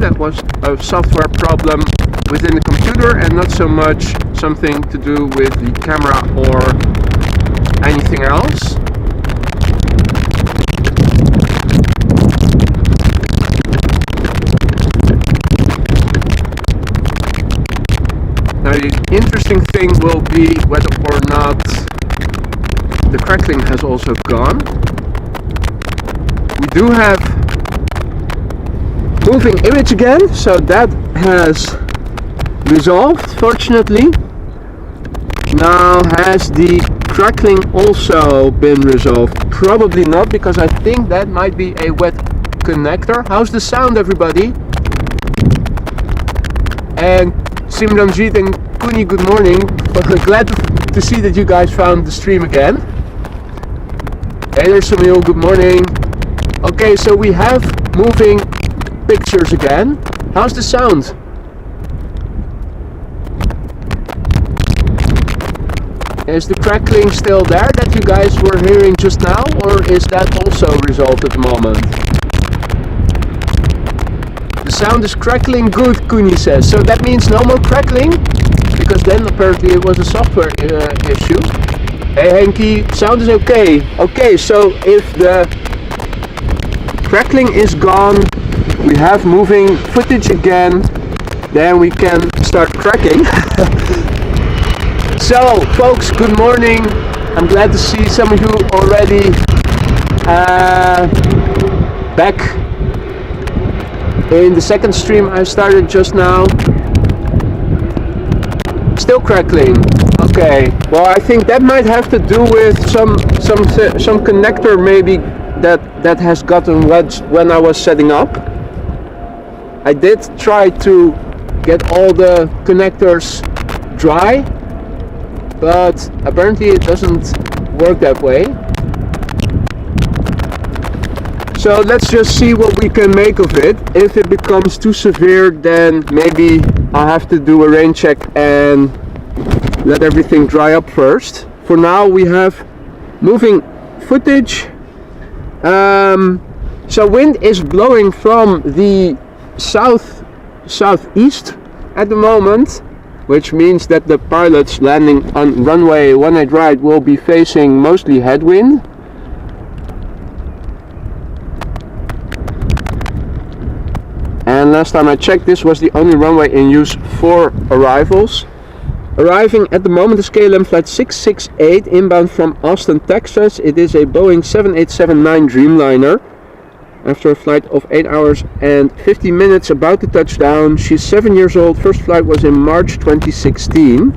that was a software problem within the computer and not so much something to do with the camera or anything else. Now the interesting thing will be whether or not the crackling has also gone. We do have moving image again, so that has resolved fortunately. Now has the crackling also been resolved? Probably not, because I think that might be a wet connector. How's the sound, everybody? And Simranjit and Kuni, good morning. Glad to see that you guys found the stream again. Hey there, Samuel, good morning. Okay, so we have moving pictures again. How's the sound? Is the crackling still there that you guys were hearing just now, or is that also resolved at the moment? The sound is crackling good, Kuni says. So that means no more crackling? Because then apparently it was a software issue. Hey Henky, sound is okay. Okay, so if the crackling is gone, we have moving footage again, then we can start cracking. So folks, good morning. I'm glad to see some of you already back in the second stream I started just now. Still crackling. Okay, well I think that might have to do with some connector maybe that has gotten wet when I was setting up. I did try to get all the connectors dry, but apparently it doesn't work that way. So let's just see what we can make of it. If it becomes too severe, then maybe I'll have to do a rain check and let everything dry up first. For now we have moving footage. So wind is blowing from the southeast at the moment, which means that the pilots landing on runway 18 right will be facing mostly headwind. And last time I checked, this was the only runway in use for arrivals. Arriving at the moment is KLM flight 668 inbound from Austin, Texas. It is a Boeing 787-9 Dreamliner. After a flight of 8 hours and 50 minutes, about to touch down. She's 7 years old. First flight was in March 2016.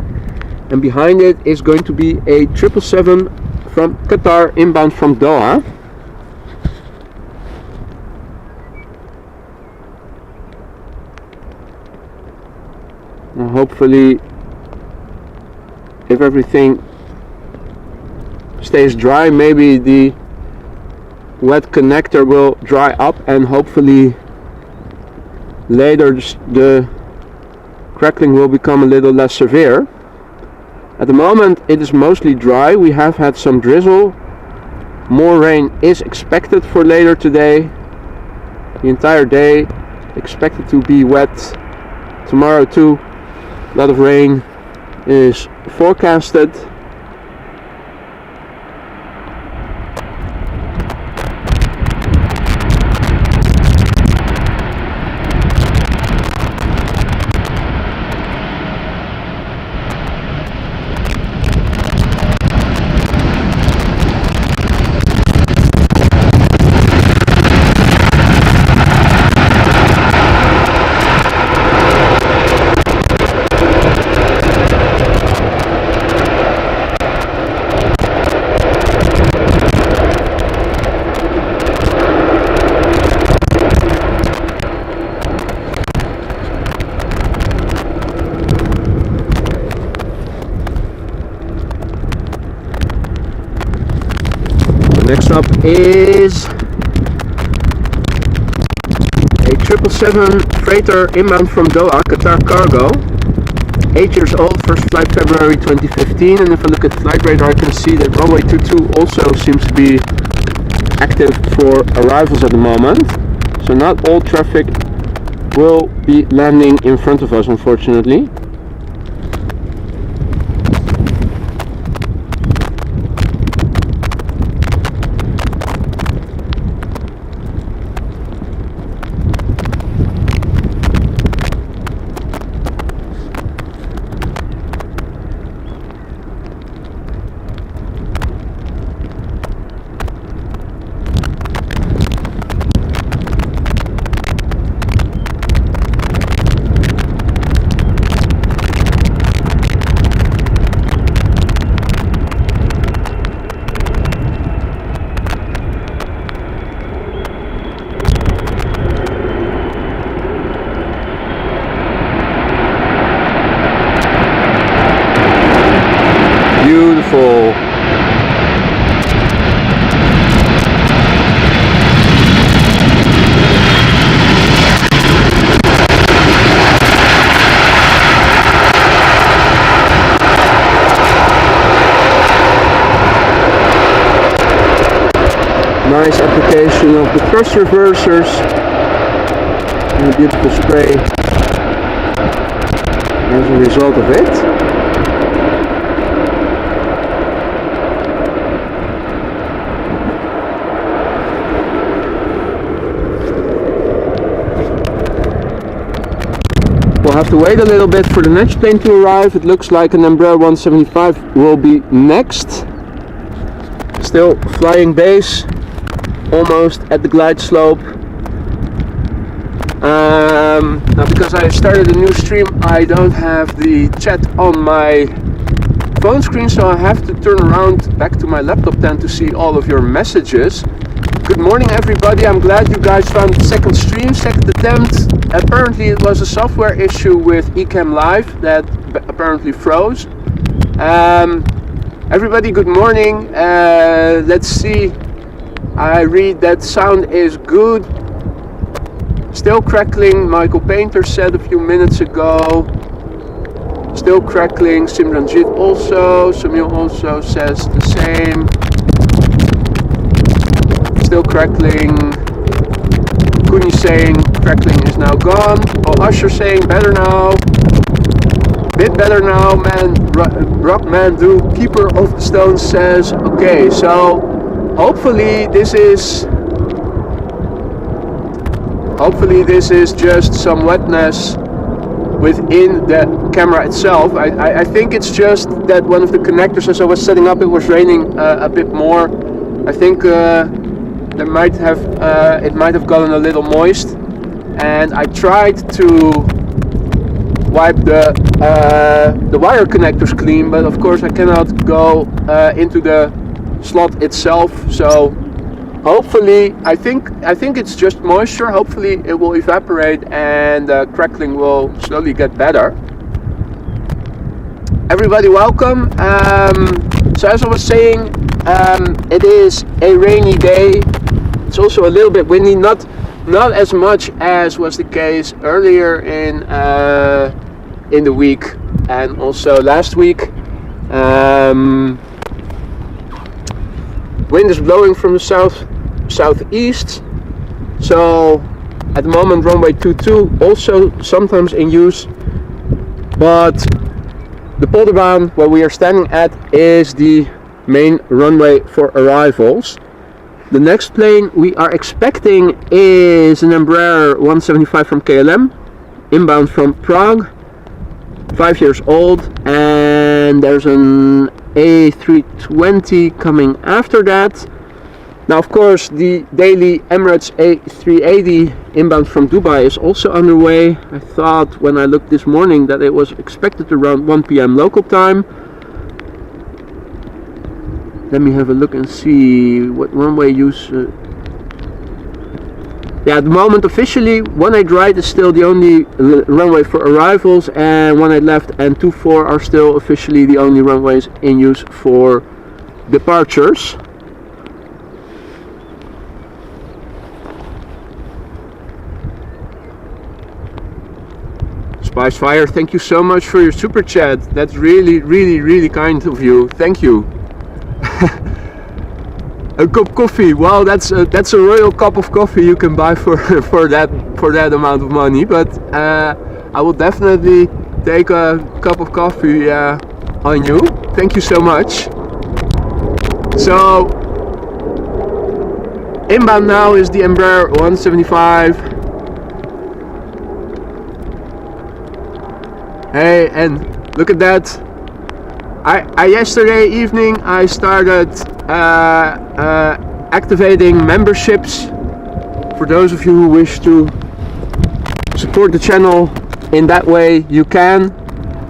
And behind it is going to be a 777 from Qatar inbound from Doha. And hopefully, if everything stays dry, maybe the wet connector will dry up and hopefully later the crackling will become a little less severe. At the moment it is mostly dry. We have had some drizzle. More rain is expected for later today. The entire day expected to be wet. Tomorrow too, a lot of rain is forecasted. Next up is a 777 freighter inbound from Doha, Qatar Cargo. 8 years old, first flight February 2015. And if I look at flight radar, I can see that runway 22 also seems to be active for arrivals at the moment. So not all traffic will be landing in front of us, unfortunately. Beautiful. Nice application of the thrust reversers and a beautiful spray as a result of it. We'll have to wait a little bit for the next plane to arrive. It looks like an Embraer 175 will be next. Still flying base, almost at the glide slope. Now because I started a new stream, I don't have the chat on my phone screen, so I have to turn around back to my laptop then to see all of your messages. Good morning everybody, I'm glad you guys found the second stream, second attempt. Apparently it was a software issue with Ecamm Live that apparently froze. Everybody good morning, let's see, I read that sound is good. Still crackling, Michael Painter said a few minutes ago. Still crackling, Simranjit also, Samil also says the same. Still crackling. Kuni saying crackling is now gone. Oh, Usher saying better now. Bit better now, man. Rock Mandu, Keeper of the Stone says okay. So hopefully this is just some wetness within the camera itself. I think it's just that one of the connectors, as I was setting up, it was raining a bit more. I think it might have gotten a little moist, and I tried to wipe the wire connectors clean, but of course I cannot go into the slot itself. So hopefully, I think it's just moisture. Hopefully it will evaporate and crackling will slowly get better. Everybody welcome. So as I was saying, it is a rainy day. It's also a little bit windy, not as much as was the case earlier in the week and also last week. Wind is blowing from the southeast. So at the moment runway 22 also sometimes in use, but the polderbaan where we are standing at is the main runway for arrivals. The next plane we are expecting is an Embraer 175 from KLM, inbound from Prague, 5 years old, and there's an A320 coming after that. Now of course the daily Emirates A380 inbound from Dubai is also underway. I thought when I looked this morning that it was expected around 1 p.m. local time. Let me have a look and see what runway use. Yeah, at the moment officially 18 right is still the only runway for arrivals, and 18 left and 24 are still officially the only runways in use for departures. Spice Fire, thank you so much for your super chat. That's really kind of you. Thank you. A cup of coffee. Well, that's a royal cup of coffee you can buy for that amount of money. But I will definitely take a cup of coffee on you. Thank you so much. So inbound now is the Embraer 175. Hey, and look at that. I yesterday evening I started activating memberships for those of you who wish to support the channel in that way. You can.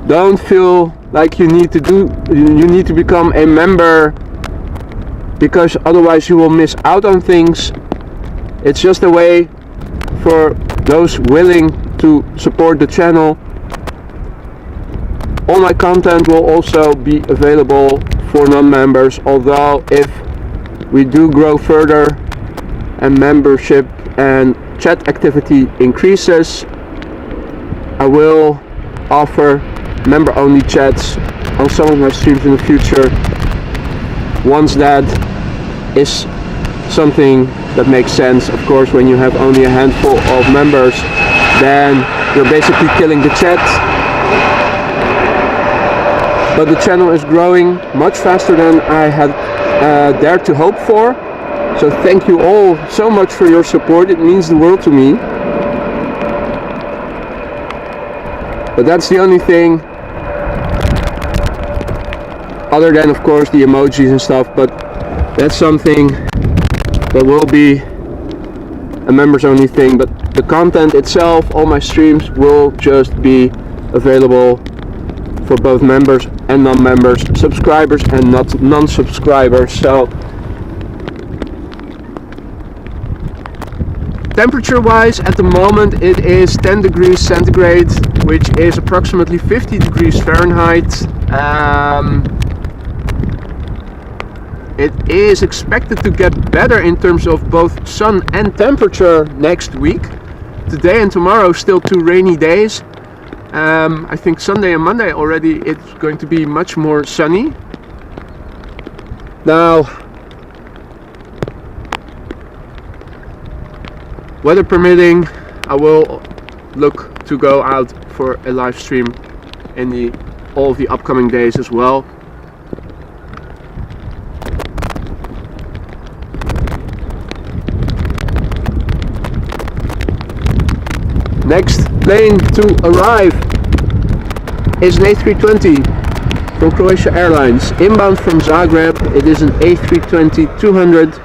Don't feel like you need to become a member, because otherwise you will miss out on things. It's just a way for those willing to support the channel. All my content will also be available for non-members, although if we do grow further and membership and chat activity increases, I will offer member-only chats on some of my streams in the future. Once that is something that makes sense. Of course, when you have only a handful of members, then you're basically killing the chat. But the channel is growing much faster than I had dared to hope for. So thank you all so much for your support. It means the world to me. But that's the only thing, other than of course the emojis and stuff, but that's something that will be a members only thing. But the content itself, all my streams, will just be available for both members and non-members, subscribers and not non-subscribers. So temperature wise, at the moment it is 10 degrees centigrade, which is approximately 50 degrees Fahrenheit. It is expected to get better in terms of both sun and temperature next week. Today and tomorrow still 2 rainy days. I think Sunday and Monday already it's going to be much more sunny. Now, weather permitting, I will look to go out for a live stream in all of the upcoming days as well. Next plane to arrive is an A320 from Croatia Airlines, inbound from Zagreb. It is an A320-200.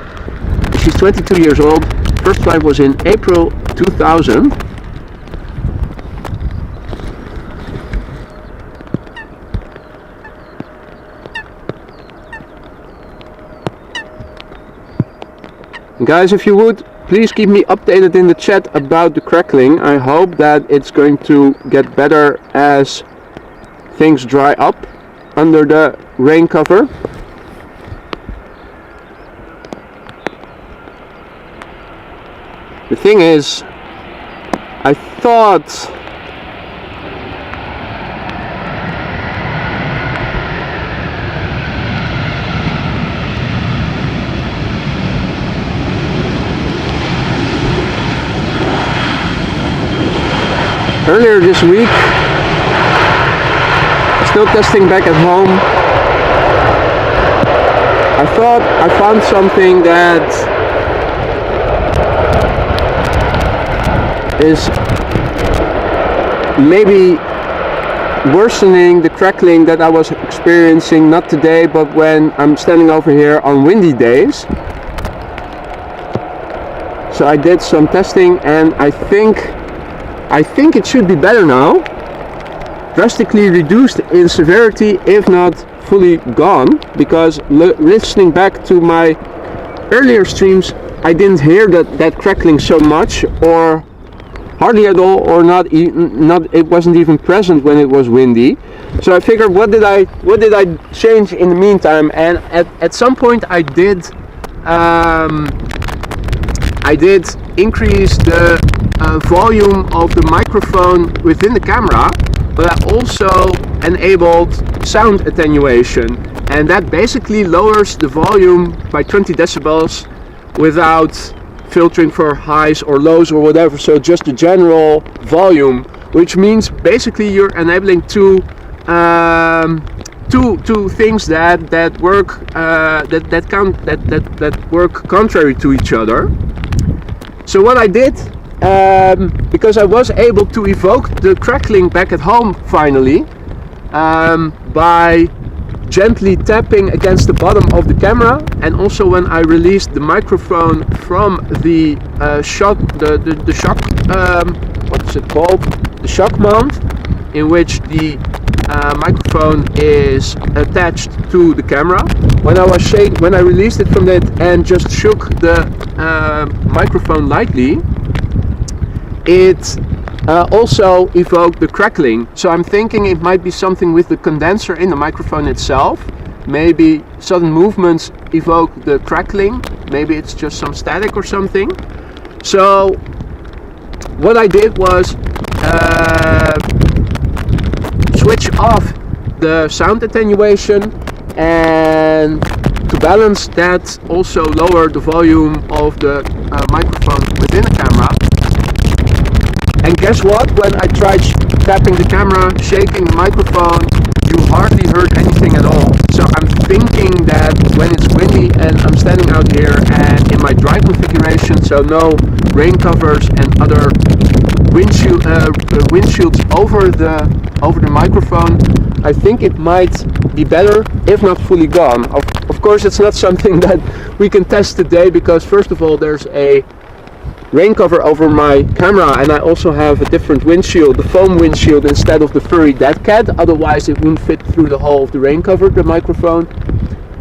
She's 22 years old. First flight was in April 2000. Guys, if you would, please keep me updated in the chat about the crackling. I hope that it's going to get better as things dry up under the rain cover. The thing is, I thought earlier this week, still testing back at home, I thought I found something that is maybe worsening the crackling that I was experiencing, not today, but when I'm standing over here on windy days. So I did some testing and I think it should be better now. Drastically reduced in severity, if not fully gone, because listening back to my earlier streams, I didn't hear that crackling so much, or hardly at all, or not. It wasn't even present when it was windy. So I figured, what did I change in the meantime? And at some point I did increase the volume of the microphone within the camera, but I also enabled sound attenuation. and that basically lowers the volume by 20 decibels without filtering for highs or lows or whatever. So just the general volume, which means basically you're enabling two things that work that work contrary to each other. So what I did, because I was able to evoke the crackling back at home finally, by gently tapping against the bottom of the camera, and also when I released the microphone from the shock, the shock, what is it called? The shock mount, in which the microphone is attached to the camera. When I released it from that and just shook the microphone lightly, it also evoked the crackling. So I'm thinking it might be something with the condenser in the microphone itself. Maybe sudden movements evoke the crackling. Maybe it's just some static or something. So what I did was switch off the sound attenuation, and to balance that also lower the volume of the microphone within the camera. And guess what? When I tried tapping the camera, shaking the microphone, you hardly heard anything at all. So I'm thinking that when it's windy and I'm standing out here and in my dry configuration, so no rain covers and other windshields over the microphone, I think it might be better, if not fully gone. Of course, it's not something that we can test today, because first of all, there's a rain cover over my camera, and I also have a different windshield, the foam windshield, instead of the furry dead cat. Otherwise it wouldn't fit through the hole of the rain cover, the microphone.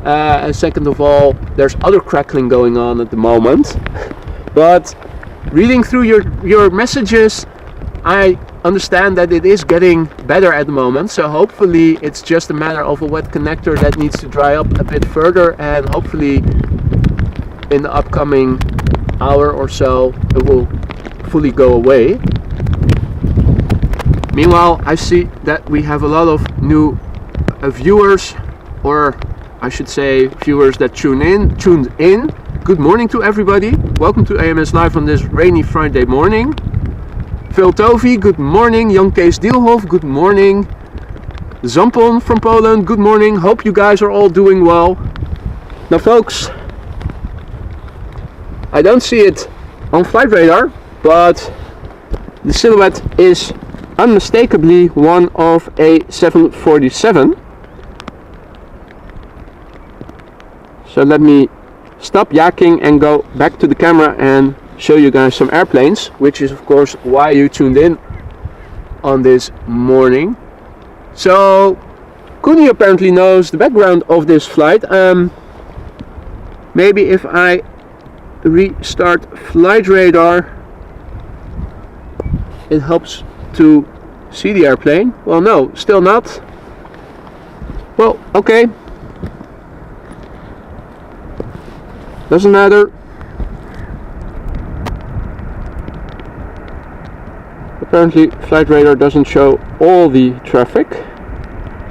And second of all, there's other crackling going on at the moment. But reading through your messages, I understand that it is getting better at the moment. So hopefully it's just a matter of a wet connector that needs to dry up a bit further, and hopefully in the upcoming hour or so it will fully go away. Meanwhile, I see that we have a lot of new viewers, or I should say viewers that tuned in. Good morning to everybody. Welcome to AMS Live on this rainy Friday morning. Phil Tovi, good morning. Jan Kees Dielhoff, good morning. Zampon from Poland, good morning. Hope you guys are all doing well. Now folks, I don't see it on flight radar, but the silhouette is unmistakably one of a 747. So let me stop yakking and go back to the camera and show you guys some airplanes, which is of course why you tuned in on this morning. So Kuni apparently knows the background of this flight. Maybe if I restart flight radar, it helps to see the airplane. Well, no, still not. Well, okay, doesn't matter. Apparently flight radar doesn't show all the traffic.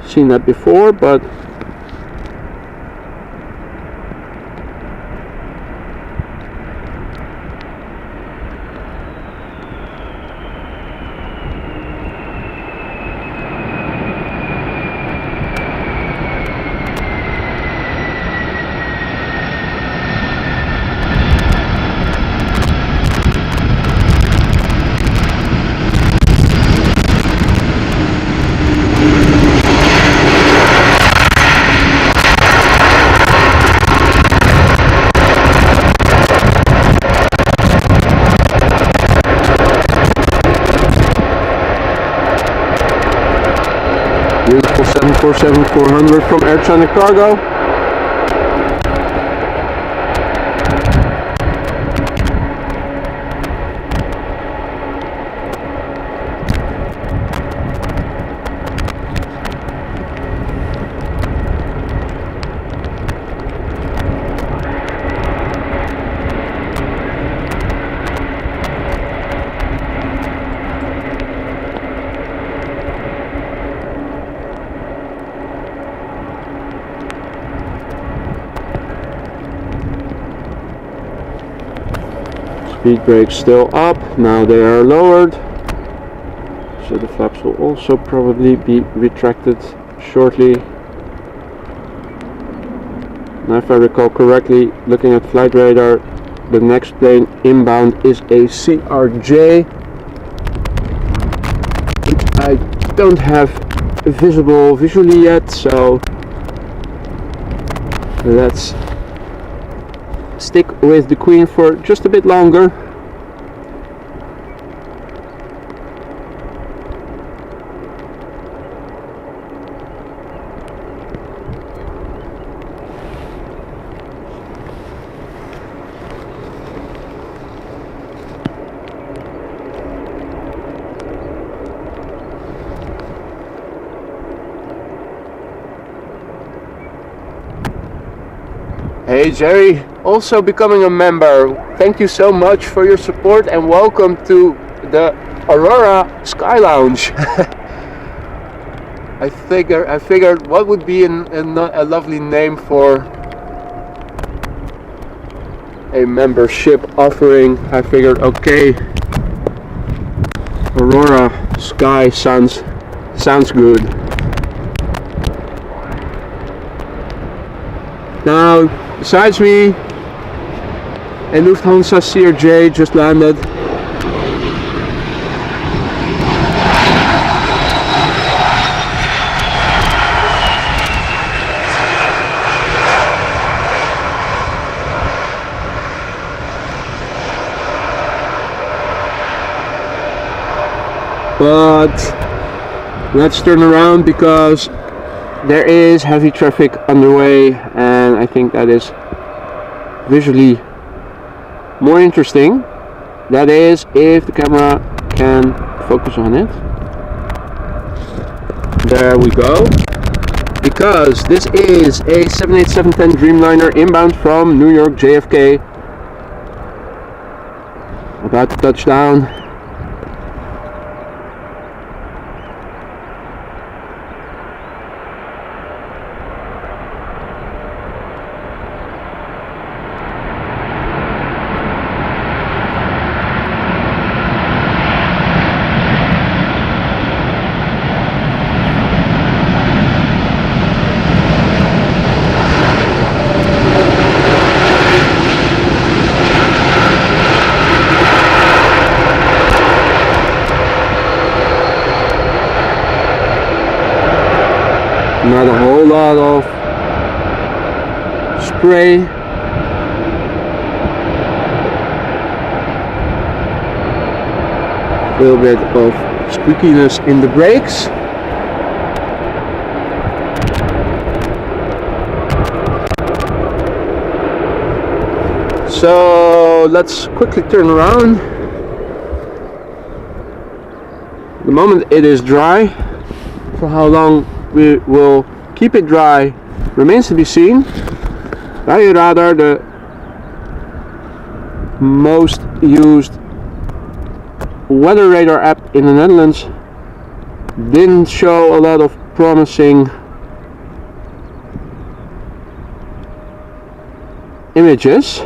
Seen that before, but beautiful 747-400 from Air China Cargo. Speed brakes still up, now they are lowered. So the flaps will also probably be retracted shortly. Now if I recall correctly, looking at flight radar, the next plane inbound is a CRJ, which I don't have visible visually yet, so let's stick with the Queen for just a bit longer. Hey Jerry, also becoming a member. Thank you so much for your support and welcome to the Aurora Sky Lounge. I figured what would be a lovely name for a membership offering. I figured, okay, Aurora Sky sounds good. Now, besides me, a Lufthansa CRJ just landed. But let's turn around because there is heavy traffic underway, and I think that is visually more interesting. That is, if the camera can focus on it. There we go. Because this is a 787-10 Dreamliner inbound from New York JFK. About to touch down. Not a whole lot of spray. A little bit of squeakiness in the brakes. So let's quickly turn around. The moment it is dry, for how long we will keep it dry remains to be seen. Radar, the most used weather radar app in the Netherlands, didn't show a lot of promising images.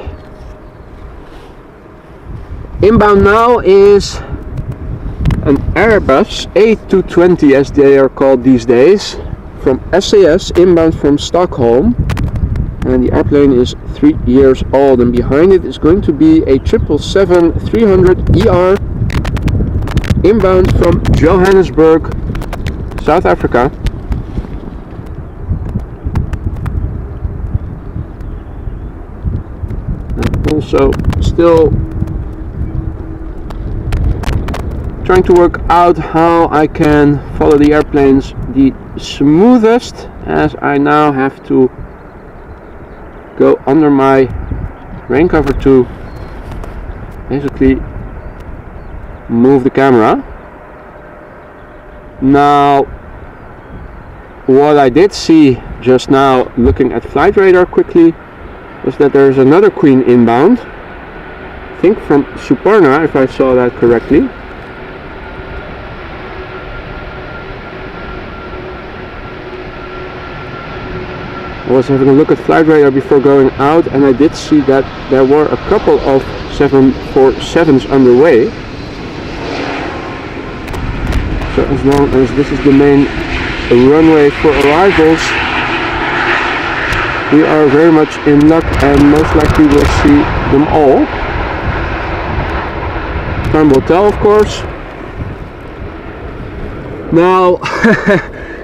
Inbound now is an Airbus A388, as they are called these days, from SAS, inbound from Stockholm, and the airplane is 3 years old, and behind it is going to be a 777-300ER inbound from Johannesburg, South Africa. And also still trying to work out how I can follow the airplanes the smoothest, as I now have to go under my rain cover to basically move the camera. Now, what I did see just now looking at flight radar quickly was that there's another Queen inbound, I think from Suparna, if I saw that correctly. I was having a look at flight radar before going out, and I did see that there were a couple of 747s underway. So as long as this is the main runway for arrivals, we are very much in luck and most likely will see them all. Time will tell, of course. Now,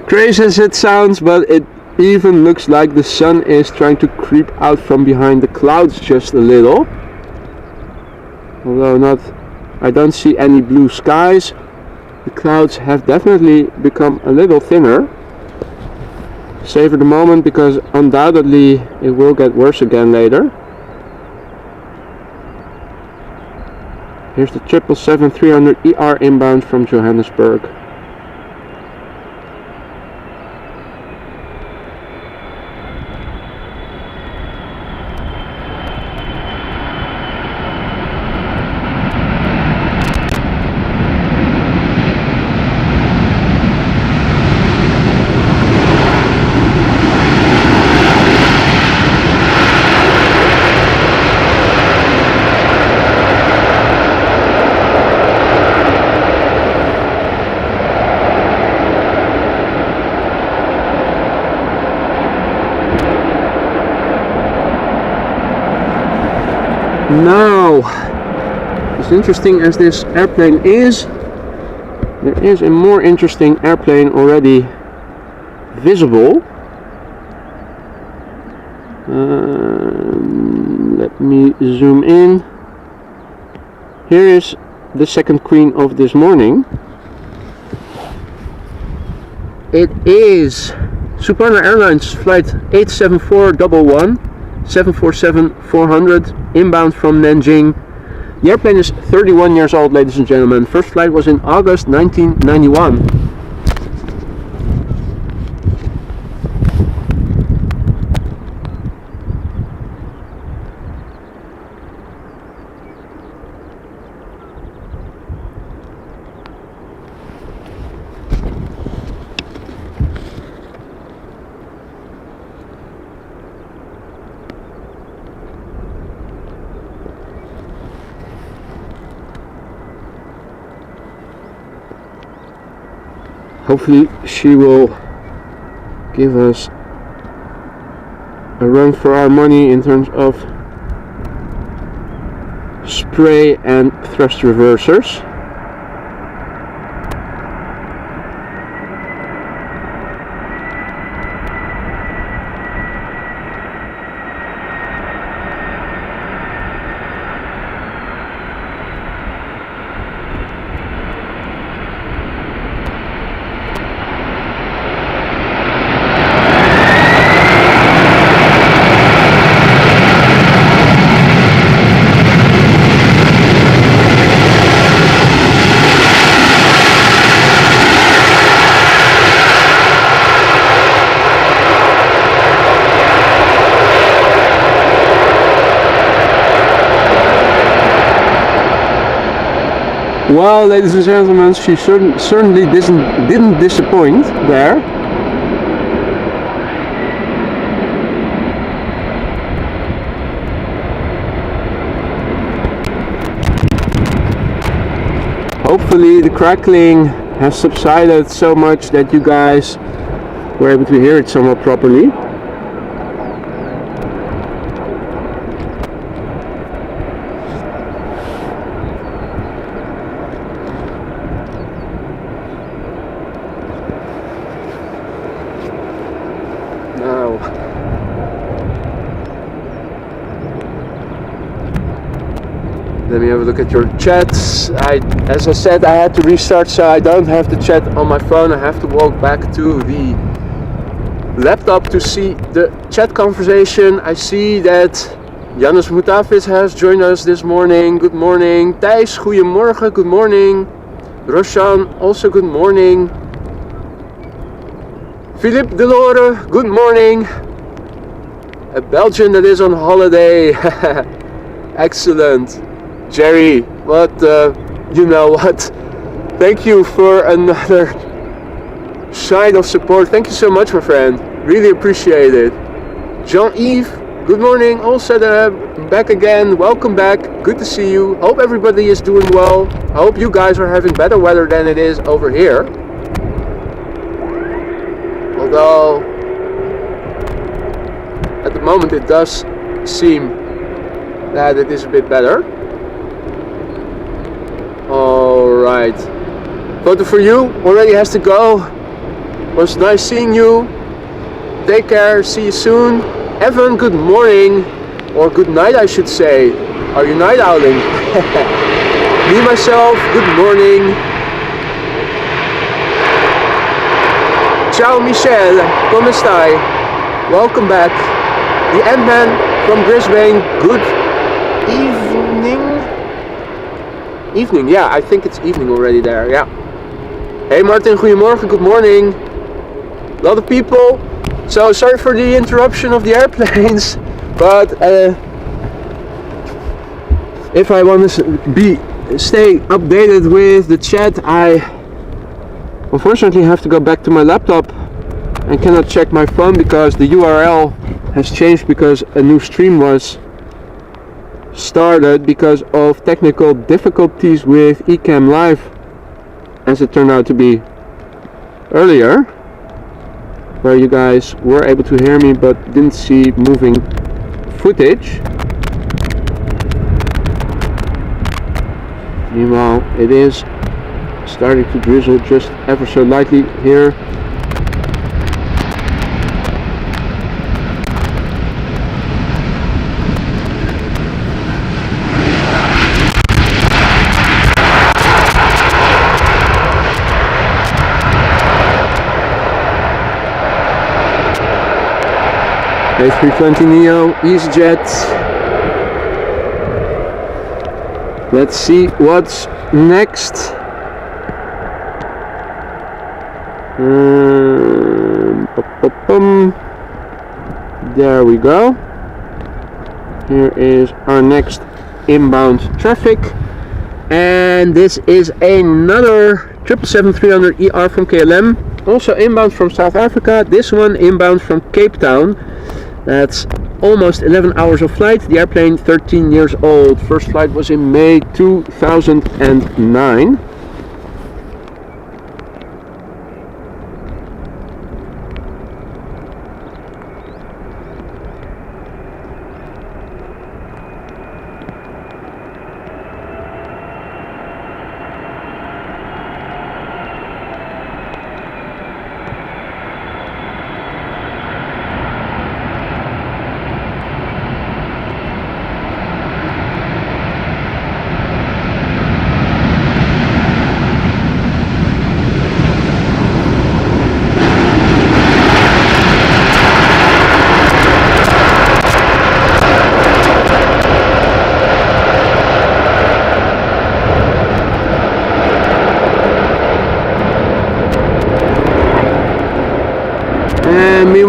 crazy as it sounds, but it even looks like the sun is trying to creep out from behind the clouds just a little. Although I don't see any blue skies. The clouds have definitely become a little thinner. Savor the moment because undoubtedly it will get worse again later. Here's the 777-300ER inbound from Johannesburg. Now, as interesting as this airplane is, there is a more interesting airplane already visible. Let me zoom in. Here is the second queen of this morning. It is Suparna Airlines flight 87411. 747-400 inbound from Nanjing. The airplane is 31 years old, ladies and gentlemen. First flight was in August 1991. Hopefully she will give us a run for our money in terms of spray and thrust reversers. Well, ladies and gentlemen, she certainly didn't disappoint there. Hopefully the crackling has subsided so much that you guys were able to hear it somewhat properly. Let me have a look at your chats. As I said, I had to restart, so I don't have the chat on my phone. I have to walk back to the laptop to see the chat conversation. I see that Janus Mutafis has joined us this morning. Good morning. Thijs, goedemorgen. Good morning. Roshan, also good morning. Philippe Delore, good morning. A Belgian that is on holiday. Excellent. Jerry, what, you know what, thank you for another sign of support. Thank you so much, my friend, really appreciate it. Jean-Yves, good morning. All set up, back again. Welcome back. Good to see you. Hope everybody is doing well. I hope you guys are having better weather than it is over here. Although, at the moment it does seem that it is a bit better. Alright. Photo for you already has to go. Was nice seeing you. Take care, see you soon. Evan, good morning. Or good night, I should say. Are you night owling? Me, myself, good morning. Ciao, Michelle. Come stai? Welcome back. The Ant-Man from Brisbane. Good evening. Evening, yeah, I think it's evening already there, yeah. Hey Martin, goedemorgen, good morning. A lot of people. So sorry for the interruption of the airplanes, but if I want to stay updated with the chat, I unfortunately have to go back to my laptop and cannot check my phone because the URL has changed because a new stream was started because of technical difficulties with Ecamm Live, as it turned out to be earlier, where you guys were able to hear me but didn't see moving footage. Meanwhile, it is starting to drizzle just ever so lightly here. A320neo, EasyJet. Let's see what's next. There we go. Here is our next inbound traffic. And this is another 777-300 ER from KLM. Also inbound from South Africa. This one inbound from Cape Town. That's almost 11 hours of flight. The airplane 13 years old. First flight was in May 2009.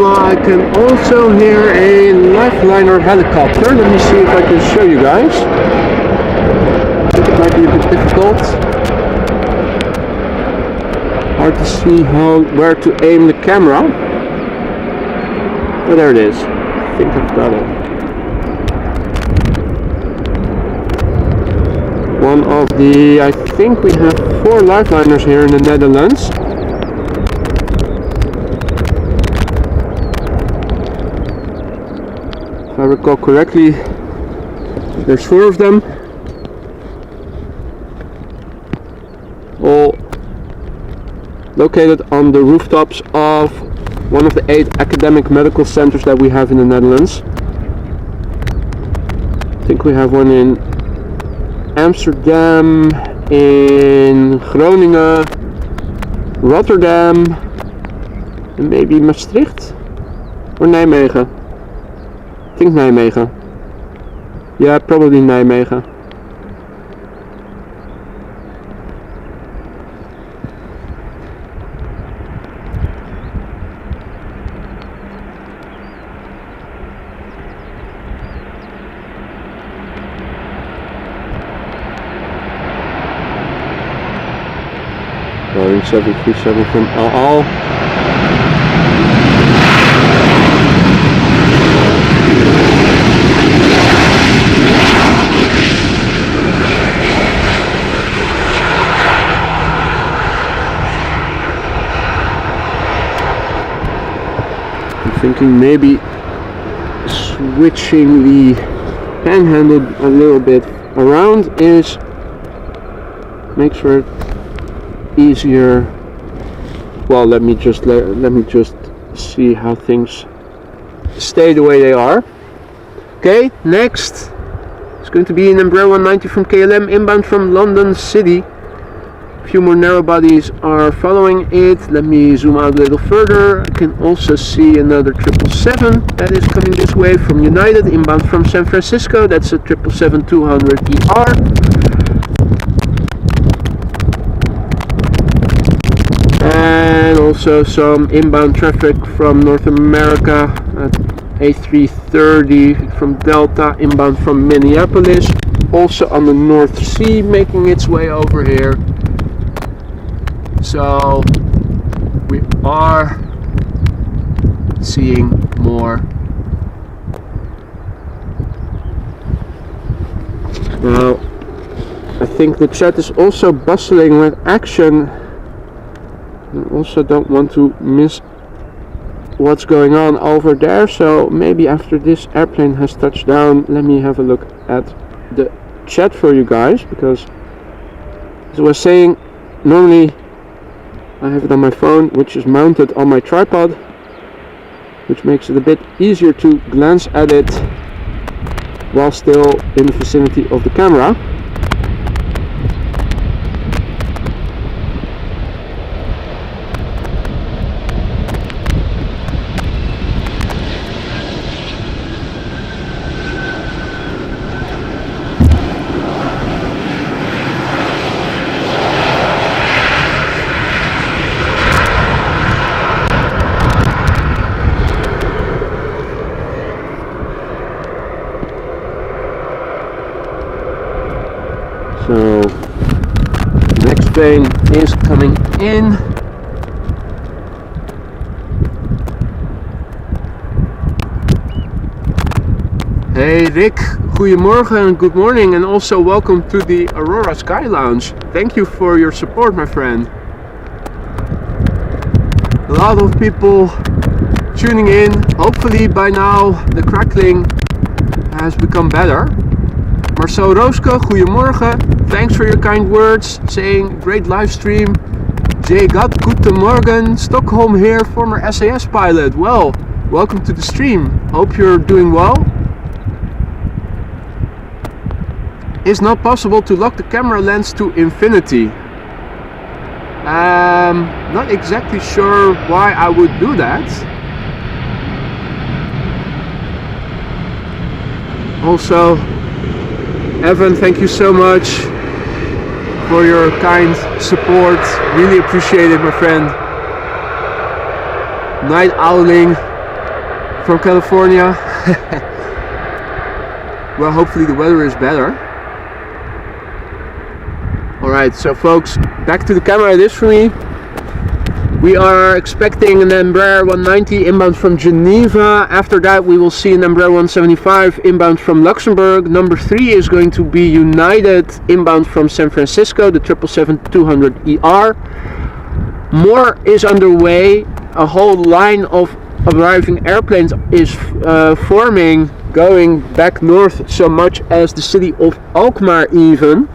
I can also hear a Lifeliner helicopter. Let me see if I can show you guys. I think it might be a bit difficult. Hard to see where to aim the camera. Oh, there it is. I think I've got it. One of the, I think we have 4 Lifeliners here in the Netherlands. If I recall correctly, there's 4 of them, all located on the rooftops of one of the 8 academic medical centers that we have in the Netherlands. I think we have one in Amsterdam, in Groningen, Rotterdam, and maybe Maastricht or Nijmegen. I think Nijmegen. Yeah, probably Nijmegen. Boeing 737 from El Al. thinking maybe switching the panhandle a little bit around is makes for it easier. Well, let me just see how things stay the way they are. Okay, next it's going to be an Embraer 190 from KLM inbound from London City. A few more narrow bodies are following it. Let me zoom out a little further. I can also see another 777 that is coming this way from United inbound from San Francisco. That's a 777-200ER. And also some inbound traffic from North America at A330 from Delta inbound from Minneapolis, also on the North Sea, making its way over here. So we are seeing more. Now I think the chat is also bustling with action. I also don't want to miss what's going on over there, so maybe after this airplane has touched down, let me have a look at the chat for you guys, because as I was saying, normally I have it on my phone, which is mounted on my tripod, which makes it a bit easier to glance at it while still in the vicinity of the camera. So next plane is coming in. Hey Rick, goedemorgen and good morning, and also welcome to the Aurora Sky Lounge. Thank you for your support, my friend. A lot of people tuning in. Hopefully by now the crackling has become better. Marcel Rooske, goedemorgen. Thanks for your kind words, saying great live stream. Jay Gat, goedemorgen. Stockholm here, former SAS pilot. Well, welcome to the stream. Hope you're doing well. It's not possible to lock the camera lens to infinity. Not exactly sure why I would do that. Also, Evan, thank you so much for your kind support. Really appreciate it, my friend. Night owling from California. Well, hopefully the weather is better. Alright, so folks, back to the camera it is for me. We are expecting an Embraer 190 inbound from Geneva. After that we will see an Embraer 175 inbound from Luxembourg. Number 3 is going to be United inbound from San Francisco, the 777-200ER. More is underway. A whole line of arriving airplanes is forming, going back north so much as the city of Alkmaar even.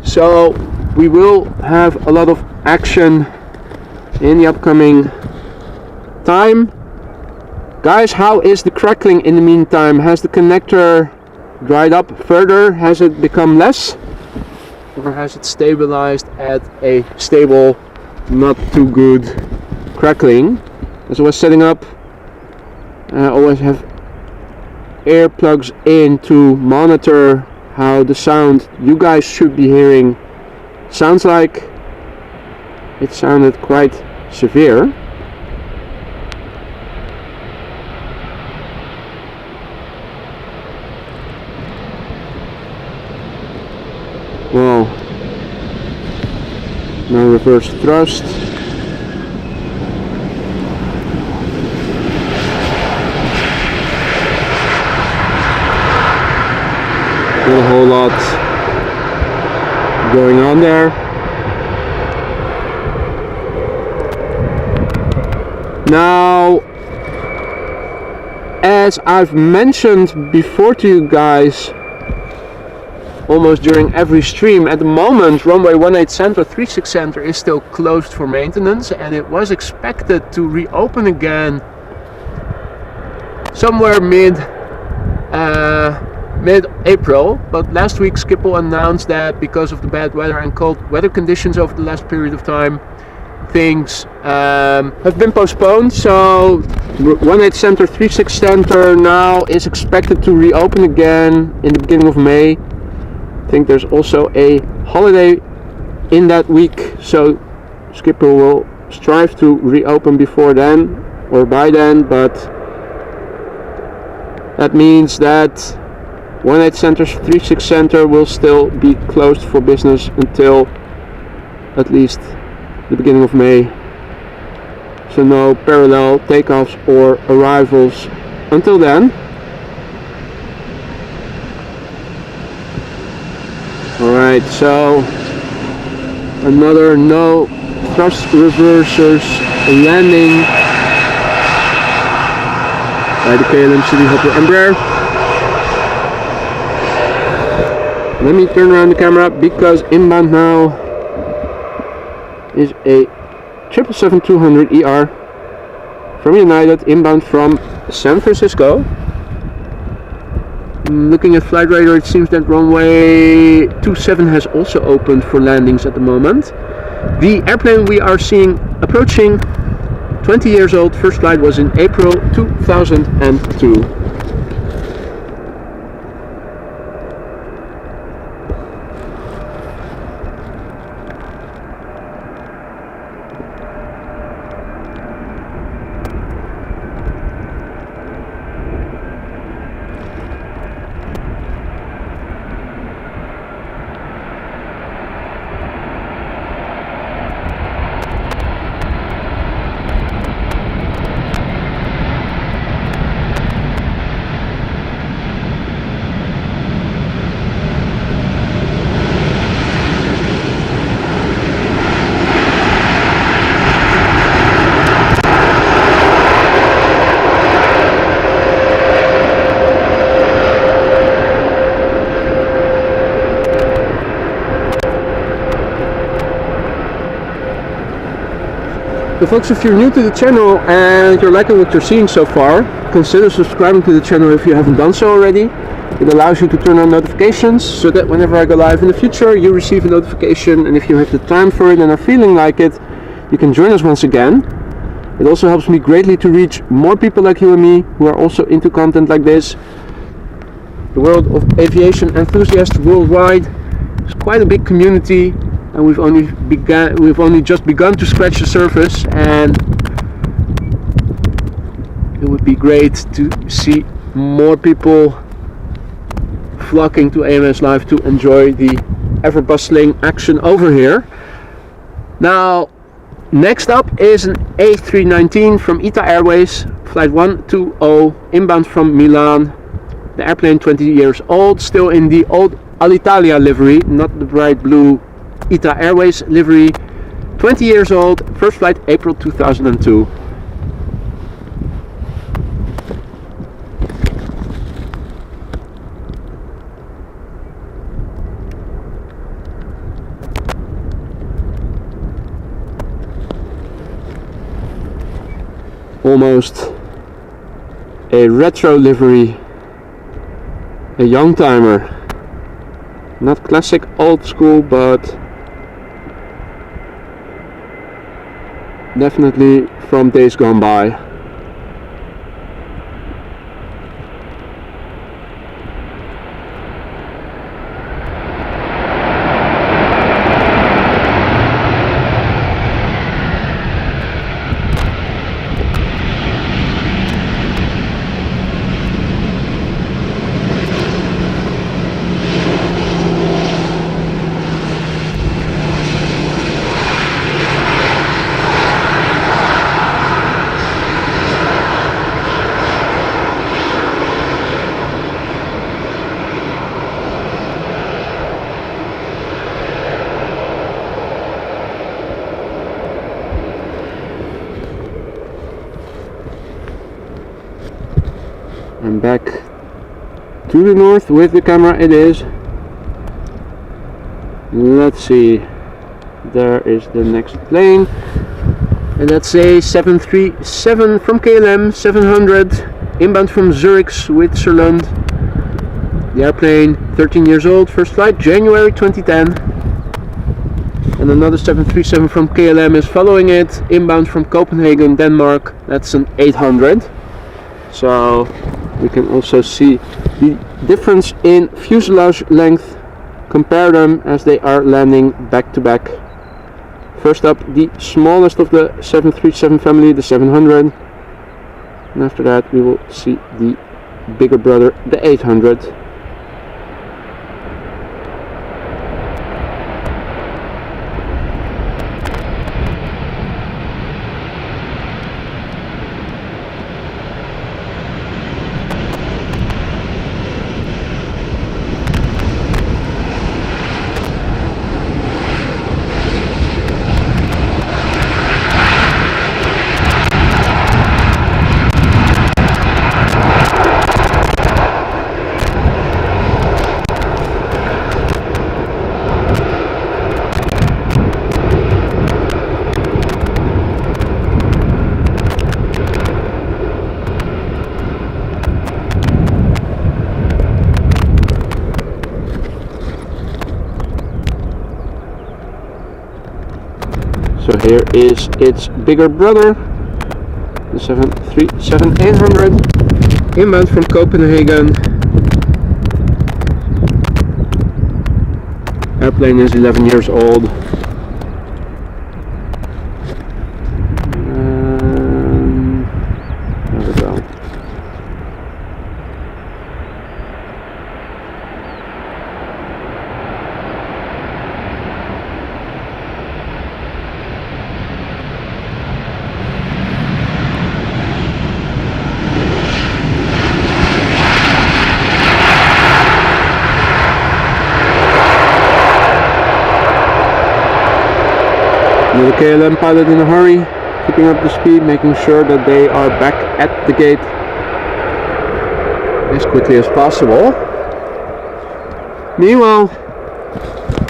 So we will have a lot of action in the upcoming time. Guys, how is the crackling in the meantime? Has the connector dried up further? Has it become less? Or has it stabilized at a stable, not too good crackling? As I was setting up, I always have earplugs in to monitor how the sound you guys should be hearing sounds like. It sounded quite severe. Well, no reverse thrust. Not a whole lot going on there. Now as I've mentioned before to you guys, almost during every stream, at the moment runway 18 center, 36 center is still closed for maintenance, and it was expected to reopen again somewhere mid-April, but last week Schiphol announced that because of the bad weather and cold weather conditions over the last period of time, things have been postponed. So 18 center, 36 center now is expected to reopen again in the beginning of May. I think there's also a holiday in that week, so Schiphol will strive to reopen before then or by then, but that means that 18 center, 36 center will still be closed for business until at least the beginning of May. So no parallel takeoffs or arrivals until then. Alright, so another no thrust reversers landing by the KLM City Hopper Embraer. Let me turn around the camera because inbound now is a 777-200ER from United, inbound from San Francisco. Looking at flight radar, it seems that runway 27 has also opened for landings at the moment. The airplane we are seeing approaching, 20 years old, first flight was in April 2002. So folks, if you're new to the channel and you're liking what you're seeing so far, consider subscribing to the channel if you haven't done so already. It allows you to turn on notifications so that whenever I go live in the future, you receive a notification, and if you have the time for it and are feeling like it, you can join us once again. It also helps me greatly to reach more people like you and me who are also into content like this. The world of aviation enthusiasts worldwide is quite a big community, and we've only just begun to scratch the surface, and it would be great to see more people flocking to AMS Live to enjoy the ever bustling action over here. Now, next up is an A319 from ITA Airways, flight 120, inbound from Milan. The airplane 20 years old, still in the old Alitalia livery, not the bright blue ITA Airways livery. 20 years old, first flight April 2002. Almost a retro livery, a young timer, not classic old school, but definitely from days gone by. And back to the north with the camera it is. Let's see, there is the next plane, and that's a 737 from KLM, 700, inbound from Zurich, Switzerland. The airplane, 13 years old, first flight January 2010. And another 737 from KLM is following it, inbound from Copenhagen, Denmark. That's an 800. So we can also see the difference in fuselage length. Compare them as they are landing back to back. First up, the smallest of the 737 family, the 700. And after that we will see the bigger brother, the 800. So here is its bigger brother, the 737-800, inbound from Copenhagen. Airplane is 11 years old. There we go. Another KLM pilot in a hurry, keeping up the speed, making sure that they are back at the gate as quickly as possible. Meanwhile,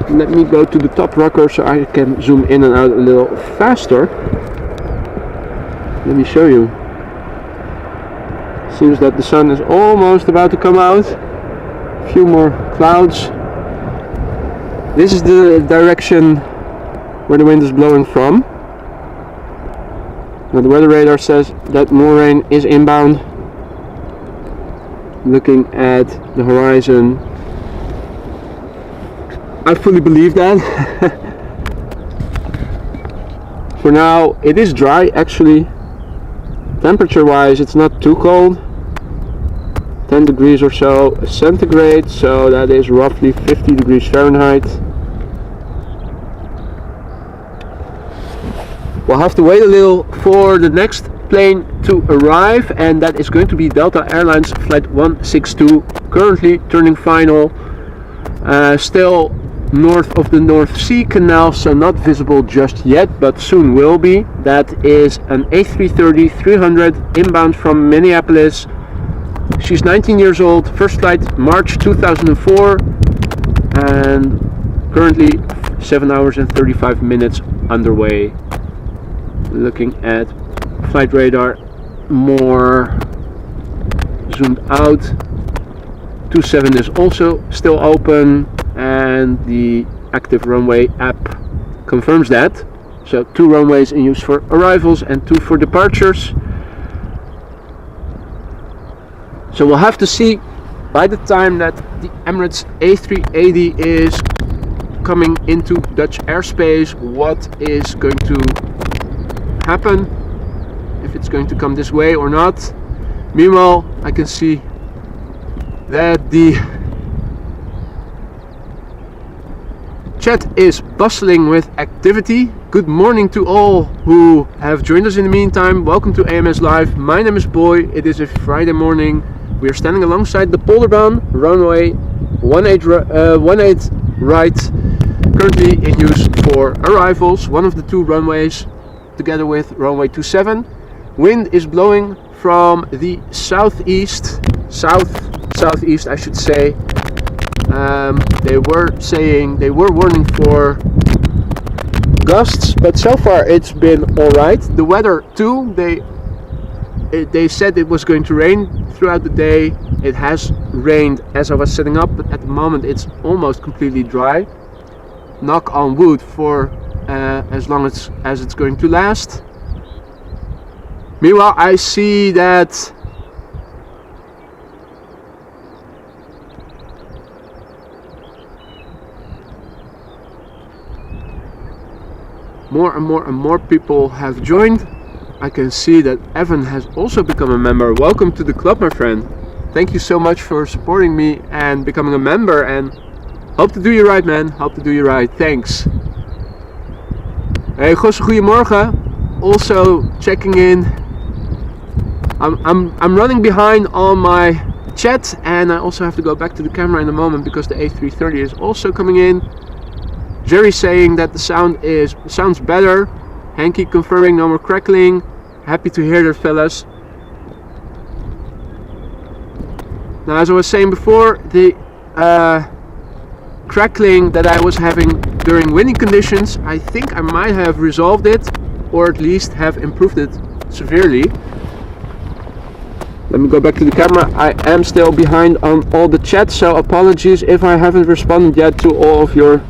let me go to the top rocker so I can zoom in and out a little faster. Let me show you. Seems that the sun is almost about to come out. A few more clouds. This is the direction where the wind is blowing from. Now the weather radar says that more rain is inbound. Looking at the horizon, I fully believe that. For now it is dry actually. Temperature wise it's not too cold, 10 degrees or so centigrade, so that is roughly 50 degrees Fahrenheit. We'll have to wait a little for the next plane to arrive, and that is going to be Delta Airlines flight 162, currently turning final, still north of the North Sea Canal, so not visible just yet, but soon will be. That is an A330-300 inbound from Minneapolis. She's 19 years old, first flight March 2004, and currently 7 hours and 35 minutes underway. Looking at flight radar more zoomed out, 27 is also still open, and the active runway app confirms that. So 2 runways in use for arrivals and 2 for departures. So we'll have to see by the time that the Emirates A380 is coming into Dutch airspace what is going to happen, if it's going to come this way or not. Meanwhile, I can see that the chat is bustling with activity. Good morning to all who have joined us in the meantime. Welcome to AMS Live. My name is Boy. It is a Friday morning. We are standing alongside the Polderbaan, runway 18 right, currently in use for arrivals, one of the 2 runways, together with runway 27. Wind is blowing from the southeast, southeast, I should say. They were warning for gusts, but so far it's been all right. The weather too. They said it was going to rain throughout the day. It has rained as I was setting up, but at the moment it's almost completely dry. Knock on wood for as long as it's going to last. Meanwhile, I see that more and more people have joined. I can see that Evan has also become a member. Welcome to the club, my friend. Thank you so much for supporting me and becoming a member, and hope to do you right, man. Hope to do you right. Thanks. Hey Gosse, goedemorgen. Also checking in. I'm running behind on my chat, and I also have to go back to the camera in a moment because the A330 is also coming in. Jerry saying that the sounds better. Hanky confirming no more crackling. Happy to hear that, fellas. Now, as I was saying before, the crackling that I was having during windy conditions, I think I might have resolved it, or at least have improved it severely. Let me go back to the camera. I am still behind on all the chats, so apologies if I haven't responded yet to all of your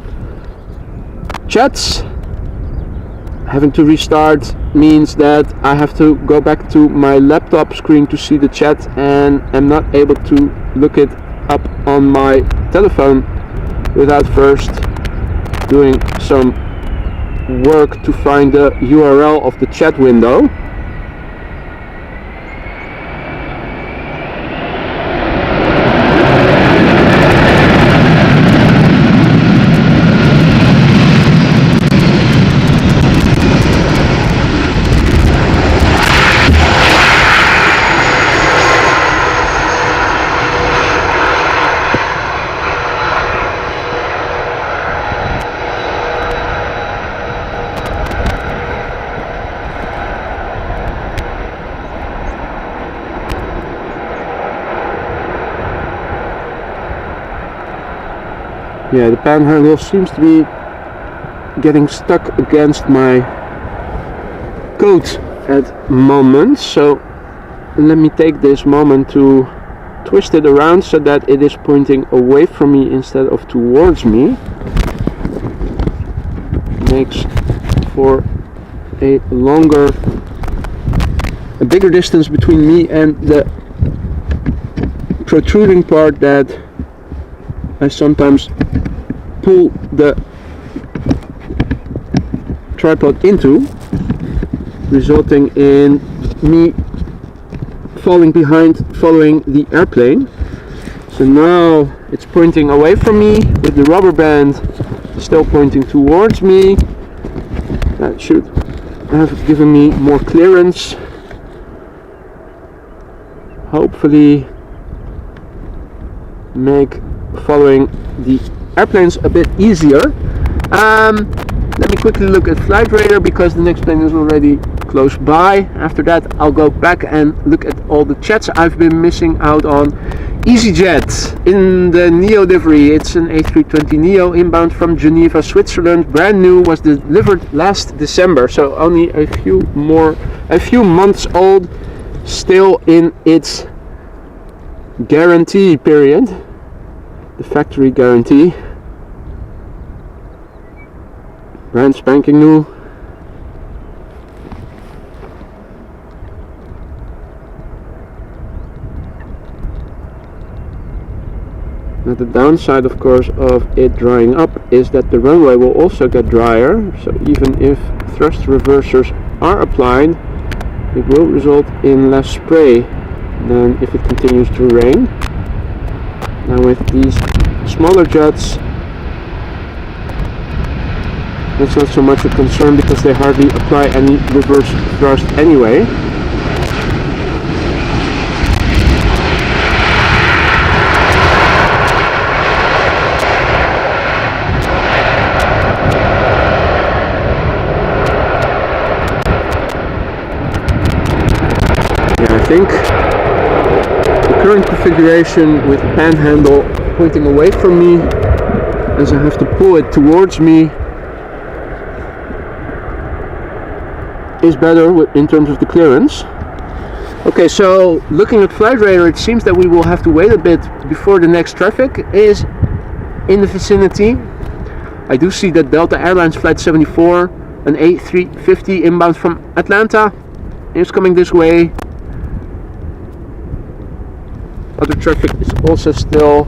chats. Having to restart means that I have to go back to my laptop screen to see the chat, and I'm not able to look it up on my telephone without first doing some work to find the URL of the chat window. Yeah, the panhandle seems to be getting stuck against my coat at the moment, so let me take this moment to twist it around so that it is pointing away from me instead of towards me. Makes for a bigger distance between me and the protruding part that I sometimes pull the tripod into, resulting in me falling behind following the airplane. So now it's pointing away from me with the rubber band still pointing towards me. That should have given me more clearance. Hopefully make following the airplanes a bit easier. Let me quickly look at Flight Radar because the next plane is already close by. After that I'll go back and look at all the chats I've been missing out on. EasyJet in the Neo livery. It's an A320neo inbound from Geneva, Switzerland. Brand new, was delivered last December, so only a few months old, still in its guarantee period, the factory guarantee. Brand spanking new. Now the downside, of course, of it drying up is that the runway will also get drier, so even if thrust reversers are applied, it will result in less spray than if it continues to rain. Now with these smaller jets, that's not so much a concern because they hardly apply any reverse thrust anyway. Yeah, I think the current configuration with panhandle pointing away from me, as I have to pull it towards me, is better in terms of the clearance. Okay, so looking at flight radar, it seems that we will have to wait a bit before the next traffic is in the vicinity. I do see that Delta Airlines Flight 74, an A350 inbound from Atlanta, is coming this way. Other traffic is also still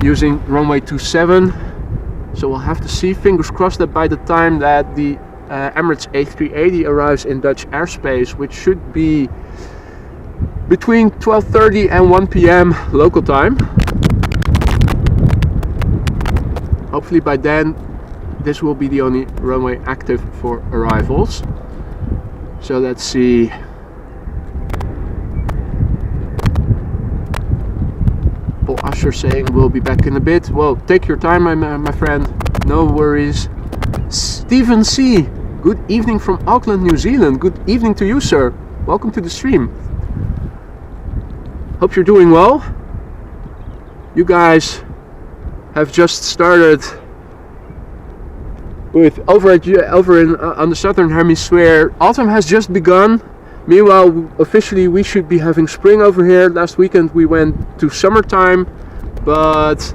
using runway 27, so we'll have to see. Fingers crossed that by the time that the Emirates A380 arrives in Dutch airspace, which should be between 12:30 and 1 p.m. local time. Hopefully by then this will be the only runway active for arrivals. So let's see. Paul Usher saying we'll be back in a bit. Well, take your time, my friend. No worries. Stephen C. Good evening from Auckland, New Zealand. Good evening to you, sir. Welcome to the stream. Hope you're doing well. You guys have just started with over on the southern hemisphere. Autumn has just begun. Meanwhile, officially we should be having spring over here. Last weekend we went to summertime, but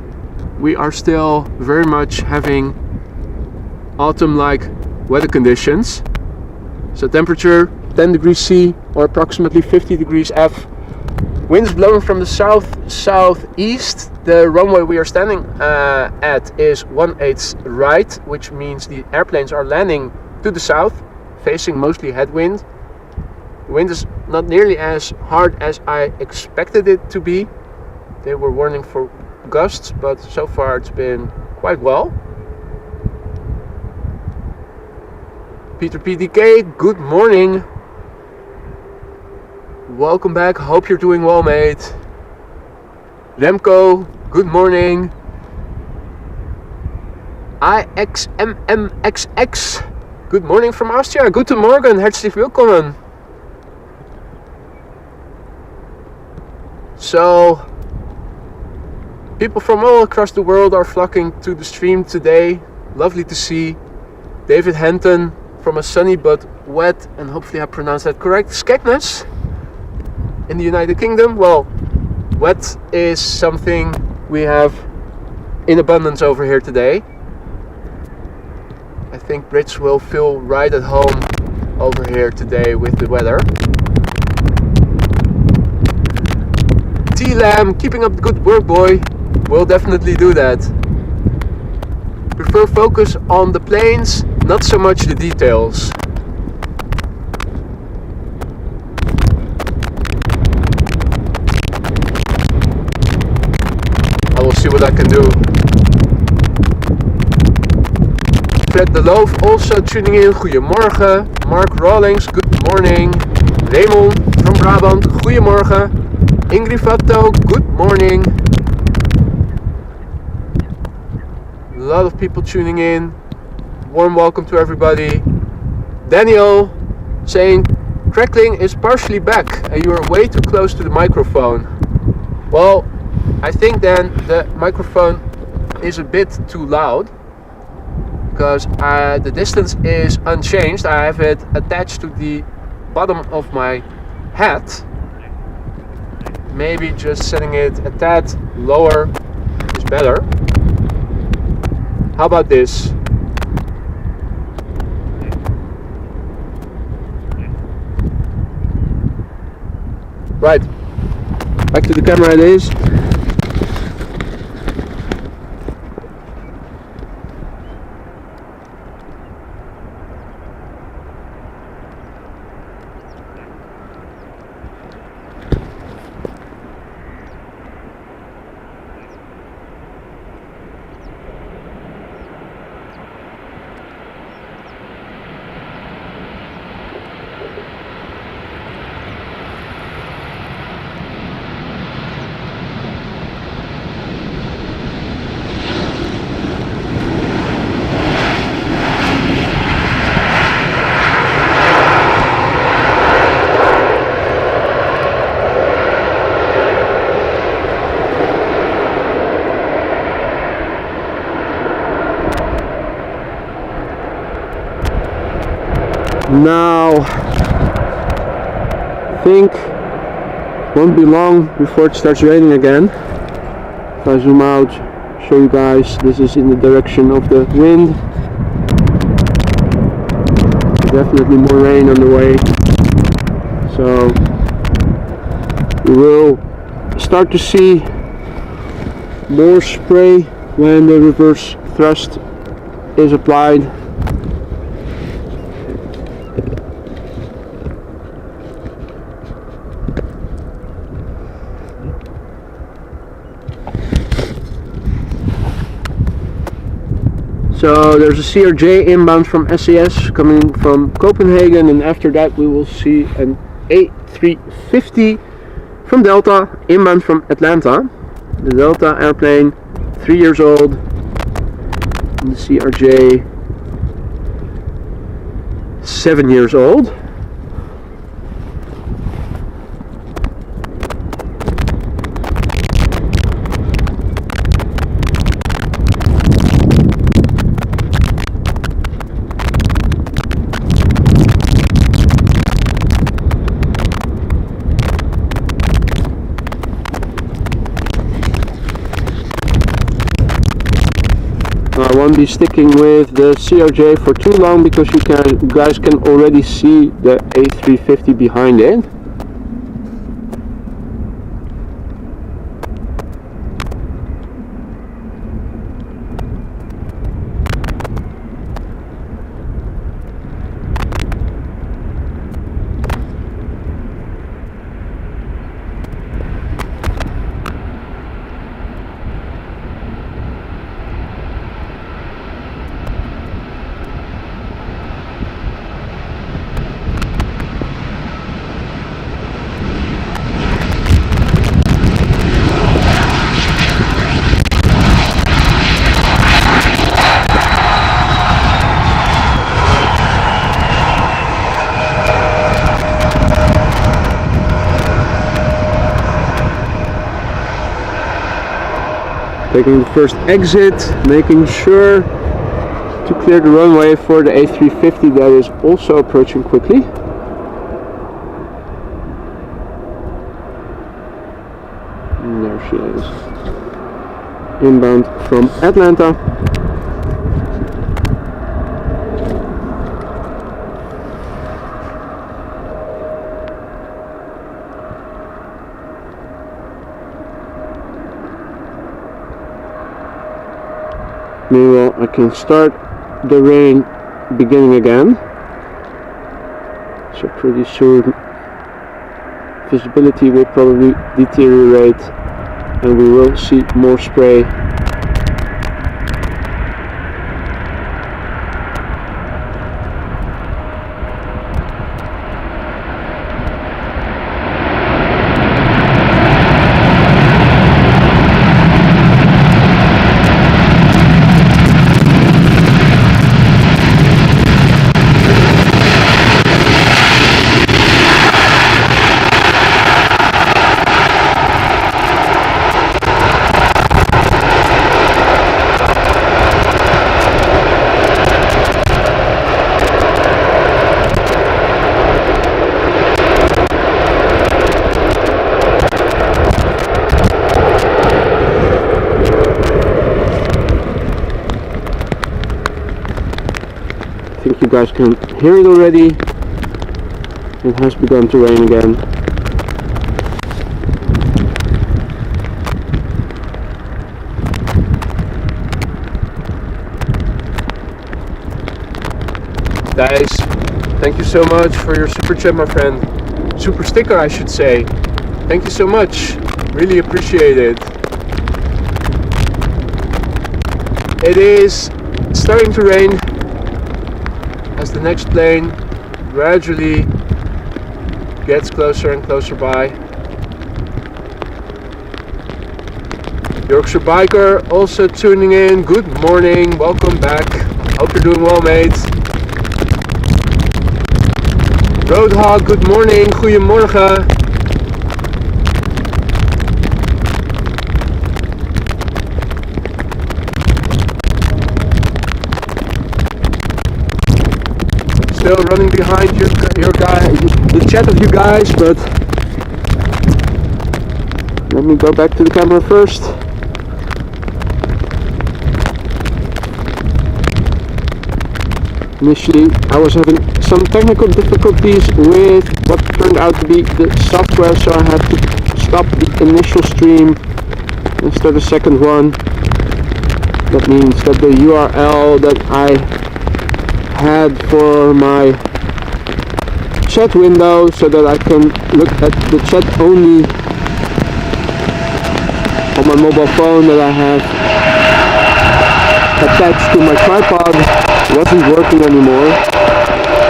we are still very much having autumn-like weather conditions. So temperature 10 degrees C or approximately 50 degrees F. Winds blowing from the south-southeast. The runway we are standing at is 1/8 right, which means the airplanes are landing to the south, facing mostly headwind. The wind is not nearly as hard as I expected it to be. They were warning for gusts, but so far it's been quite well. Peter PDK, good morning. Welcome back, hope you're doing well, mate. Remco, good morning. IXMMXX, good morning from Austria. Guten Morgen, herzlich willkommen. So, people from all across the world are flocking to the stream today. Lovely to see. David Henton from a sunny but wet, and hopefully I pronounced that correct, Skegness in the United Kingdom. Well, wet is something we have in abundance over here today. I think Brits will feel right at home over here today with the weather. T-Lam, keeping up the good work, boy. We'll definitely do that. Prefer focus on the planes, not so much the details. I will see what I can do. Fred de Loof also tuning in. Goedemorgen. Mark Rawlings, good morning. Raymond from Brabant, goedemorgen. Ingrid Fatto, good morning. A lot of people tuning in. Warm welcome to everybody. Daniel saying crackling is partially back and you are way too close to the microphone. Well, I think then the microphone is a bit too loud because the distance is unchanged. I have it attached to the bottom of my hat. Maybe just setting it a tad lower is better. How about this? Right, back to the camera it is. Now, I think won't be long before it starts raining again. If I zoom out, show you guys, this is in the direction of the wind. Definitely more rain on the way. So we will start to see more spray when the reverse thrust is applied. So there's a CRJ inbound from SAS coming from Copenhagen, and after that we will see an A350 from Delta inbound from Atlanta. The Delta airplane, 3 years old, and the CRJ 7 years old. I won't be sticking with the CRJ for too long because you guys can already see the A350 behind it. Taking the first exit, making sure to clear the runway for the A350 that is also approaching quickly. And there she is, inbound from Atlanta. Meanwhile, I can start the rain beginning again. So pretty soon visibility will probably deteriorate and we will see more spray. I think you guys can hear it already. It has begun to rain again. Guys, thank you so much for your super chat, my friend. Super sticker, I should say. Thank you so much. Really appreciate it. It is starting to rain as the next plane gradually gets closer and closer by. Yorkshire Biker also tuning in. Good morning, welcome back. Hope you're doing well, mate. Roadhog, good morning, goedemorgen. still running behind your guy, the chat of you guys, but let me go back to the camera first. Initially, I was having some technical difficulties with what turned out to be the software, so I had to stop the initial stream and start a second one. That means that the URL that I had for my chat window, so that I can look at the chat only on my mobile phone that I have attached to my tripod, wasn't working anymore.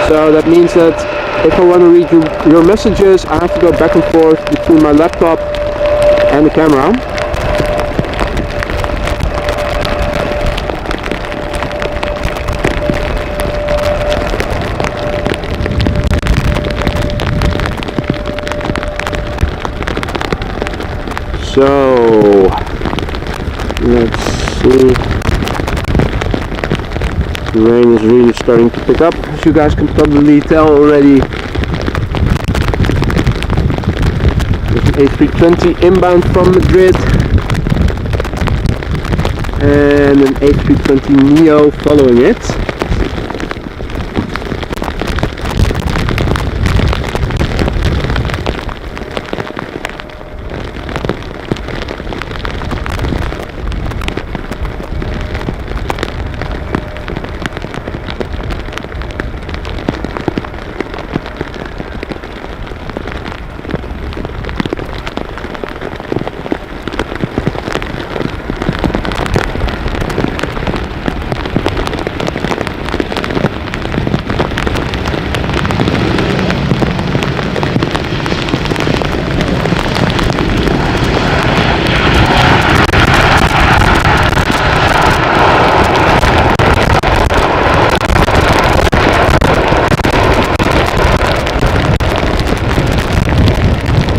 So that means that if I want to read your messages, I have to go back and forth between my laptop and the camera. So let's see. The rain is really starting to pick up, as you guys can probably tell already. There's an A320 inbound from Madrid and an A320neo following it.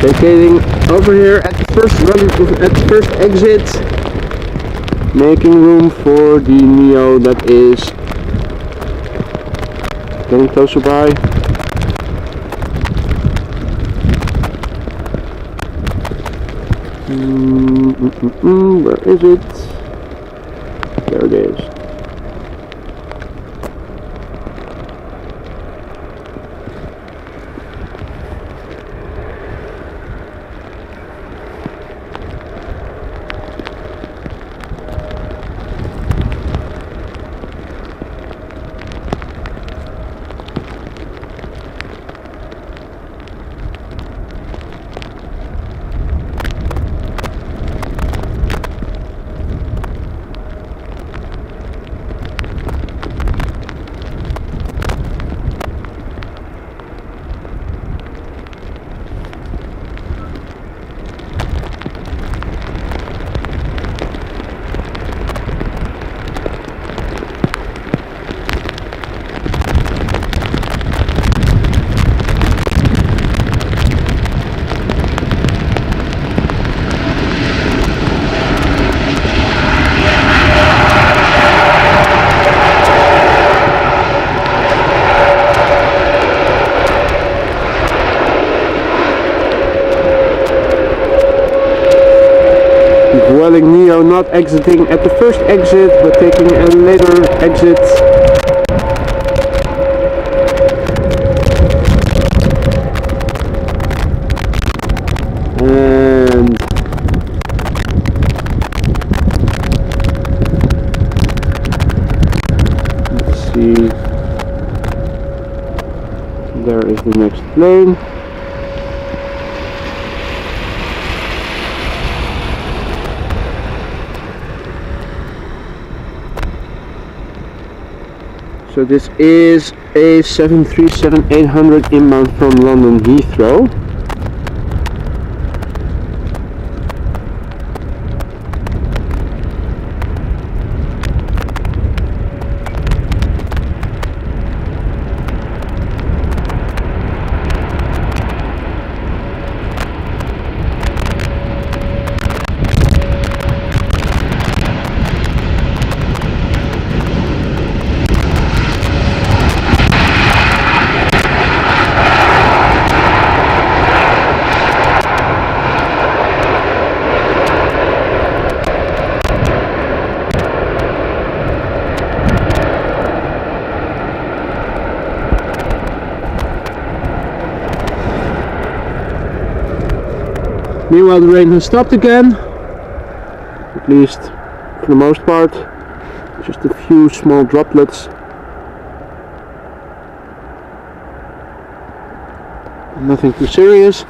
Vacating over here at the first exit, making room for the Neo that is getting closer by. Where is it? There it is. Neo not exiting at the first exit, but taking a later exit. And let's see, there is the next plane. So this is a 737-800 inbound from London Heathrow. Meanwhile, the rain has stopped again, at least for the most part. Just a few small droplets. Nothing too serious.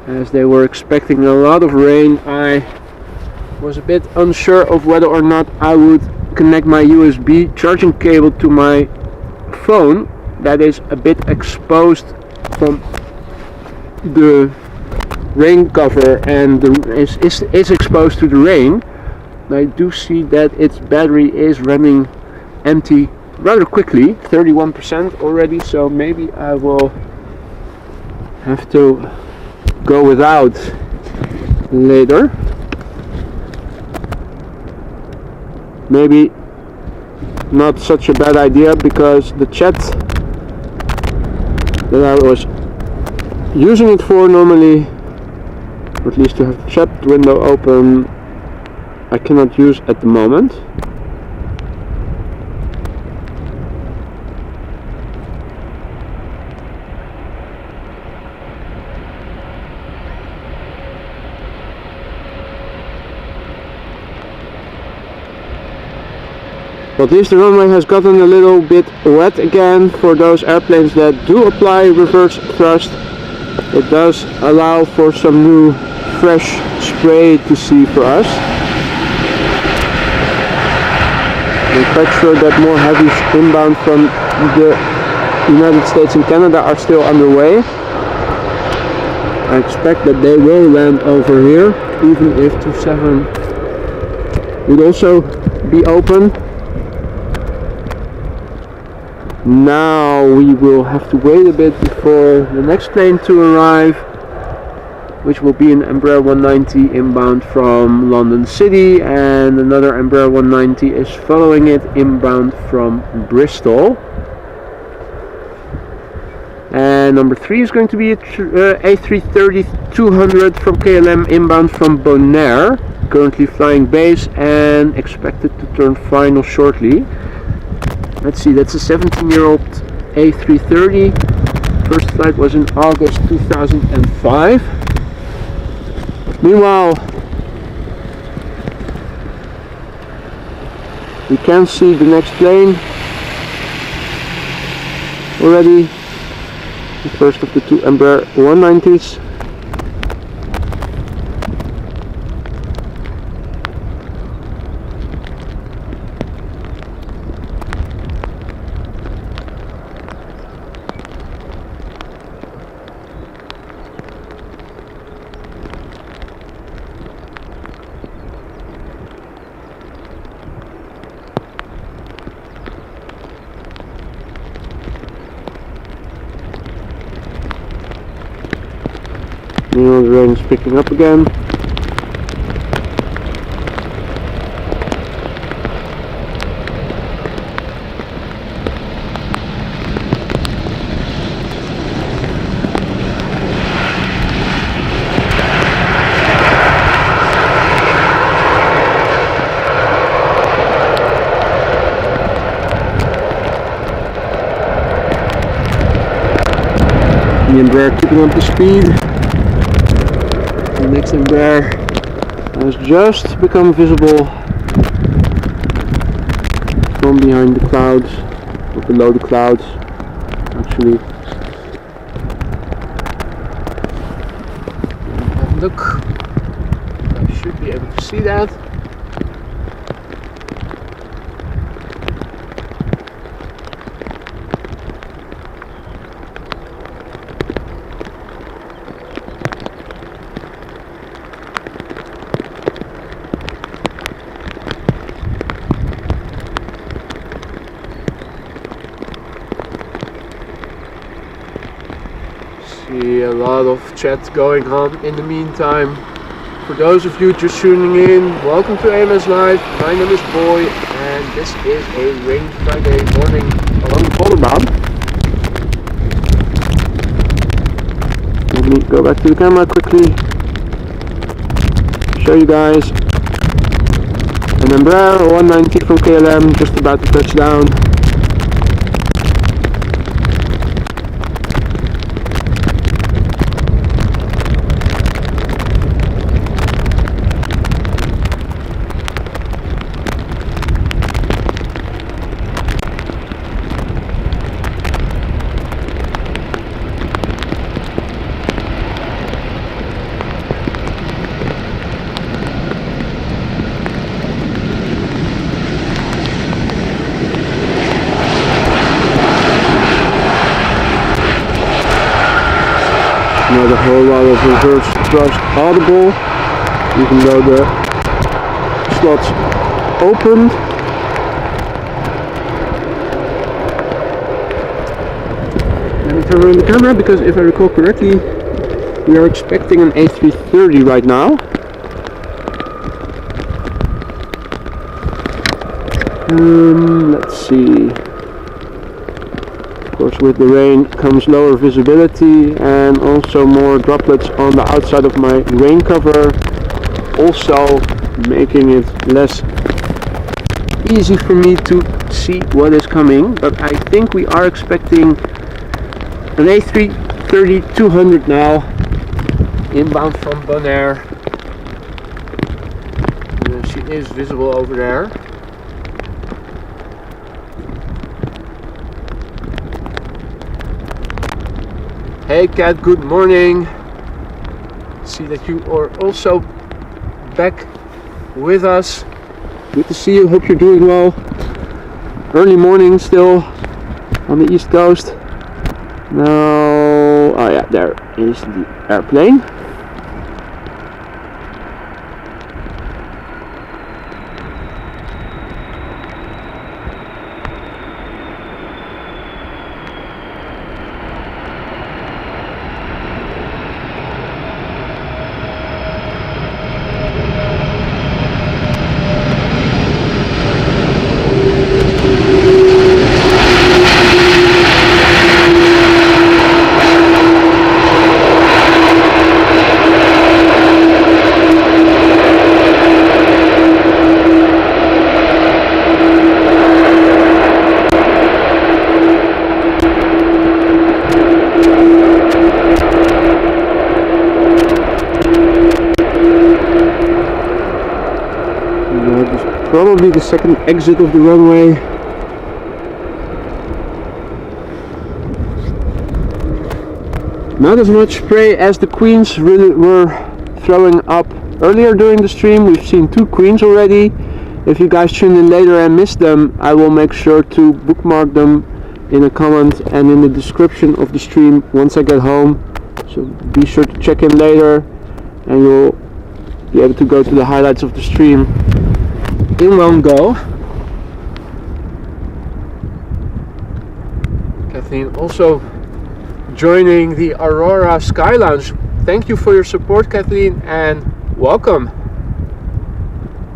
As they were expecting a lot of rain, I was a bit unsure of whether or not I would connect my USB charging cable to my phone that is a bit exposed from the rain cover and is exposed to the rain. I do see that its battery is running empty rather quickly, 31% already, so maybe I will have to go without later. Maybe not such a bad idea, because the chat that I was using it for normally, or at least to have the chat window open, I cannot use at the moment. But at least the runway has gotten a little bit wet again. For those airplanes that do apply reverse thrust, it does allow for some new fresh spray to see for us. I'm quite sure that more heavies inbound from the United States and Canada are still underway. I expect that they will land over here, even if 27 would also be open. Now we will have to wait a bit before the next plane to arrive, which will be an Embraer 190 inbound from London City, and another Embraer 190 is following it inbound from Bristol. And number 3 is going to be a A330-200 from KLM inbound from Bonaire, currently flying base and expected to turn final shortly. Let's see, that's a 17-year-old A330. First flight was in August 2005. Meanwhile, we can see the next plane already. The first of the two Embraer 190s. The rain is picking up again. The Embraer keeping up the speed. The next Embraer has just become visible from behind the clouds, or below the clouds actually. Look, I should be able to see that. See a lot of chat going on in the meantime. For those of you just tuning in, welcome to AMS Live. My name is Boy, and this is a rainy Friday morning along the Polderbaan. Let me go back to the camera quickly, show you guys, and an Embraer 190 from KLM, just about to touch down. Not a whole lot of reverse thrust audible, even though the slots opened. Let me turn around the camera, because if I recall correctly, we are expecting an A330 right now. Let's see. Of course, with the rain comes lower visibility and also more droplets on the outside of my rain cover, also making it less easy for me to see what is coming. But I think we are expecting an A330-200 now, inbound from Bonaire. She is visible over there. Hey Kat, good morning. See that you are also back with us. Good to see you, hope you're doing well. Early morning still on the East Coast. Now, oh yeah, there is the airplane. Probably the second exit of the runway. Not as much spray as the Queens really were throwing up earlier during the stream. We've seen 2 Queens already. If you guys tuned in later and missed them, I will make sure to bookmark them in a comment and in the description of the stream once I get home. So be sure to check in later and you'll be able to go to the highlights of the stream in one go. Kathleen also joining the Aurora Sky Lounge. Thank you for your support, Kathleen, and welcome.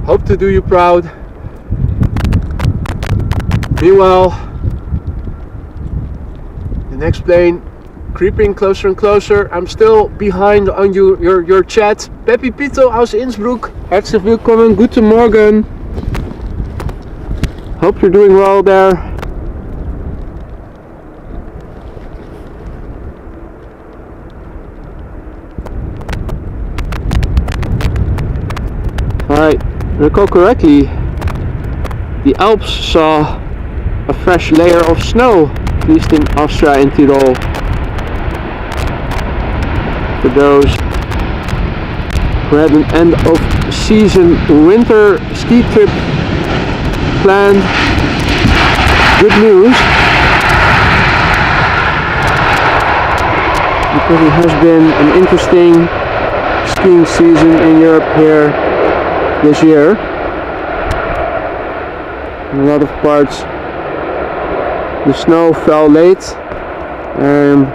Hope to do you proud. Meanwhile, the next plane creeping closer and closer. I'm still behind on your chat. Peppi Pito aus Innsbruck. Herzlich willkommen. Guten Morgen. Hope you're doing well there. If I recall correctly, the Alps saw a fresh layer of snow, at least in Austria and Tyrol. For those who had an end of season winter ski trip planned, good news, because it has been an interesting skiing season in Europe here this year. In a lot of parts the snow fell late and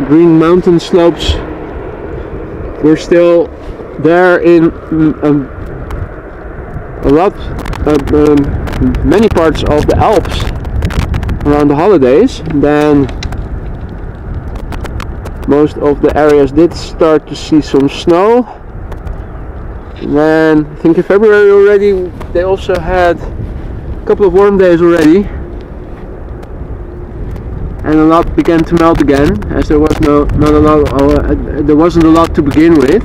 green mountain slopes were still there in many parts of the Alps around the holidays. Then most of the areas did start to see some snow, And then I think in February already they also had a couple of warm days already, and a lot began to melt again, as there was there wasn't a lot to begin with.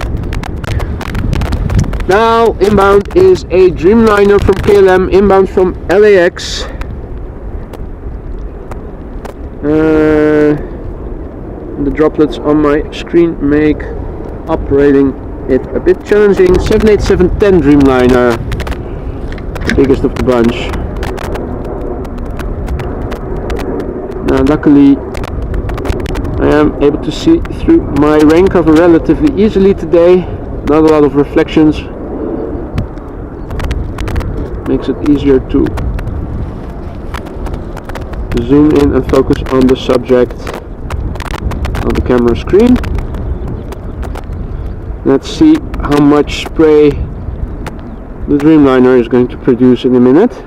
Now inbound is a Dreamliner from KLM, inbound from LAX. The droplets on my screen make operating it a bit challenging. 787-10 Dreamliner, biggest of the bunch. Now luckily I am able to see through my rain cover relatively easily today. Not a lot of reflections. Makes it easier to zoom in and focus on the subject on the camera screen. Let's see how much spray the Dreamliner is going to produce in a minute.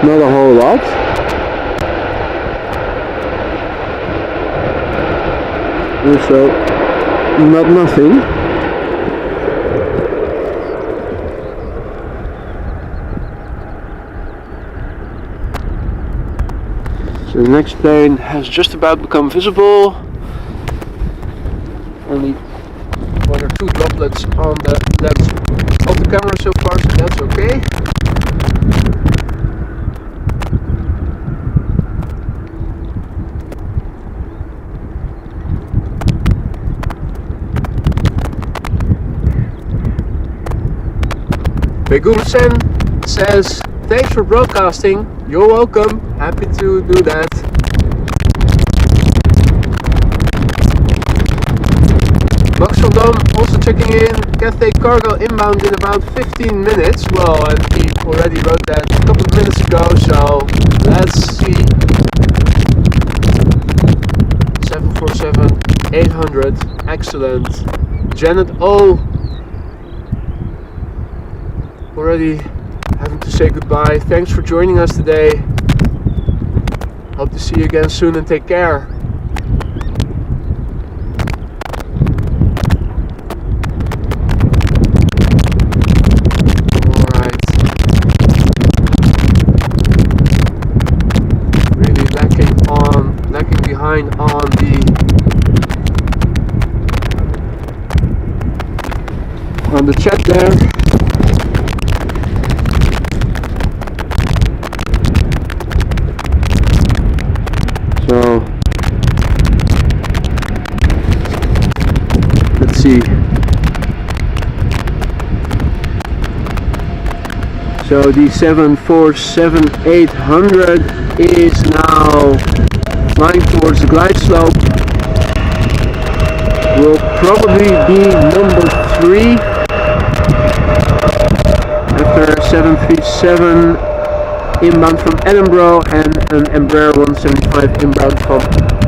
Not a whole lot. Also, not nothing. So the next plane has just about become visible. Only one or two droplets on the lens of the camera so far, so that's okay. Begumsen says, thanks for broadcasting. You're welcome. Happy to do that. Max van Dam also checking in. Cathay cargo inbound in about 15 minutes. Well, and he already wrote that a couple of minutes ago, so let's see. 747-800. Excellent. Janet O. Already having to say goodbye. Thanks for joining us today. Hope to see you again soon and take care. Alright. Really lacking behind on the chat there. So let's see. So the 747-800 is now flying towards the glide slope. Will probably be number 3 after 737 inbound from Edinburgh and an Embraer 175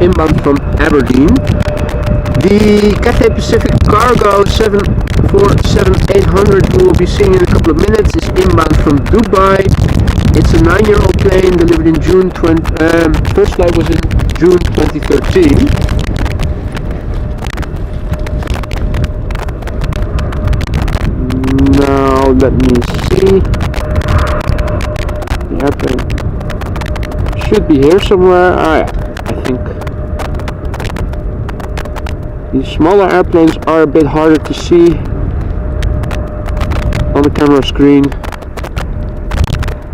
inbound from Aberdeen. The Cathay Pacific Cargo 747-800 we will be seeing in a couple of minutes is inbound from Dubai. It's a 9-year-old plane delivered in June first flight was in June 2013. Now let me see. The airplane should be here somewhere. I think these smaller airplanes are a bit harder to see on the camera screen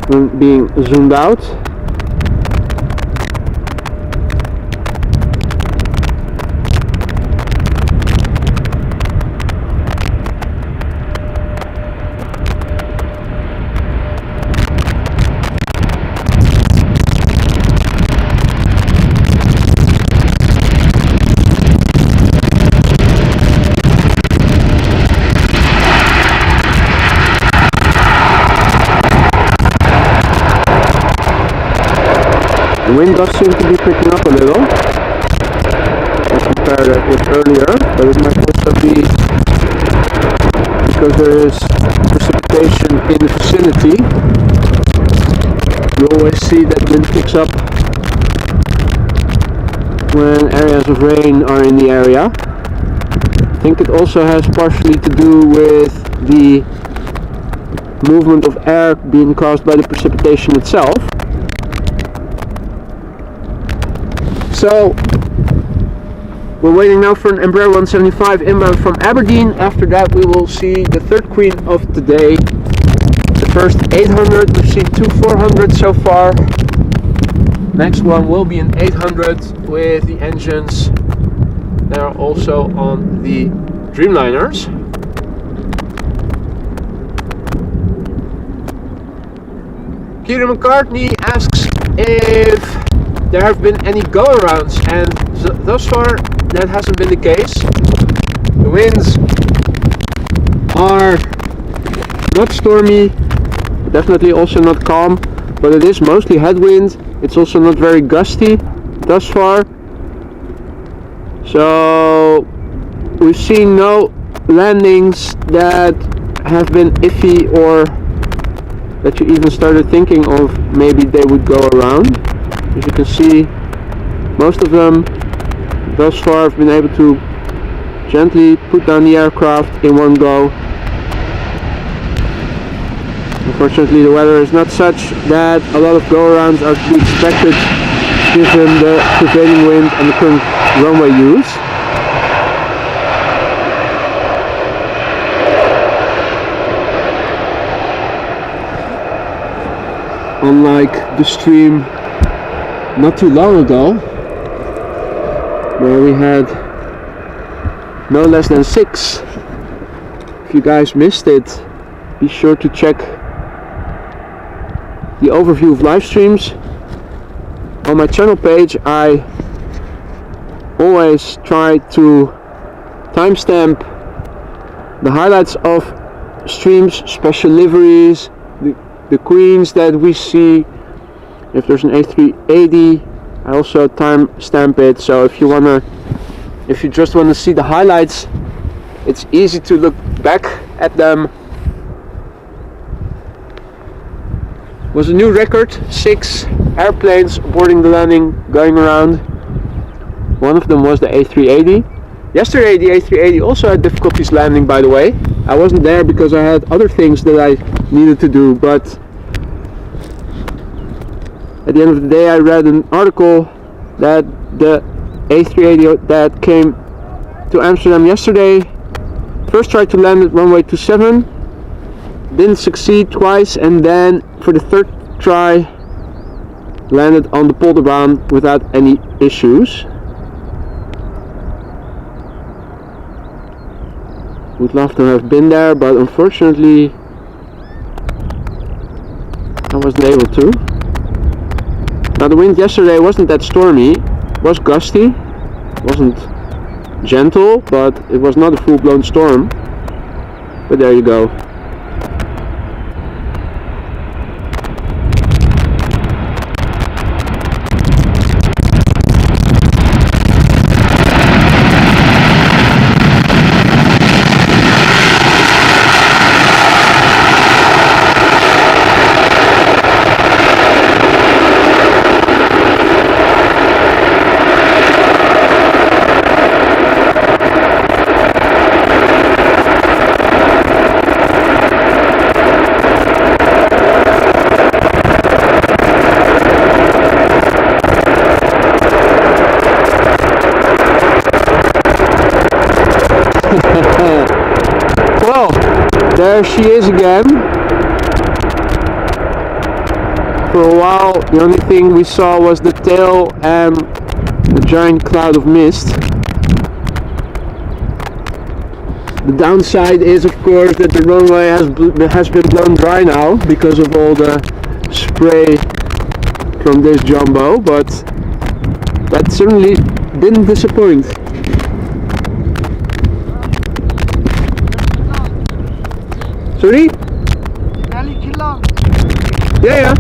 when being zoomed out. The wind does seem to be picking up a little. Let's compare that with earlier, but it might also be because there is precipitation in the vicinity. You always see that wind picks up when areas of rain are in the area. I think it also has partially to do with the movement of air being caused by the precipitation itself. So we're waiting now for an Embraer 175 inbound from Aberdeen. After that we will see the third queen of the day. The first 800, we've seen two 400 so far. Next one will be an 800 with the engines that are also on the Dreamliners. Kieran McCartney asks if there have been any go-arounds, and thus far that hasn't been the case. The winds are not stormy, definitely also not calm, but it is mostly headwind. It's also not very gusty thus far. So we've seen no landings that have been iffy or that you even started thinking of maybe they would go around. As you can see, most of them thus far have been able to gently put down the aircraft in one go. Unfortunately, the weather is not such that a lot of go-arounds are to be expected given the prevailing wind and the current runway use. Unlike the stream not too long ago, where we had no less than 6. If you guys missed it, be sure to check the overview of live streams on my channel page. I always try to timestamp the highlights of streams, special liveries, the queens that we see. If there's an A380, I also timestamp it. So if you just wanna see the highlights, it's easy to look back at them. Was a new record, 6 airplanes boarding the landing, going around. One of them was the A380. Yesterday the A380 also had difficulties landing, by the way. I wasn't there because I had other things that I needed to do, but at the end of the day I read an article that the A380 that came to Amsterdam yesterday first tried to land at runway 27, didn't succeed twice, and then for the third try landed on the polderbaan without any issues. Would love to have been there, but unfortunately I wasn't able to. Now the wind yesterday wasn't that stormy, it was gusty, it wasn't gentle, but it was not a full-blown storm. But there you go. Well, there she is again. For a while the only thing we saw was the tail and the giant cloud of mist. The downside is of course that the runway has been blown dry now because of all the spray from this jumbo, but that certainly didn't disappoint. Sorry? Yeah.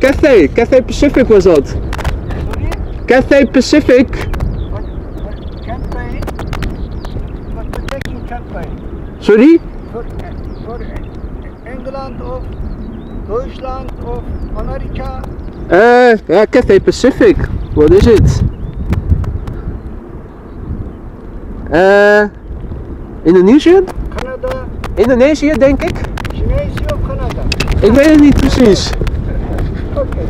Cathay Pacific was dat. Sorry? Cathay Pacific. Cathay? Wat betekent Cathay? Sorry? Voor Engeland of Duitsland of Amerika? Yeah, Cathay Pacific. What is it? Indonesian? Canada? Indonesië, denk ik. Chinese of Canada? Ik weet het niet precies. Okay.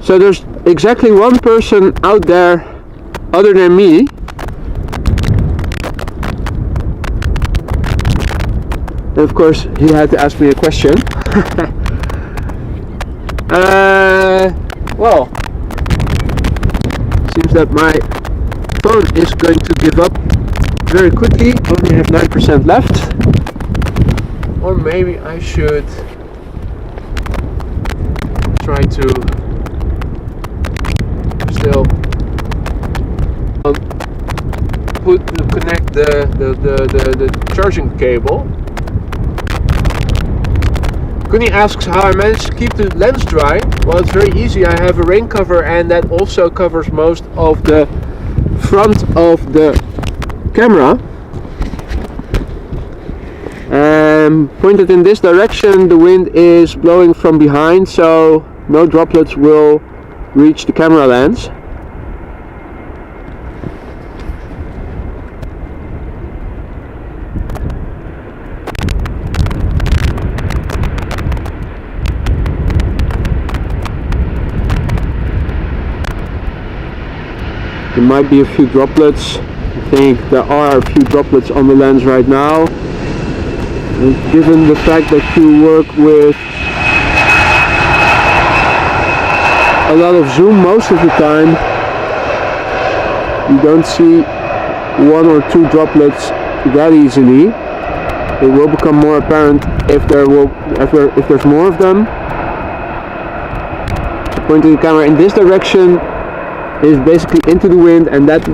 So there's exactly one person out there other than me and of course he had to ask me a question. Well, seems that my phone is going to give up very quickly. Only have 9% left. Or maybe I should try to still connect the charging cable. Kuni asks how I managed to keep the lens dry. Well, it's very easy. I have a rain cover and that also covers most of the front of the camera. Pointed in this direction, the wind is blowing from behind, so no droplets will reach the camera lens. There might be a few droplets. I think there are a few droplets on the lens right now. And given the fact that you work with a lot of zoom most of the time, you don't see one or two droplets that easily. It will become more apparent if there's more of them. So pointing the camera in this direction is basically into the wind, and that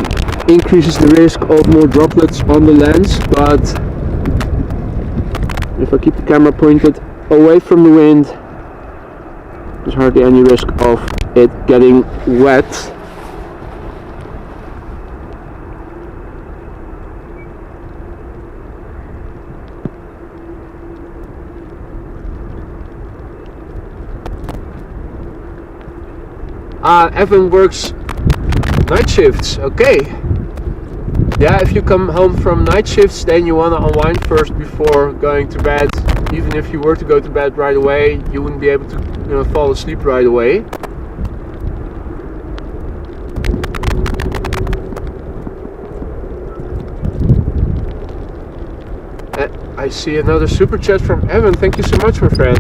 increases the risk of more droplets on the lens. But if I keep the camera pointed away from the wind, there's hardly any risk of it getting wet. Evan works night shifts, okay. Yeah, if you come home from night shifts, then you want to unwind first before going to bed. Even if you were to go to bed right away, you wouldn't be able to fall asleep right away. I see another super chat from Evan. Thank you so much, my friend.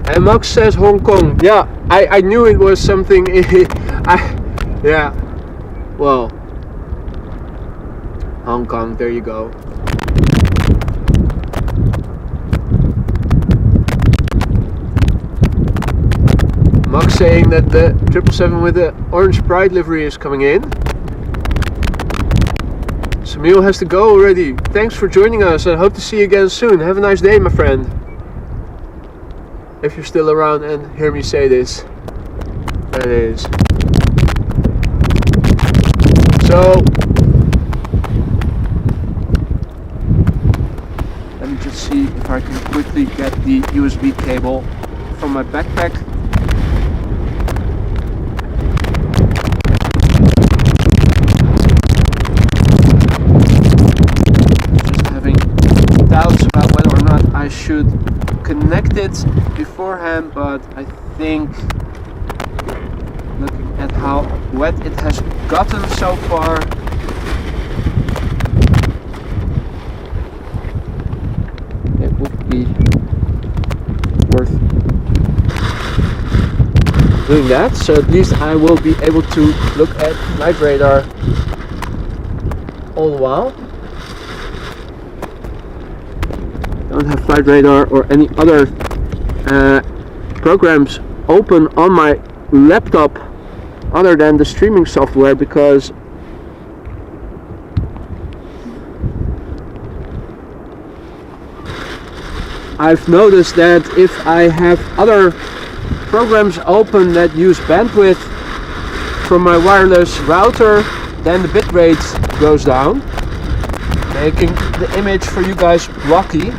And Max says Hong Kong. Yeah, I knew it was something. Yeah, well, Hong Kong, there you go. Max saying that the 777 with the orange pride livery is coming in. Samuel has to go already. Thanks for joining us. I hope to see you again soon. Have a nice day, my friend. If you're still around and hear me say this, that is. So, let me just see if I can quickly get the USB cable from my backpack. Just having doubts about whether or not I should connect it beforehand, but I think looking at how wet it has gotten so far, it would be worth doing that. So at least I will be able to look at flight radar all the while. Don't have flight radar or any other programs open on my laptop other than the streaming software, because I've noticed that if I have other programs open that use bandwidth from my wireless router, then the bitrate goes down, making the image for you guys blocky.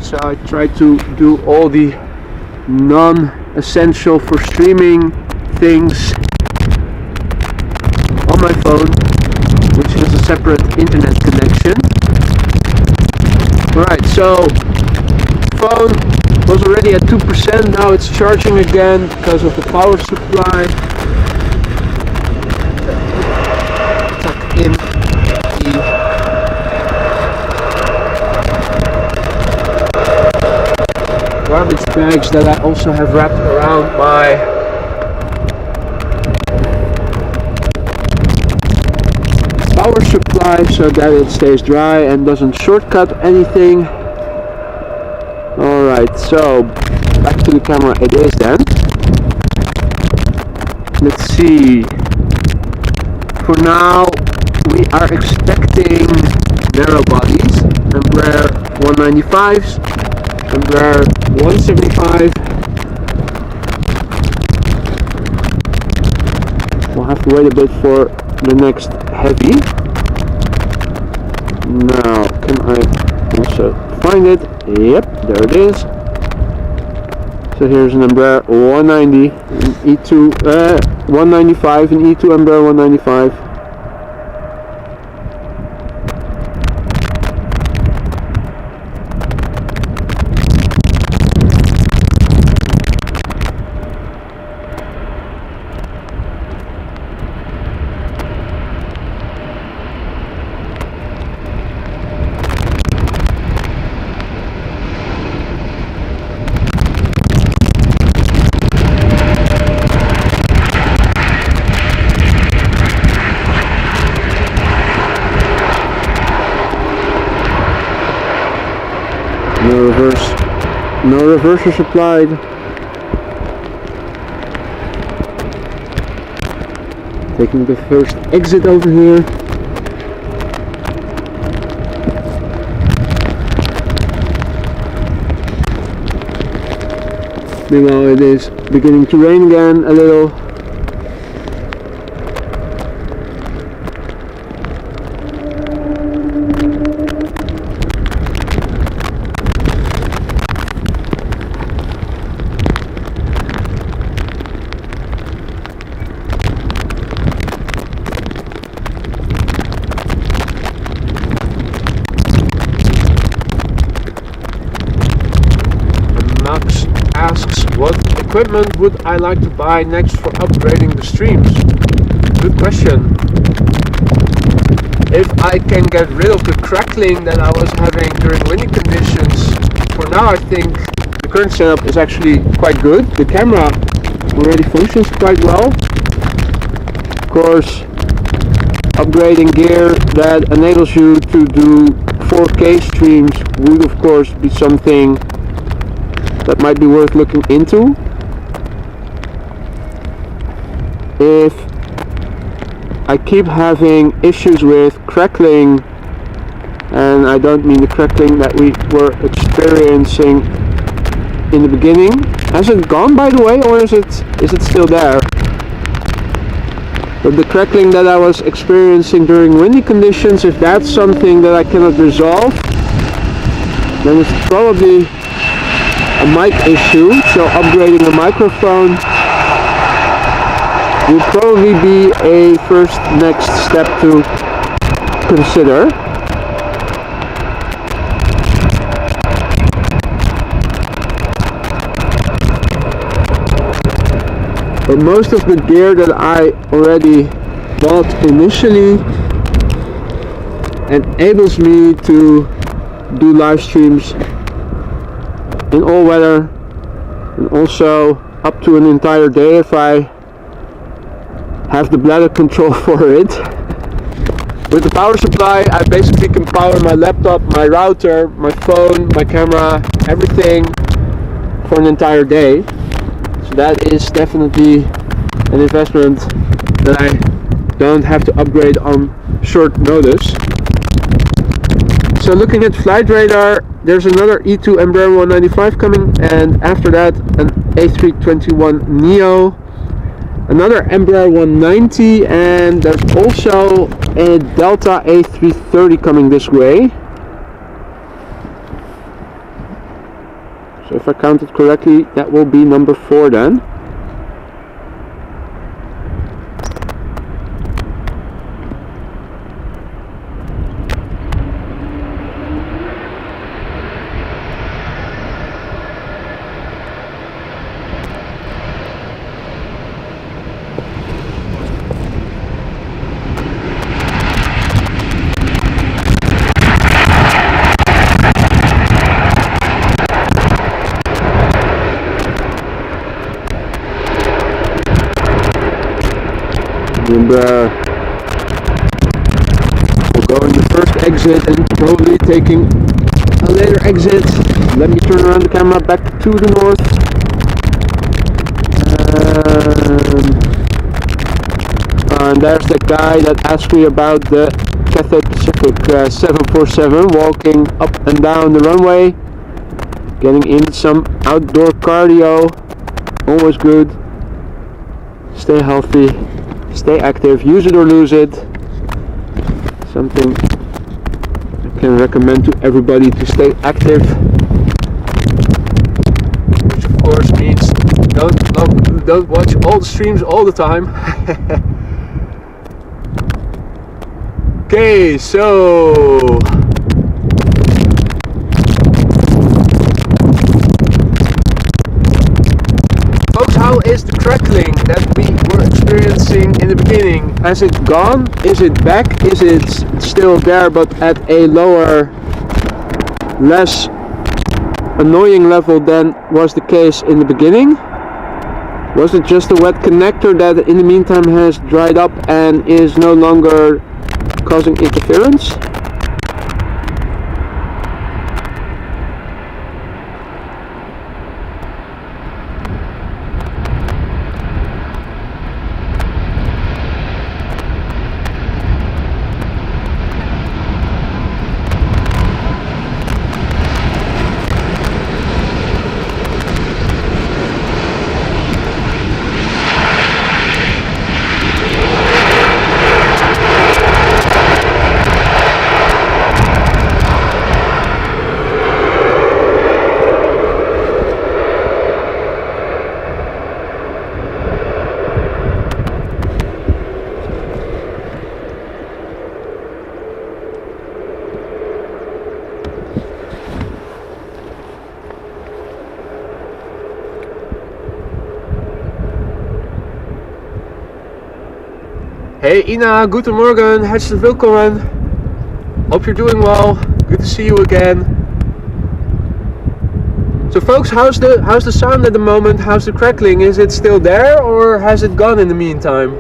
So I try to do all the non-essential for streaming things on my phone, which has a separate internet connection. Right, so phone was already at 2%, now it's charging again because of the power supply. Tuck in the garbage bags that I also have wrapped around my power supply so that it stays dry and doesn't shortcut anything. Alright, so back to the camera it is then. Let's see. For now we are expecting narrow bodies, Embraer 195s, Embraer 175. We'll have to wait a bit for the next heavy. Now, can I also find it? Yep, there it is. So here's an Embraer 190 and E2, 195 and E2 Embraer 195. No reversers applied. Taking the first exit over here. Meanwhile it is beginning to rain again a little. What equipment would I like to buy next for upgrading the streams? Good question. If I can get rid of the crackling that I was having during windy conditions, for now I think the current setup is actually quite good. The camera already functions quite well. Of course, upgrading gear that enables you to do 4K streams would of course be something that might be worth looking into. If I keep having issues with crackling, and I don't mean the crackling that we were experiencing in the beginning. Has it gone, by the way, or is it still there? But the crackling that I was experiencing during windy conditions, if that's something that I cannot resolve, then it's probably a mic issue. So upgrading a microphone will probably be a first next step to consider. But most of the gear that I already bought initially enables me to do live streams in all weather, and also up to an entire day if I have the bladder control for it. With the power supply, I basically can power my laptop, my router, my phone, my camera, everything for an entire day. So that is definitely an investment that I don't have to upgrade on short notice. So looking at flight radar, there's another E2 Embraer 195 coming, and after that an A321neo, another Embraer 190, and there's also a Delta A330 coming this way. So if I counted correctly, that will be number 4 then. Embraer will go in the first exit and probably taking a later exit. Let me turn around the camera back to the north. And there's the guy that asked me about the Cathay Pacific 747 walking up and down the runway, getting in some outdoor cardio. Always good. Stay healthy. Stay active, use it or lose it. Something I can recommend to everybody, to stay active. Which of course means don't watch all the streams all the time. Okay, so folks, how is the crackling that we were experiencing in the beginning? Has it gone? Is it back? Is it still there but at a lower, less annoying level than was the case in the beginning? Was it just a wet connector that in the meantime has dried up and is no longer causing interference? Hey Ina, guten Morgen, herzlich willkommen. Hope you're doing well. Good to see you again. So folks, how's the sound at the moment? How's the crackling? Is it still there or has it gone in the meantime?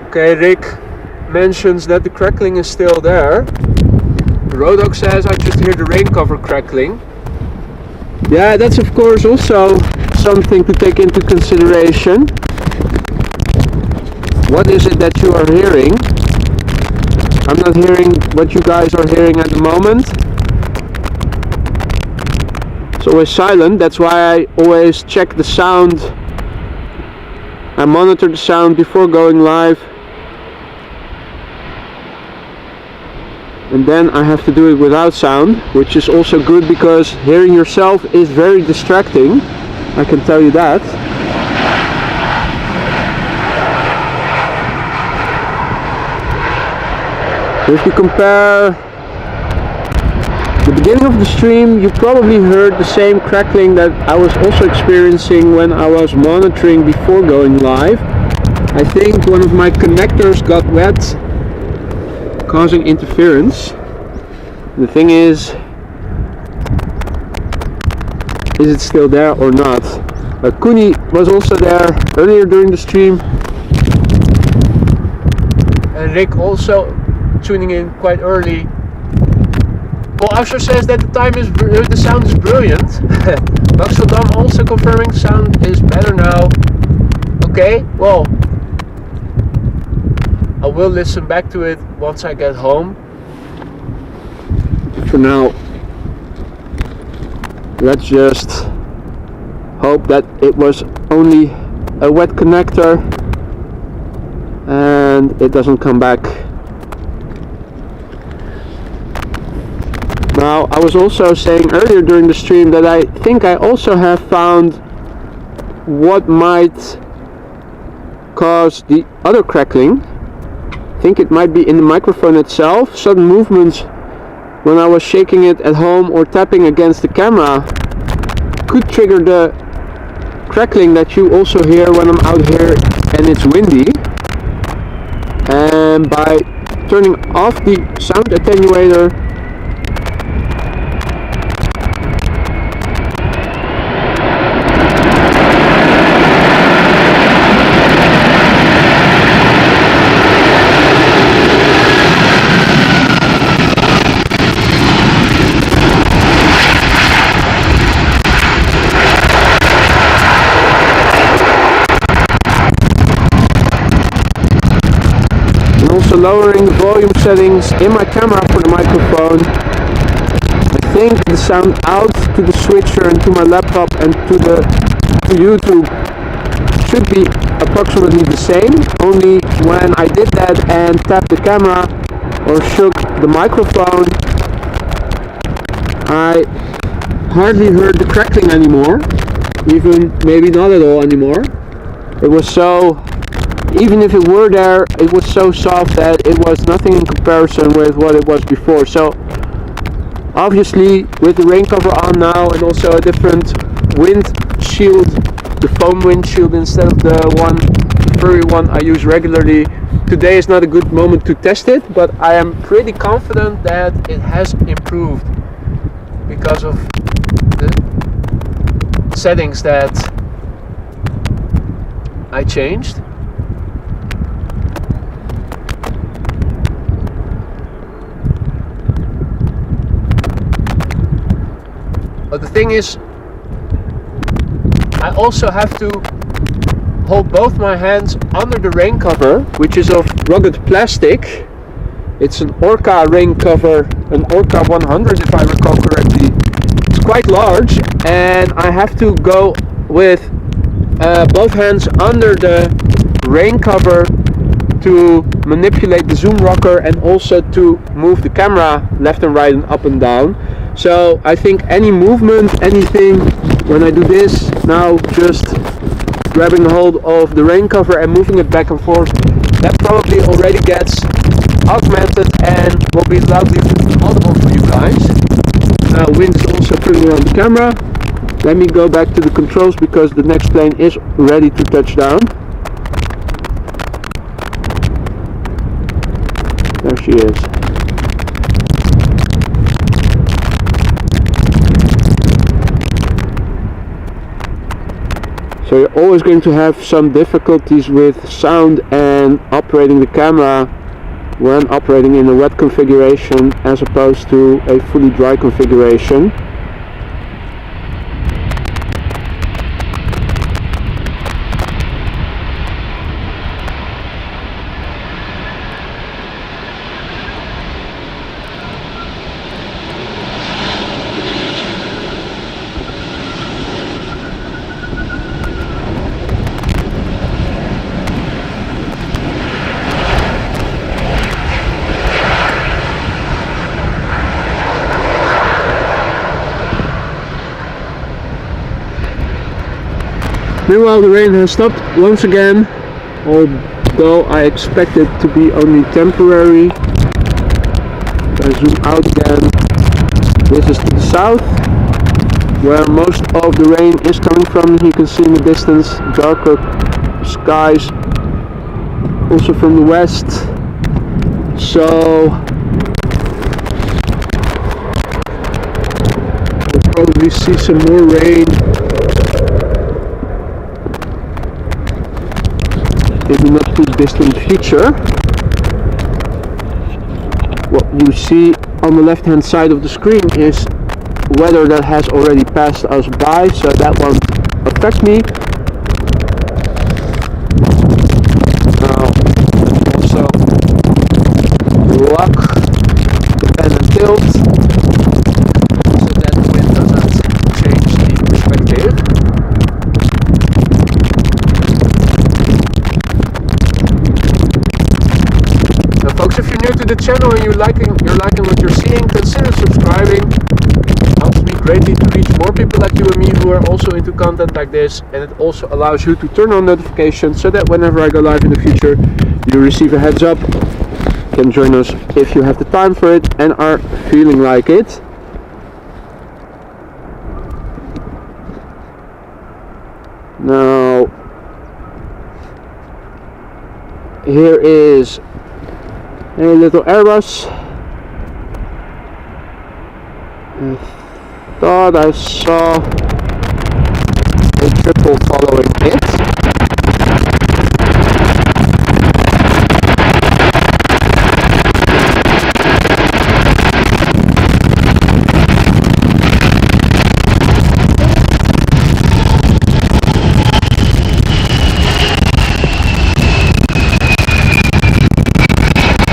Okay, Rick mentions that the crackling is still there. Rodok says I just hear the rain cover crackling. Yeah, that's of course also something to take into consideration. What is it that you are hearing? I'm not hearing what you guys are hearing at the moment. It's always silent, that's why I always check the sound. I monitor the sound before going live. And then I have to do it without sound, which is also good because hearing yourself is very distracting, I can tell you that. If you compare the beginning of the stream, you probably heard the same crackling that I was also experiencing when I was monitoring before going live. I think one of my connectors got wet, causing interference. The thing is it still there or not? Kuni was also there earlier during the stream, and Rick also tuning in quite early. Well, Usher says that the sound is brilliant. Amsterdam also confirming sound is better now. Okay, well, I will listen back to it once I get home. For now, let's just hope that it was only a wet connector and it doesn't come back. Now, I was also saying earlier during the stream that I think I also have found what might cause the other crackling. I think it might be in the microphone itself. Sudden movements when I was shaking it at home or tapping against the camera could trigger the crackling that you also hear when I'm out here and it's windy. And by turning off the sound attenuator, also lowering the volume settings in my camera for the microphone, I think the sound out to the switcher and to my laptop and to YouTube should be approximately the same. Only when I did that and tapped the camera or shook the microphone, I hardly heard the crackling anymore, even maybe not at all anymore. It was so, even if it were there, it was so soft that it was nothing in comparison with what it was before. So obviously with the rain cover on now and also a different windshield, the foam windshield instead of the one furry one I use regularly, today is not a good moment to test it, but I am pretty confident that it has improved because of the settings that I changed. But the thing is, I also have to hold both my hands under the rain cover, which is of rugged plastic. It's an Orca rain cover, an Orca 100 if I recall correctly. It's quite large and I have to go with both hands under the rain cover to manipulate the zoom rocker and also to move the camera left and right and up and down. So I think any movement, anything, when I do this now, just grabbing hold of the rain cover and moving it back and forth, that probably already gets augmented and will be loudly audible for you guys. Now wind is also pretty on the camera. Let me go back to the controls because the next plane is ready to touch down. There she is. So you're always going to have some difficulties with sound and operating the camera when operating in a wet configuration as opposed to a fully dry configuration. Meanwhile, the rain has stopped once again, although I expect it to be only temporary. If I zoom out again, this is to the south, where most of the rain is coming from. You can see in the distance darker skies, also from the west. So we'll probably see some more rain in the not too distant future. What you see on the left hand side of the screen is weather that has already passed us by, so that won't affect me. Now also lock the pen and tilt so that the wind doesn't change the perspective. Now folks, if you're new to the channel and you're liking what you're seeing, consider subscribing. It helps me greatly to reach more people like you and me who are also into content like this, and it also allows you to turn on notifications so that whenever I go live in the future you receive a heads up. You can join us if you have the time for it and are feeling like it. Now here is a little Airbus. I thought I saw a triple following it.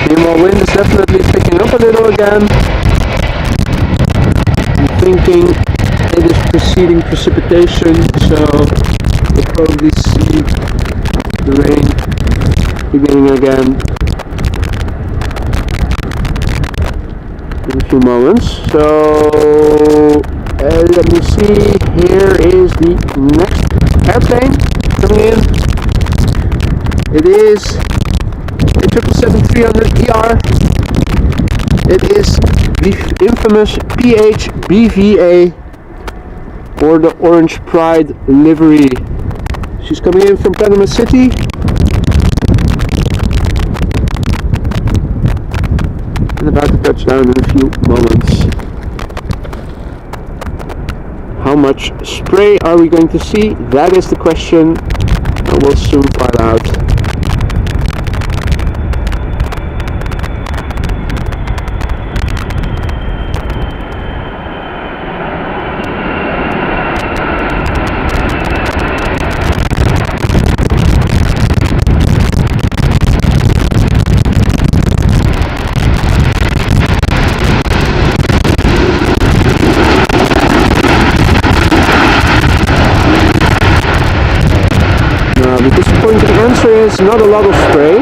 Meanwhile, wind is definitely picking up a little again. I'm thinking it is preceding precipitation, so we'll probably see the rain beginning again in a few moments. So let me see, here is the next airplane coming in. It is a 777-300ER. It is the infamous PH-BVA, or the Orange Pride livery. She's coming in from Panama City. And about to touch down in a few moments. How much spray are we going to see? That is the question, and we'll soon find out. The disappointing answer is not a lot of spray.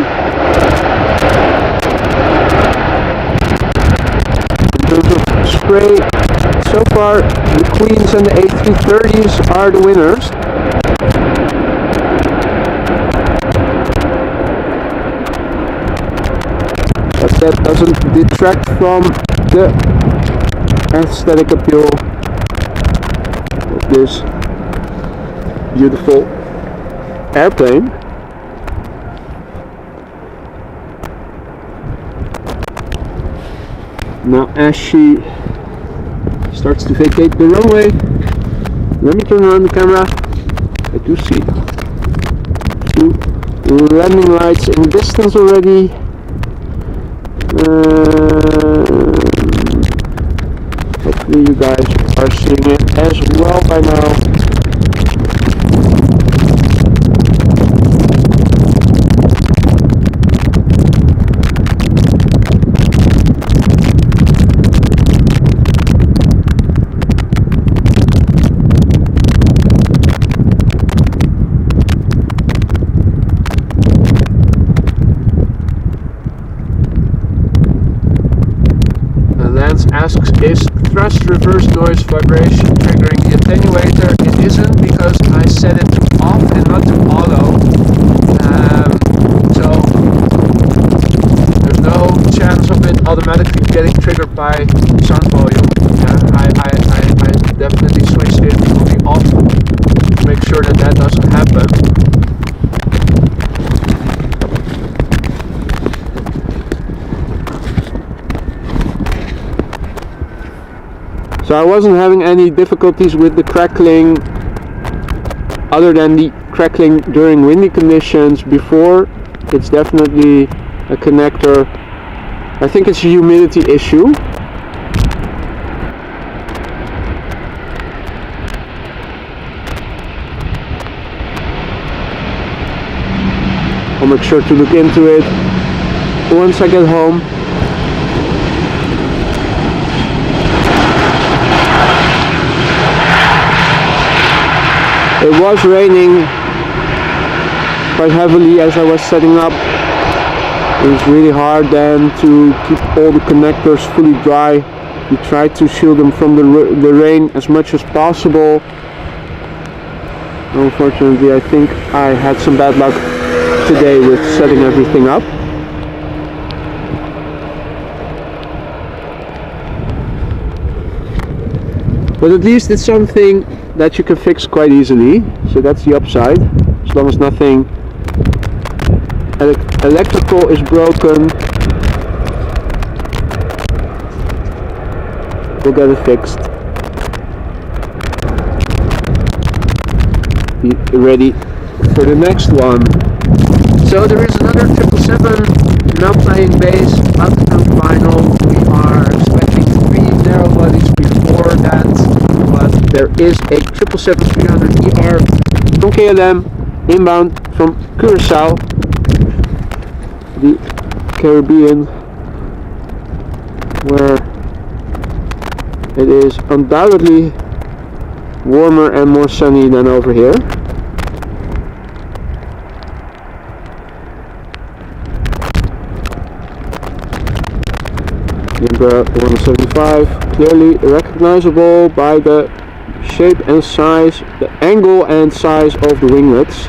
In terms of spray, so far the Queens and the A330s are the winners. But that doesn't detract from the aesthetic appeal of this beautiful airplane. Now as she starts to vacate the runway, let me turn around the camera. I do see two landing lights in the distance already. Hopefully you guys are seeing it as well by now. Asks, is thrust reverse noise vibration triggering the attenuator? It isn't, because I set it to off and not to auto. So there's no chance of it automatically getting triggered by sound volume. I definitely switched it to the off to make sure that that doesn't happen. So I wasn't having any difficulties with the crackling, other than the crackling during windy conditions before. It's definitely a connector. I think it's a humidity issue. I'll make sure to look into it once I get home. It was raining quite heavily as I was setting up. It was really hard then to keep all the connectors fully dry. We tried to shield them from the rain as much as possible. Unfortunately, I think I had some bad luck today with setting everything up. But at least it's something that you can fix quite easily. So that's the upside. As long as nothing electrical is broken, we'll get it fixed. Be ready for the next one. So there is another 777 now playing base out through final. We are expecting 3 narrow bodies before that, but there is a 777-300ER from KLM inbound from Curaçao, the Caribbean, where it is undoubtedly warmer and more sunny than over here. Number 175, clearly recognizable by the shape and size, the angle and size of the winglets.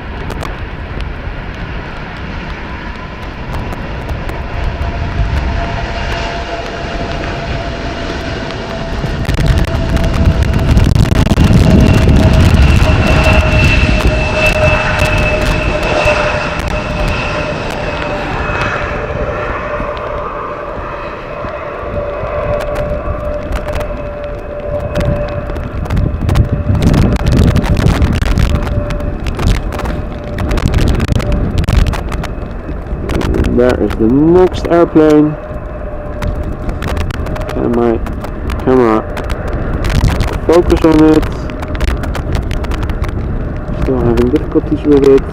There is the next airplane. Can my camera focus on it? Still having difficulties with it.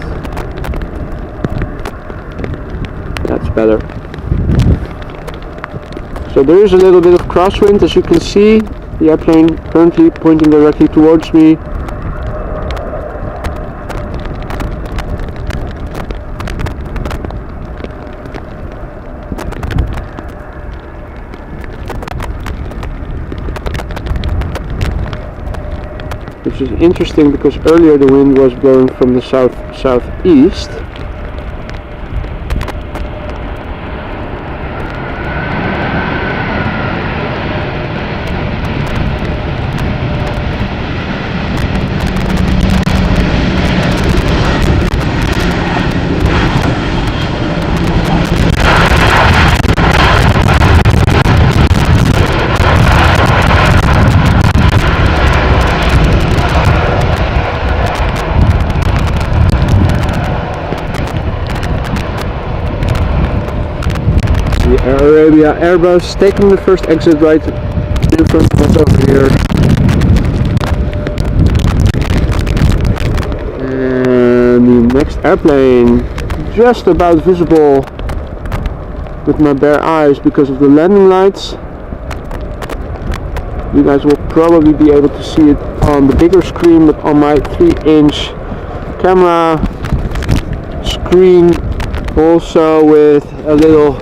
That's better. So there is a little bit of crosswind, as you can see. The airplane currently pointing directly towards me. Which is interesting because earlier the wind was blowing from the southeast. Air Arabia Airbus taking the first exit right in front of us over here. And the next airplane just about visible with my bare eyes because of the landing lights. You guys will probably be able to see it on the bigger screen, but on my 3-inch camera screen also with a little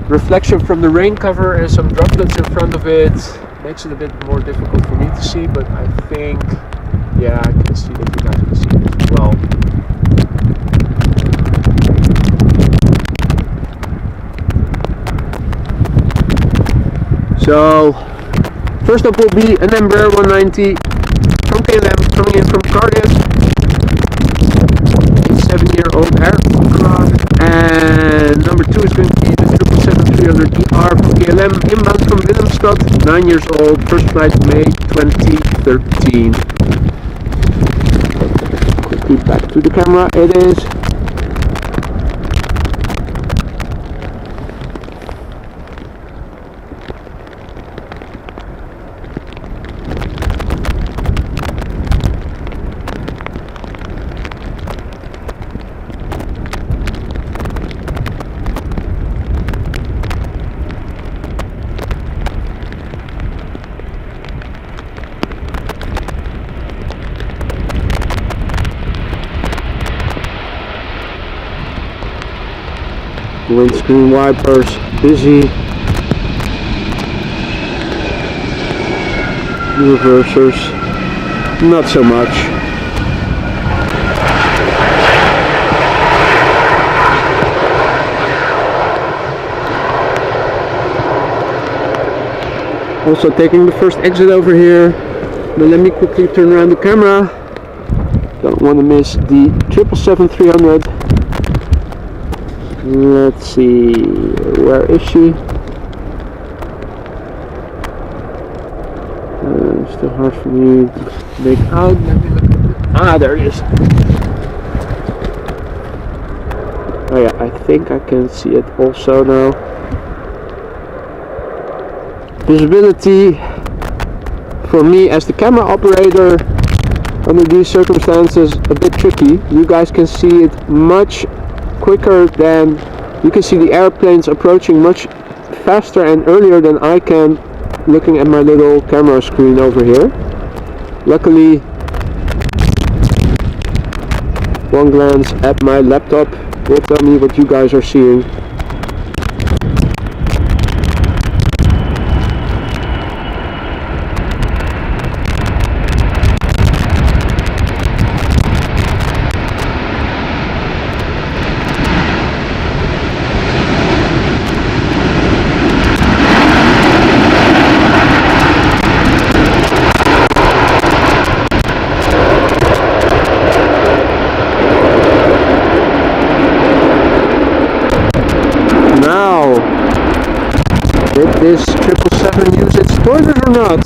reflection from the rain cover and some droplets in front of it makes it a bit more difficult for me to see, but I think, yeah, I can see that you guys can see it as well. So first up will be an Embraer 190 from KLM coming in from Cardiff, 7-year-old aircraft, and number 2 is going to be the 777-300ER from KLM inbound from Willemstad, 9 years old, first flight May 2013. Quickly back to the camera, it is. Windscreen wipers busy. Reversers, not so much. Also taking the first exit over here, but let me quickly turn around the camera. Don't want to miss the 777-300. Let's see, where is she? Still hard for me to make out. Let me look at it. There it is. Oh yeah, I think I can see it also now. Visibility for me as the camera operator under these circumstances a bit tricky. You guys can see it much quicker than you can see the airplanes approaching much faster and earlier than I can looking at my little camera screen over here. Luckily, one glance at my laptop will tell me what you guys are seeing. Did this 777 use its spoilers or not?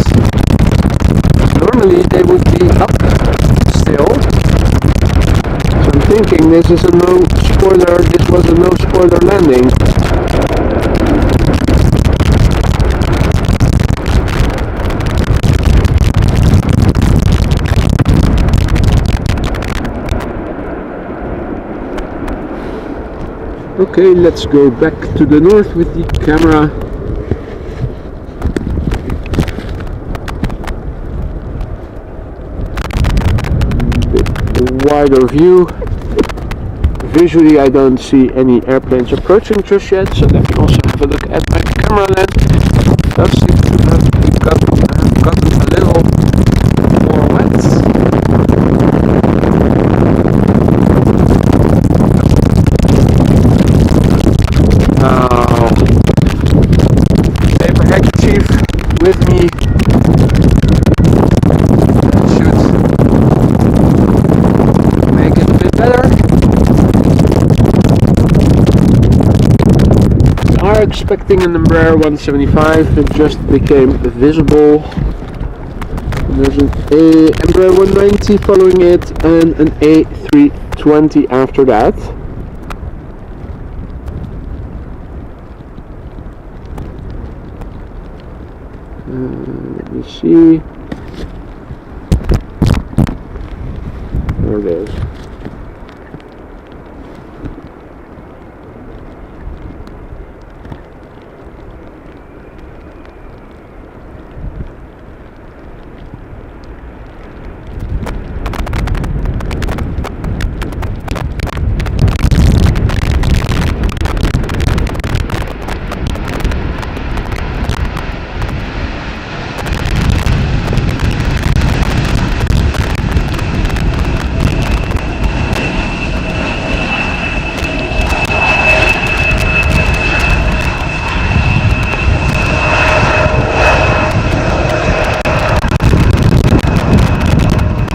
Normally they would be up still. So I'm thinking this is a no spoiler, this was a no spoiler landing. Okay, let's go back to the north with the camera. Wider view. Visually I don't see any airplanes approaching just yet, so let me also have a look at my camera lens. It does seem to have gotten a little more wet. Now, paper handkerchief with me. Expecting an Embraer 175, it just became visible. There's an Embraer 190 following it and an A320 after that. Let me see. There it is.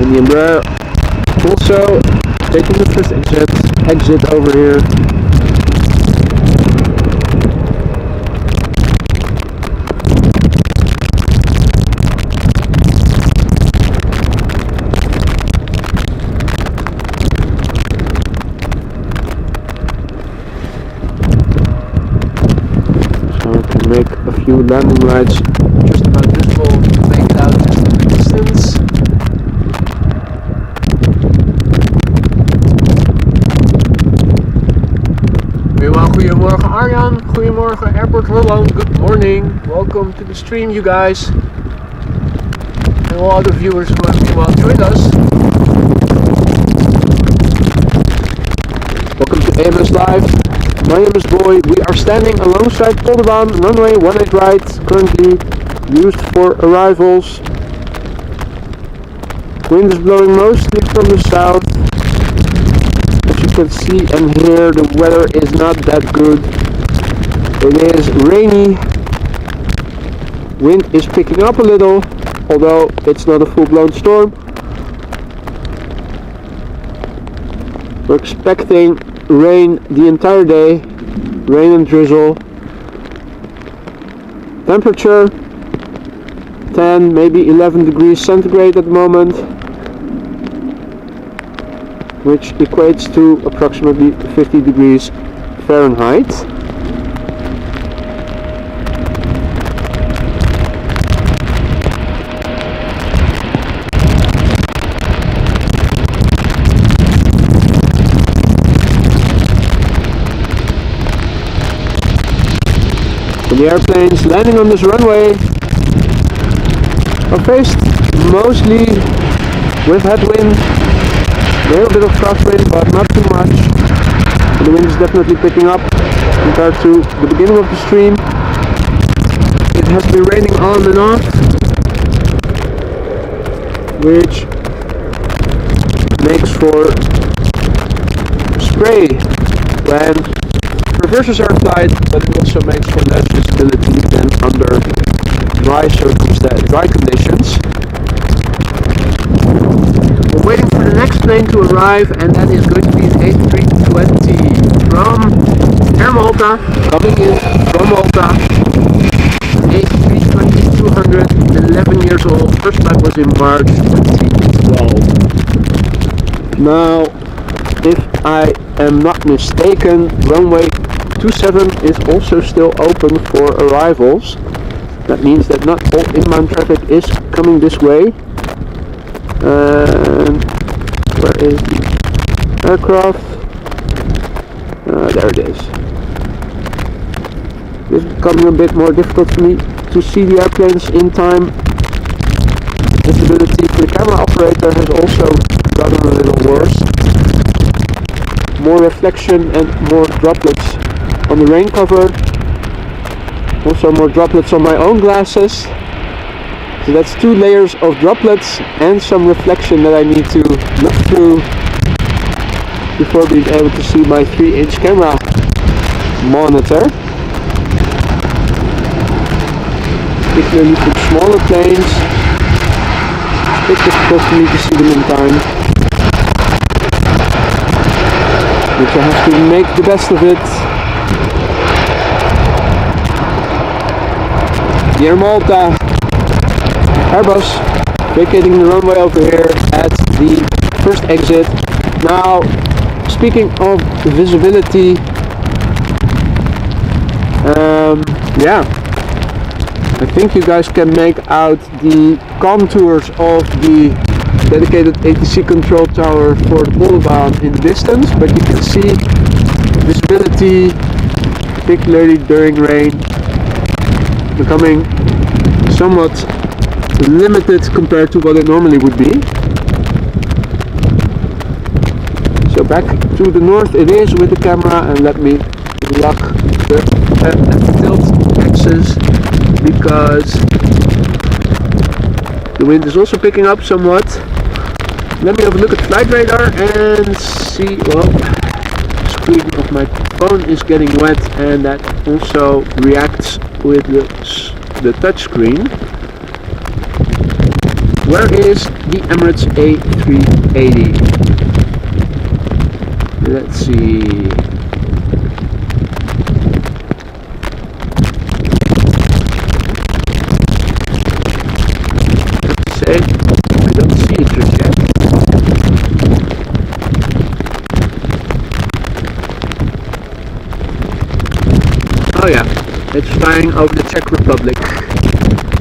The Embraer also taking the first exit over here. So I can make a few landing lights just about visible to make it out in the distance. Goedemorgen Arjan, goedemorgen Airport Holland, good morning, welcome to the stream you guys, and all other viewers who have meanwhile joined us. Welcome to AMS Live, Miami's boy. We are standing alongside Polderbaan, runway 18 right, currently used for arrivals. Wind is blowing mostly from the south. As you can see and hear, the weather is not that good. It is rainy. Wind is picking up a little, although it's not a full-blown storm. We're expecting rain the entire day, rain and drizzle. Temperature 10, maybe 11 degrees centigrade at the moment, which equates to approximately 50 degrees Fahrenheit. The airplanes landing on this runway are faced mostly with headwind, a little bit of crosswind, but not too much. The wind is definitely picking up compared to the beginning of the stream. It has been raining on and off, which makes for spray when reversers are applied, but it also makes for less visibility than under dry conditions. We're waiting for the next plane to arrive, and that is going to be an A320 from Air Malta, coming in from Malta. A320-200, 11 years old, first flight was in March 2012. Now, if I am not mistaken, runway 27 is also still open for arrivals. That means that not all inbound traffic is coming this way. And where is the aircraft? There it is. It's becoming a bit more difficult for me to see the airplanes in time. Visibility for the camera operator has also gotten a little worse. More reflection and more droplets on the rain cover. Also more droplets on my own glasses. So that's 2 layers of droplets and some reflection that I need to look through before being able to see my 3-inch camera monitor. Particularly for smaller planes, it's difficult for me to see them in time, which I have to make the best of it. The Air Malta Airbus vacating the runway over here at the first exit. Now, speaking of visibility, yeah, I think you guys can make out the contours of the dedicated ATC control tower for the Polderbaan in the distance, but you can see visibility, particularly during rain, becoming somewhat limited compared to what it normally would be. So back to the north it is with the camera, and let me lock the tilt axis because the wind is also picking up somewhat. Let me have a look at flight radar and see, well, the screen of my phone is getting wet and that also reacts with the touch screen. Where is the Emirates A380? Let's see. I don't see it just yet. Oh yeah, it's flying over the Czech Republic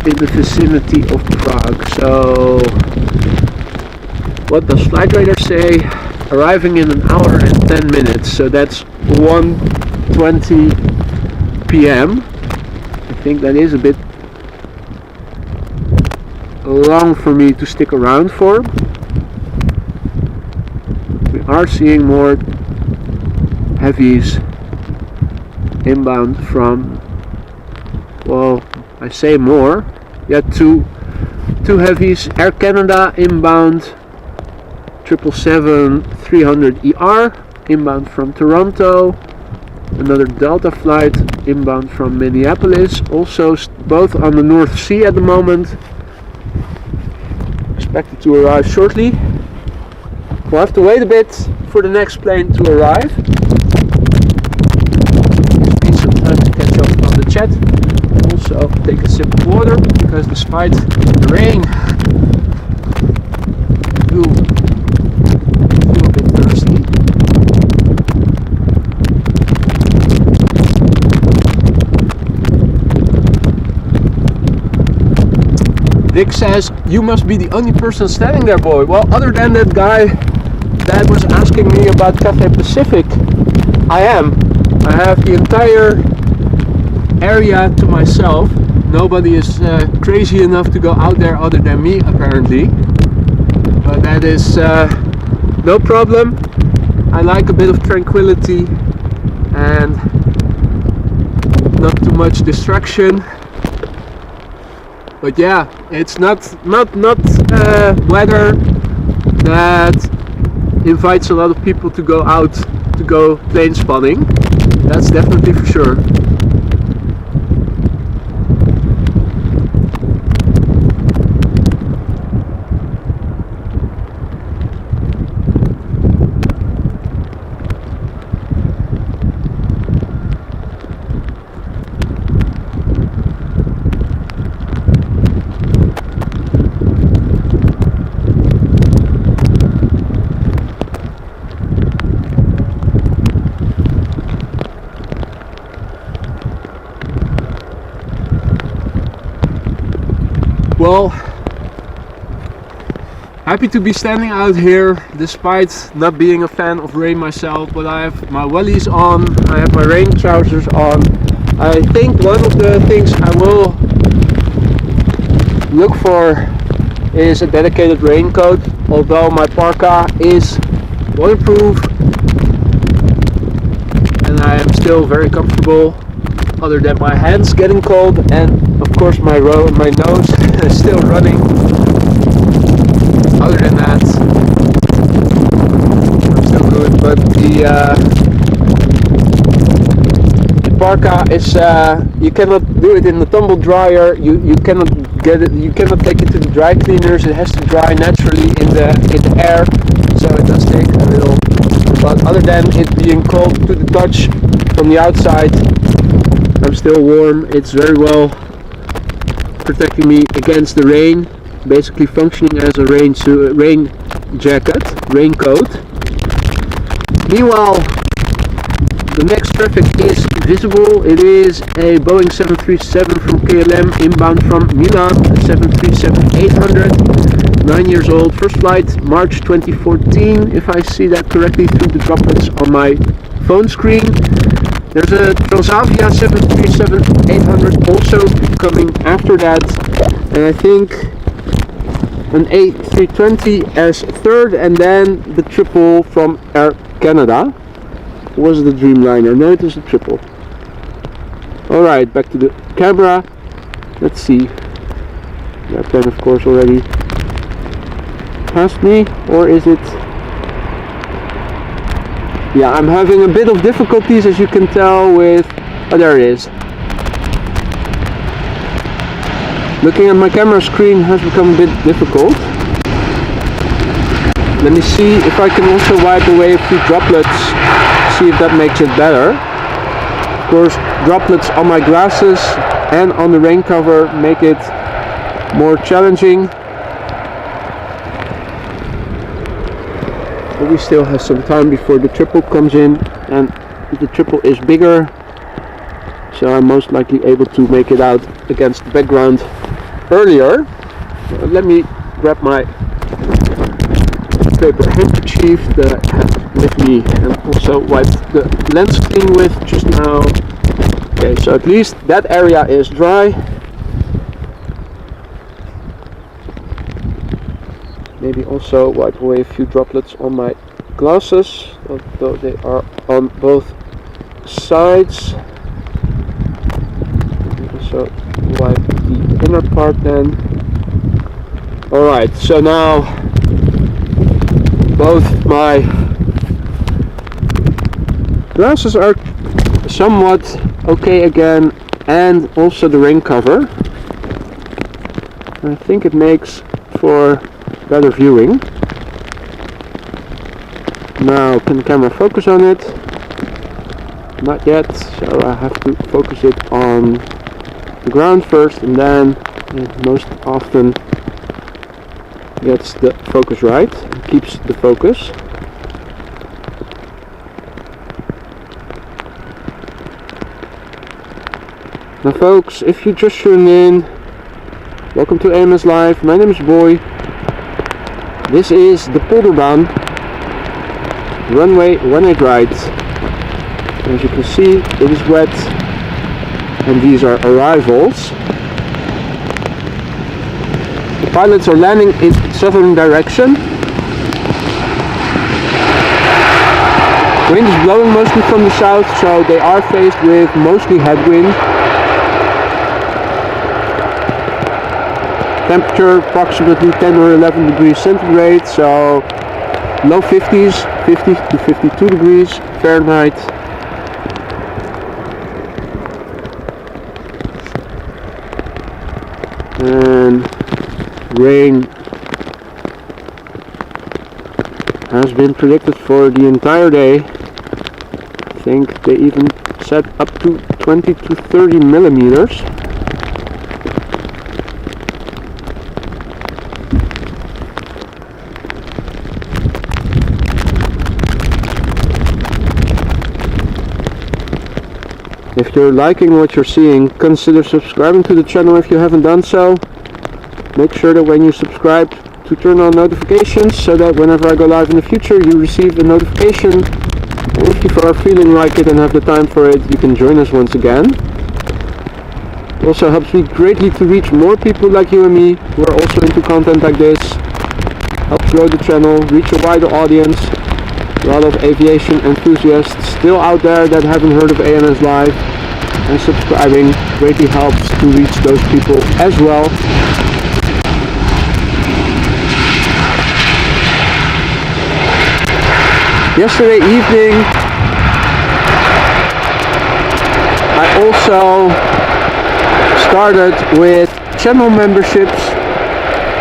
in the vicinity of Prague. So what does flight radar say? Arriving in 1 hour and 10 minutes, so that's 1:20 p.m. I think that is a bit long for me to stick around for. We are seeing more heavies inbound from, well, I say more, yeah, two heavies. Air Canada inbound 777-300ER inbound from Toronto. Another Delta flight inbound from Minneapolis, also both on the North Sea at the moment, expected to arrive shortly. We'll have to wait a bit for the next plane to arrive. Gives me some time to catch up on the chat. Also take a sip of water, because despite the rain, I do feel a bit thirsty. Vic says, you must be the only person standing there, boy. Well, other than that guy that was asking me about Cathay Pacific, I am. I have the entire area to myself. Nobody is crazy enough to go out there other than me, apparently. But that is no problem. I like a bit of tranquility and not too much distraction. But yeah, it's not weather that invites a lot of people to go out to go plane spotting. That's definitely for sure. Well, happy to be standing out here despite not being a fan of rain myself, but I have my wellies on, I have my rain trousers on. I think one of the things I will look for is a dedicated raincoat, although my parka is waterproof and I am still very comfortable, other than my hands getting cold and of course my nose is still running. Other than that, I'm still good. But the parka is you cannot do it in the tumble dryer. You cannot get it. You cannot take it to the dry cleaners. It has to dry naturally in the air. So it does take a little. But other than it being cold to the touch from the outside, I'm still warm. It's very well protecting me against the rain, basically functioning as a rain jacket, raincoat. Meanwhile, the next traffic is visible. It is a Boeing 737 from KLM inbound from Milan, 737-800, 9 years old, first flight March 2014, if I see that correctly through the droplets on my phone screen. There's a Transavia 737-800 also coming after that, and I think an A320 as third, and then the triple from Air Canada. Was the Dreamliner? No, it is the triple. Alright, back to the camera. Let's see. The airplane of course already passed me, or is it? Yeah, I'm having a bit of difficulties, as you can tell, with... Oh, there it is. Looking at my camera screen has become a bit difficult. Let me see if I can also wipe away a few droplets, see if that makes it better. Of course, droplets on my glasses and on the rain cover make it more challenging. But we still have some time before the triple comes in, and the triple is bigger, so I'm most likely able to make it out against the background earlier. Let me grab my paper handkerchief that I have with me and also wipe the lens clean with just now. Okay, so at least that area is dry. Maybe also wipe away a few droplets on my glasses, although they are on both sides. also wipe the inner part then. Alright, so now both my glasses are somewhat okay again, and also the rain cover. I think it makes for better viewing. Now, can the camera focus on it? Not yet, so I have to focus it on the ground first, and then it most often gets the focus right, keeps the focus. Now folks, if you just tuned in, welcome to AMS Live. My name is Boy. This is the Polderbaan runway 18 ride. As you can see, it is wet, and these are arrivals. The pilots are landing in southern direction. Wind is blowing mostly from the south, so they are faced with mostly headwind. Temperature approximately 10 or 11 degrees centigrade, so low 50s, 50 to 52 degrees Fahrenheit. And rain has been predicted for the entire day. I think they even said up to 20 to 30 millimeters. If you're liking what you're seeing, consider subscribing to the channel if you haven't done so. Make sure that when you subscribe to turn on notifications so that whenever I go live in the future you receive a notification. And if you are feeling like it and have the time for it, you can join us once again. It also helps me greatly to reach more people like you and me who are also into content like this. Helps grow the channel, reach a wider audience. A lot of aviation enthusiasts still out there that haven't heard of AMS Live, and subscribing greatly helps to reach those people as well. Yesterday evening I also started with channel memberships.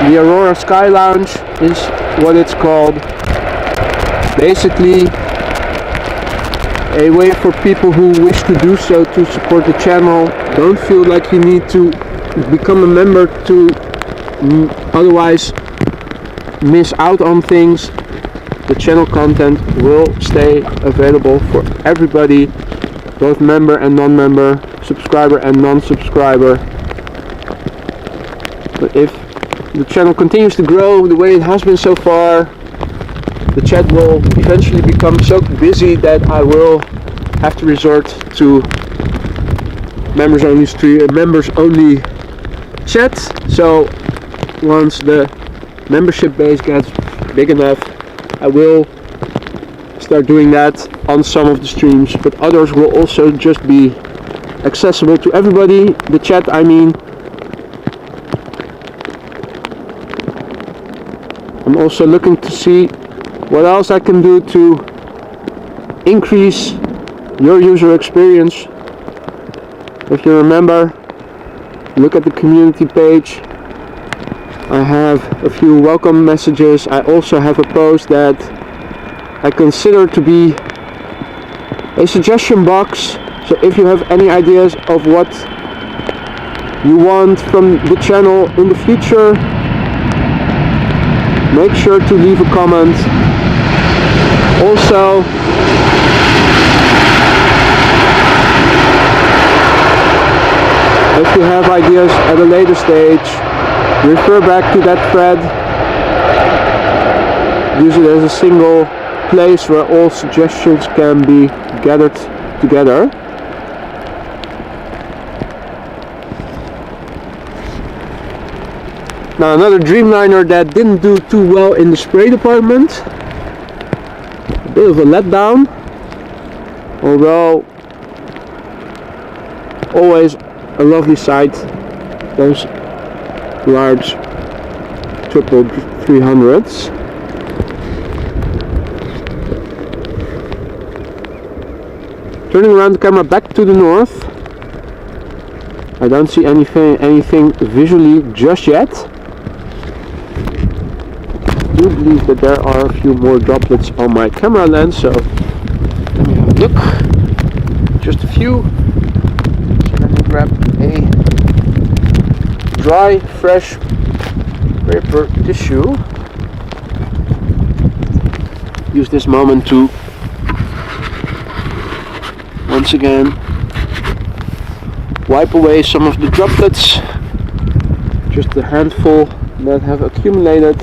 The Aurora Sky Lounge is what it's called. Basically a way for people who wish to do so to support the channel. Don't feel like you need to become a member to otherwise miss out on things. The channel content will stay available for everybody, both member and non-member, subscriber and non-subscriber. But if the channel continues to grow the way it has been so far, the chat will eventually become so busy that I will have to resort to members only chat. So once the membership base gets big enough, I will start doing that on some of the streams, but others will also just be accessible to everybody. The chat, I mean. I'm also looking to see what else I can do to increase your user experience. If you remember, look at the community page. I have a few welcome messages. I also have a post that I consider to be a suggestion box. So if you have any ideas of what you want from the channel in the future, make sure to leave a comment. Also, if you have ideas at a later stage, refer back to that thread. Use it as a single place where all suggestions can be gathered together. Now, another Dreamliner that didn't do too well in the spray department. A bit of a letdown. Although always a lovely sight, those large 300s. Turning around the camera back to the north, I don't see anything visually just yet. I do believe that there are a few more droplets on my camera lens, so let me have a look. Just a few. So let me grab a dry, fresh paper tissue. Use this moment to once again wipe away some of the droplets, just a handful that have accumulated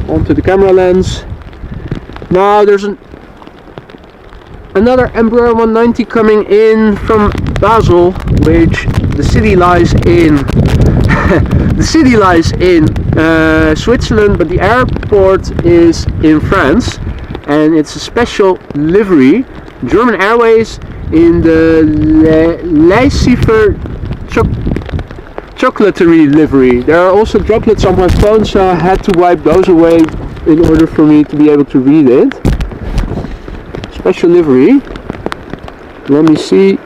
onto the camera lens. Now there's another Embraer 190 coming in from Basel, which the city lies in the city lies in Switzerland, but the airport is in France, and it's a special livery, German Airways, in the Leysieffer Chocolaterie livery. There are also droplets on my phone, so I had to wipe those away in order for me to be able to read it. Special livery. Let me see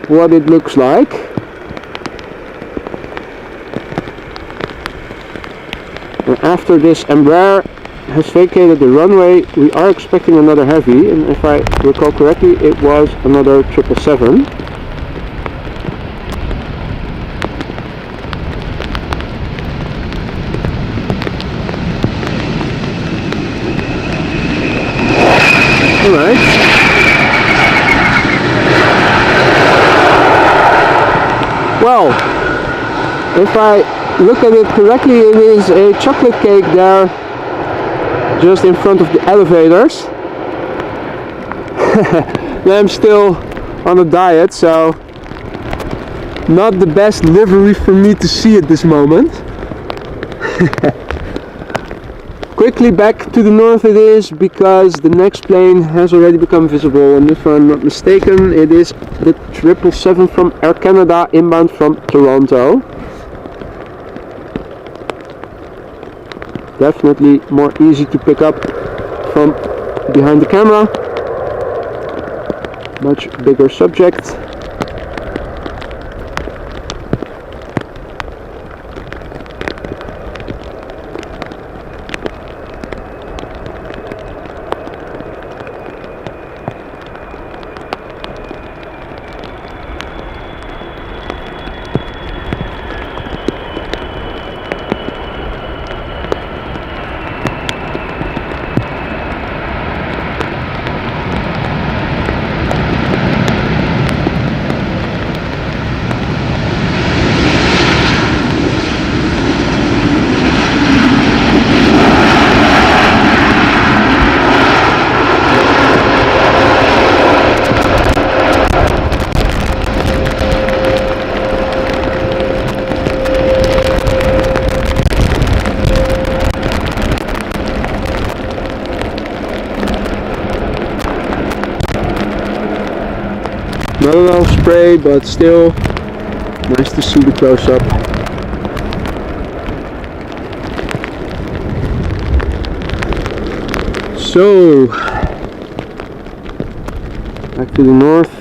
what it looks like. And after this Embraer has vacated the runway, we are expecting another heavy, and if I recall correctly, it was another 777. Alright. Well, if I look at it correctly, it is a chocolate cake there just in front of the elevators. I'm still on a diet, so not the best livery for me to see at this moment. Quickly back to the north it is, because the next plane has already become visible, and if I'm not mistaken it is the 777 from Air Canada inbound from Toronto. Definitely more easy to pick up from behind the camera. Much bigger subject. Not a lot of spray, but still nice to see the close-up. So, back to the north,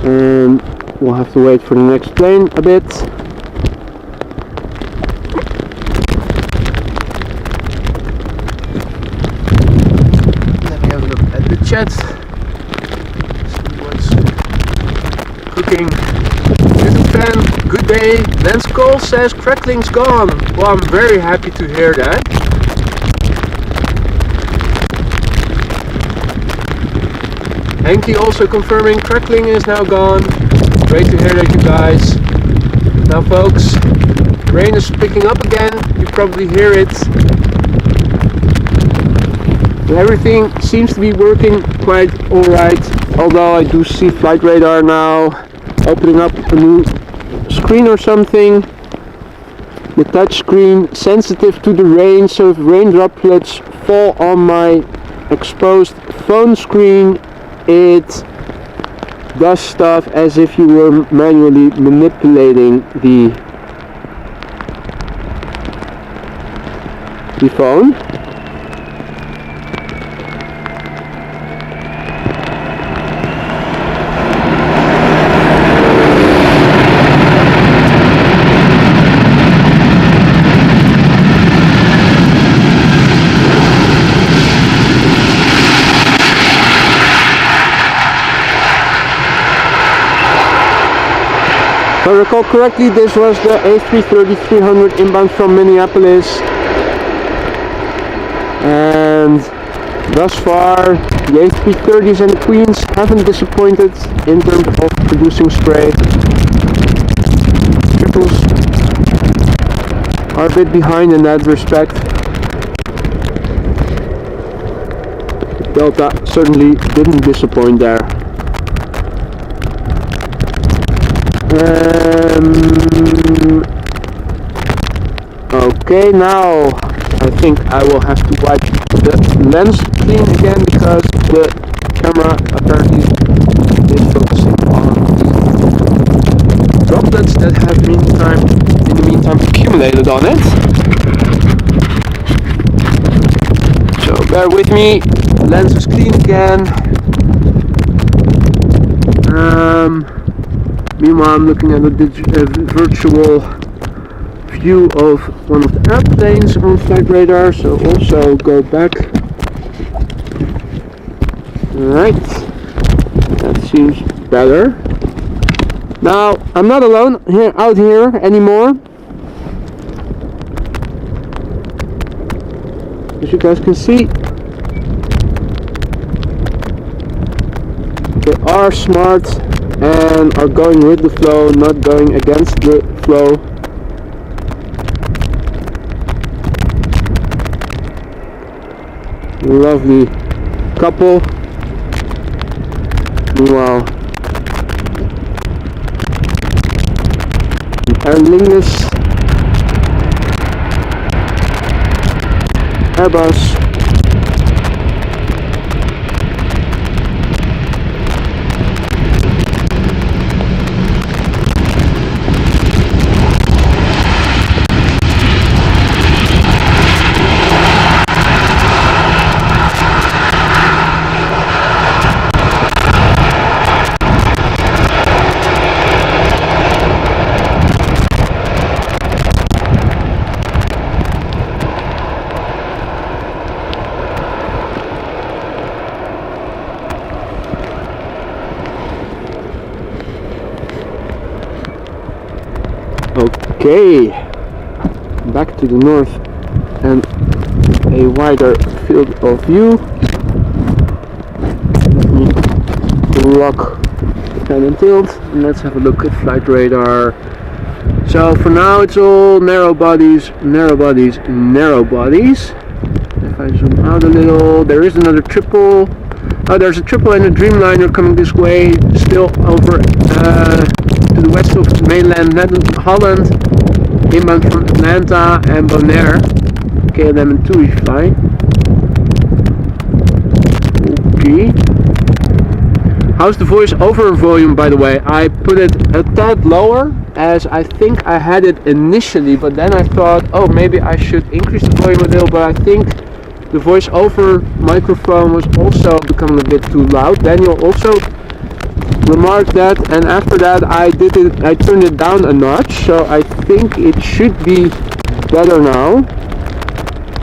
and we'll have to wait for the next plane a bit. Let me have a look at the chat. Cooking. Fan, good day. Lance Cole says crackling's gone. Well, I'm very happy to hear that. Henky also confirming crackling is now gone. Great to hear that, you guys. Now folks, rain is picking up again. You probably hear it. Everything seems to be working quite alright. Although I do see flight radar now opening up a new screen or something. The touch screen sensitive to the rain, so if rain droplets fall on my exposed phone screen, it does stuff as if you were manually manipulating the phone. If I recall correctly, this was the A330-300 inbound from Minneapolis, and thus far the A330s and the Queens haven't disappointed in terms of producing spray. Triples are a bit behind in that respect. Delta certainly didn't disappoint there. Okay, now I think I will have to wipe the lens clean again because the camera apparently is focusing on droplets that have in the meantime accumulated on it. So bear with me, lens is clean again. Meanwhile, I'm looking at a virtual view of one of the airplanes on flight radar, so also go back. Alright, that seems better. Now, I'm not alone out here anymore. As you guys can see, they are smart and are going with the flow, not going against the flow. Lovely couple. Meanwhile, Aer Lingus, Airbus, Okay, back to the north and a wider field of view. Let me lock the pan and tilt and let's have a look at flight radar. So for now it's all narrow bodies, narrow bodies, narrow bodies. If I zoom out a little, there is another triple. Oh, there's a triple and a Dreamliner coming this way, still over to the west of mainland Holland, inbound from Atlanta and Bonaire, KLM and TUI fly. Okay. How's the voice over volume, by the way? I put it a tad lower as I think I had it initially, but then I thought, oh, maybe I should increase the volume a little, but I think the voice over microphone was also becoming a bit too loud. Daniel also remarked that, and after that I turned it down a notch, so I think it should be better now,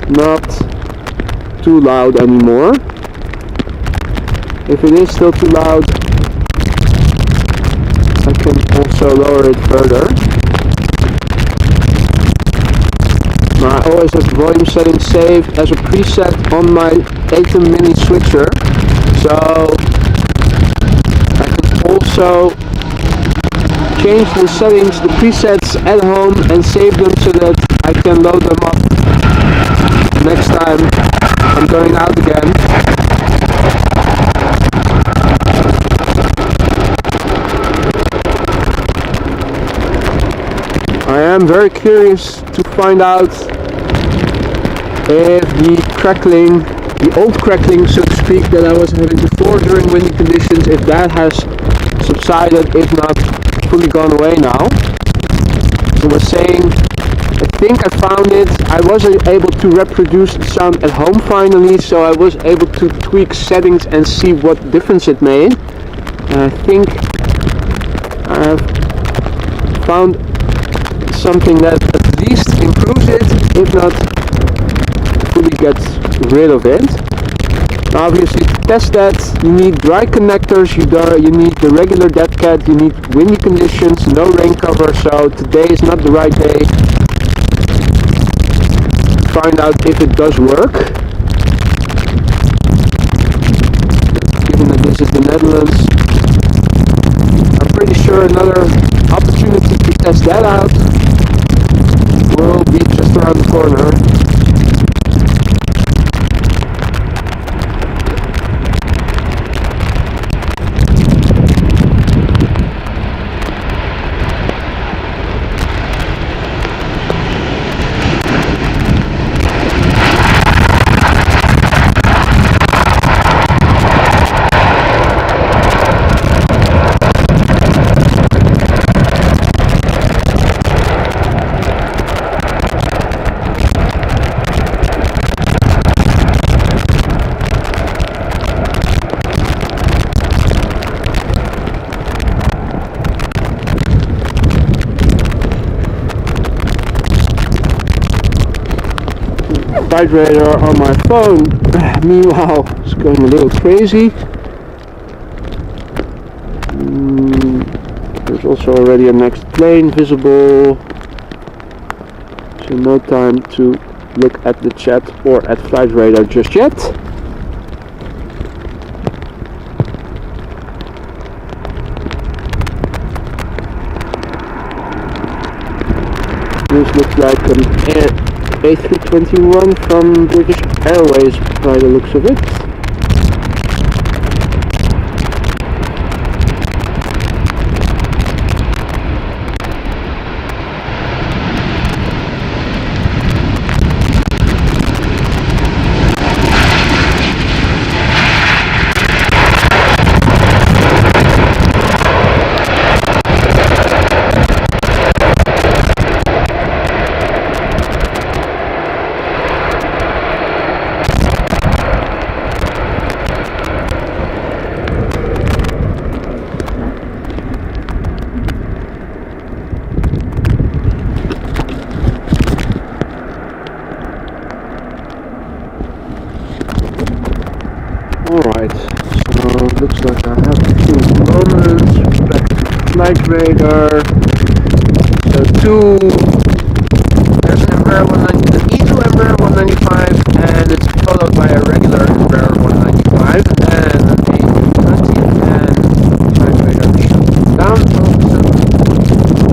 not too loud anymore. If it is still too loud, I can also lower it further. Now, I always have volume settings saved as a preset on my ATEM mini switcher, so I can also change the settings, the presets at home, and save them so that I can load them up next time I'm going out again. I am very curious to find out if the crackling, the old crackling so to speak, that I was having before during windy conditions, if that has subsided, if not fully gone away now. I was saying, I think I found it. I wasn't able to reproduce the sound at home finally, so I was able to tweak settings and see what difference it made. And I think I've found something that at least improves it, if not fully gets rid of it. Now obviously to test that you need dry connectors, you need the regular dead cat, you need windy conditions, no rain cover, so today is not the right day to find out if it does work. Given that this is the Netherlands, I'm pretty sure another opportunity to test that out will be just around the corner. Flight radar on my phone, meanwhile, it's going a little crazy. There's also already a next plane visible, so no time to look at the chat or at flight radar just yet. This looks like an A321 from British Airways by the looks of it. Alright, so it looks like I have a few moments back to flight radar. So there's an Embraer 190, an E2 Embraer 195, and it's followed by a regular Embraer 195, and a 20, and flight radar down.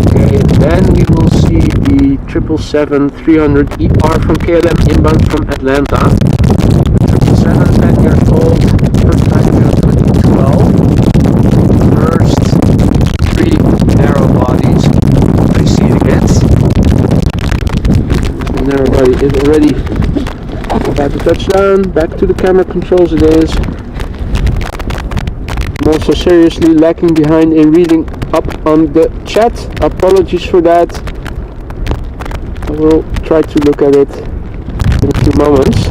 Okay, then we will see the 777-300ER from KLM inbound from Atlanta. 10 years old, first flight in 2012, first 3 narrow bodies preceding it. The narrow body is already about to touch down, back to the camera controls it is. I'm also seriously lacking behind in reading up on the chat, apologies for that. I will try to look at it in a few moments.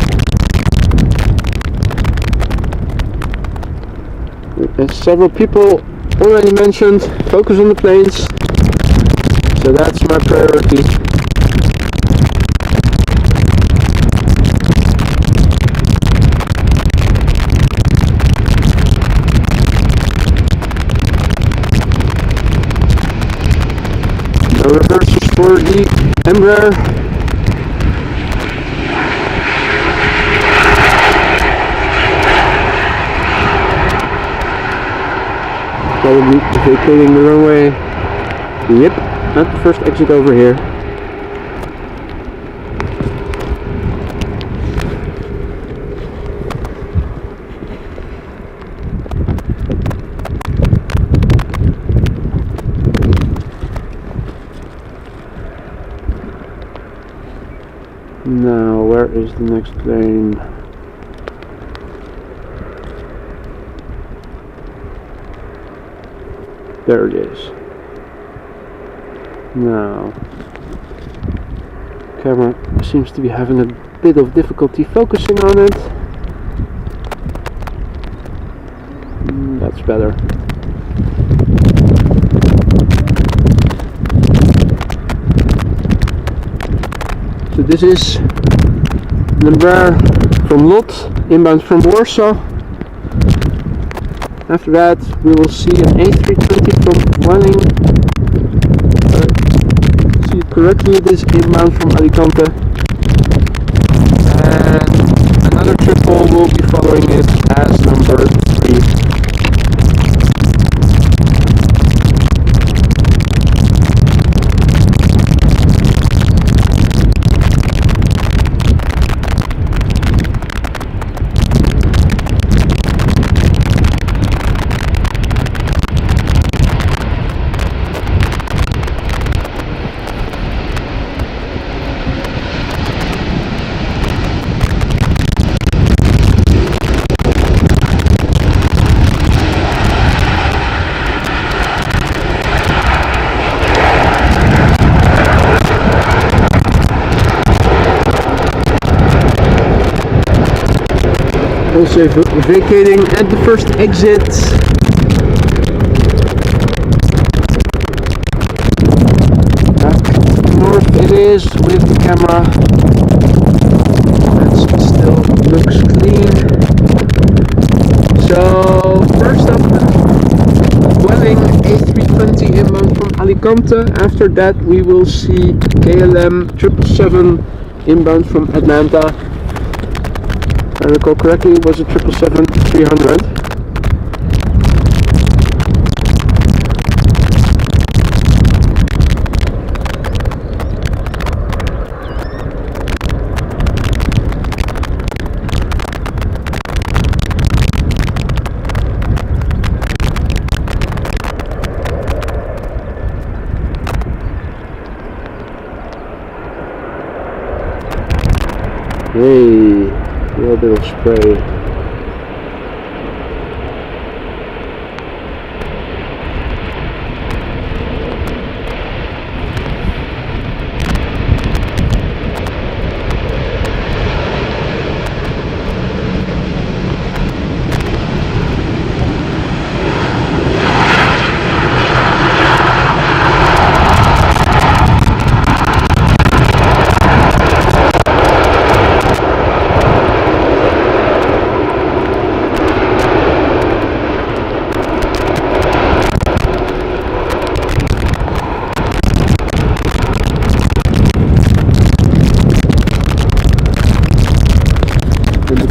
As several people already mentioned, focus on the planes, so that's my priority. No reverses for the Embraer. Probably vacating the runway. Yep, not the first exit over here. Now, where is the next plane? There it is. Now, camera seems to be having a bit of difficulty focusing on it. That's better. So this is Embraer from Lot, inbound from Warsaw. After that we will see an A320 from Welling. See it correctly, it is inbound from Alicante. And another triple will be following it as number 3. Also vacating at the first exit. Back north it is with the camera. That still looks clean. So first up, Welling A320 inbound from Alicante. After that we will see KLM 777 inbound from Atlanta. If I recall correctly, it was a 777-300. Hey, a little bit of spray.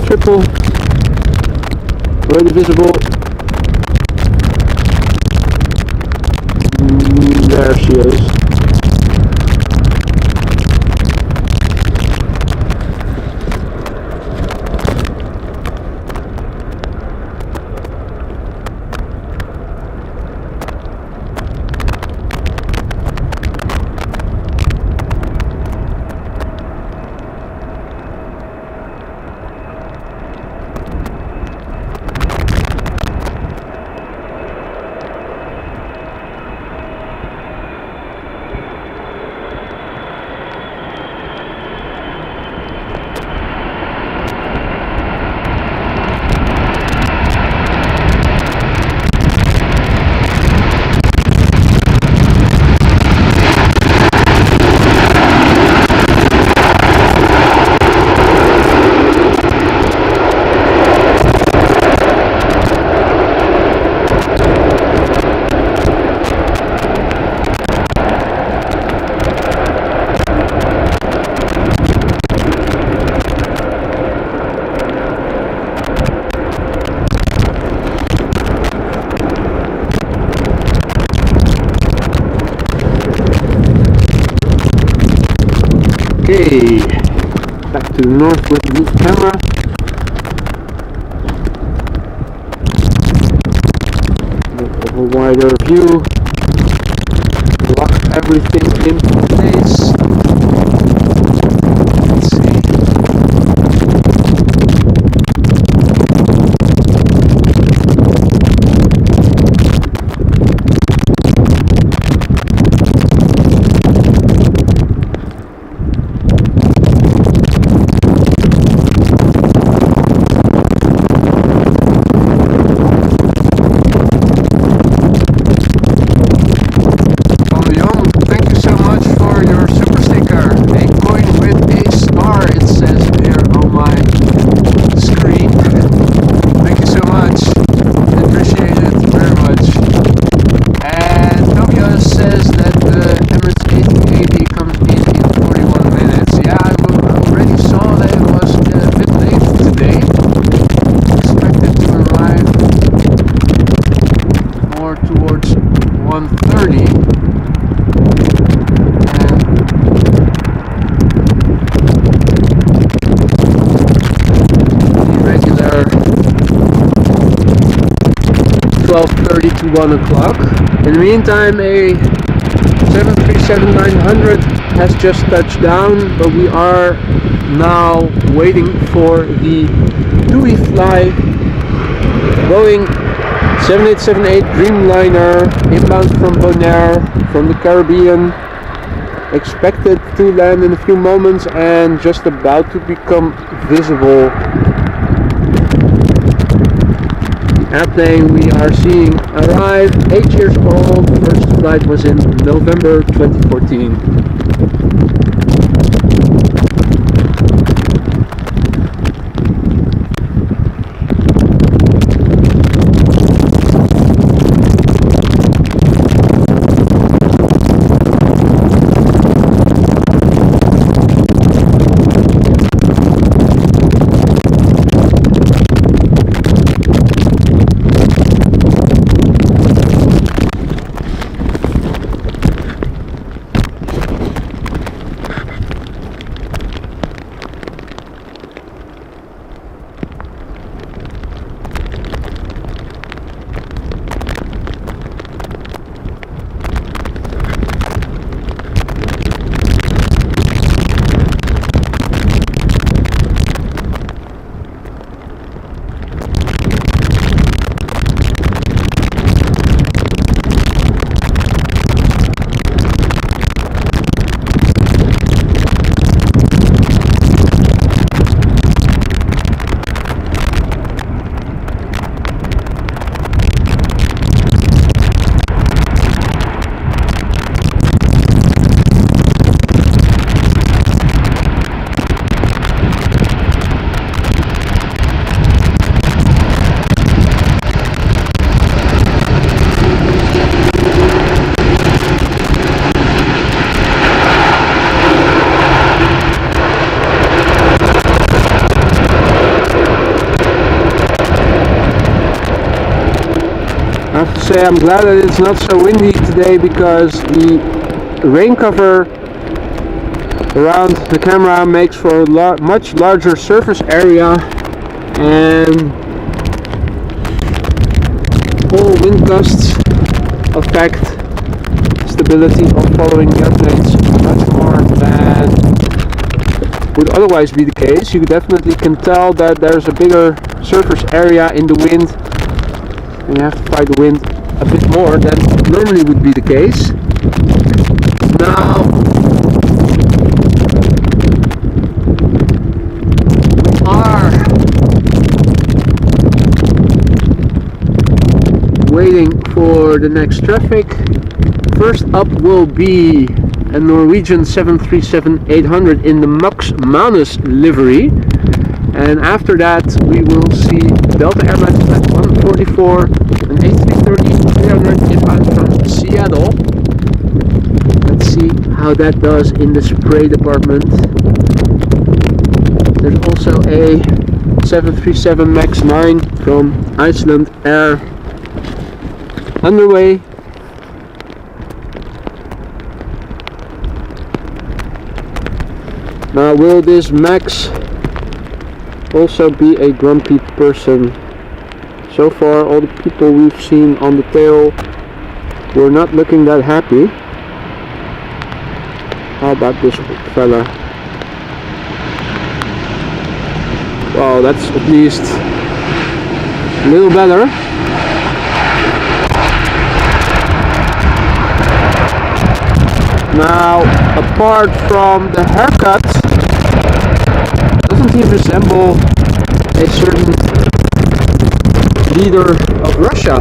Triple, already visible. There she is. Okay, back to the north with the camera. Bit of a wider view. Lock everything in place. Let's see. more towards 130. And the regular 12:30 to 1 o'clock. In the meantime, a 737-900 has just touched down, but we are now waiting for the TUI fly Boeing 7878 Dreamliner inbound from Bonaire from the Caribbean, expected to land in a few moments and just about to become visible. The airplane we are seeing arrive, 8 years old, first flight was in November 2014. I have to say I'm glad that it's not so windy today, because the rain cover around the camera makes for a much larger surface area, and whole wind gusts affect stability of following airplanes much more than would otherwise be the case. You definitely can tell that there's a bigger surface area in the wind, and you have to fight the wind a bit more than normally would be the case. Now we are waiting for the next traffic. First up will be a Norwegian 737-800 in the Manus livery, and after that we will see Delta Airlines Flight 144, an A330-300 inbound from Seattle. Let's see how that does in the spray department. There's also a 737 MAX 9 from Iceland Air underway. Now, will this Max also be a grumpy person? So far, all the people we've seen on the tail were not looking that happy. How about this fella? Wow, that's at least a little better. Now, apart from the haircut, doesn't he resemble a certain leader of Russia?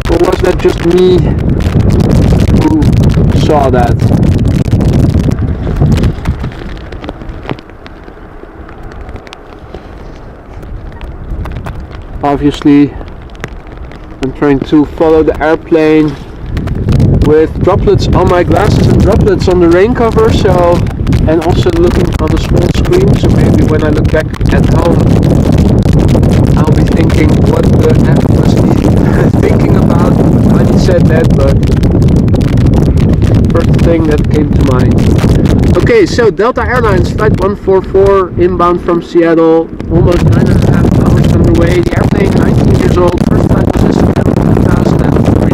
Or was that just me who saw that? Obviously, I'm trying to follow the airplane with droplets on my glasses and droplets on the rain cover, so, and also looking on the small screen, so maybe when I look back at home I'll be thinking what the F was he thinking about when that, but first thing that came to mind. Okay, so Delta Airlines flight 144 inbound from Seattle, almost 9.5 hours underway. The airplane 19 years old, first flight was in September 2003.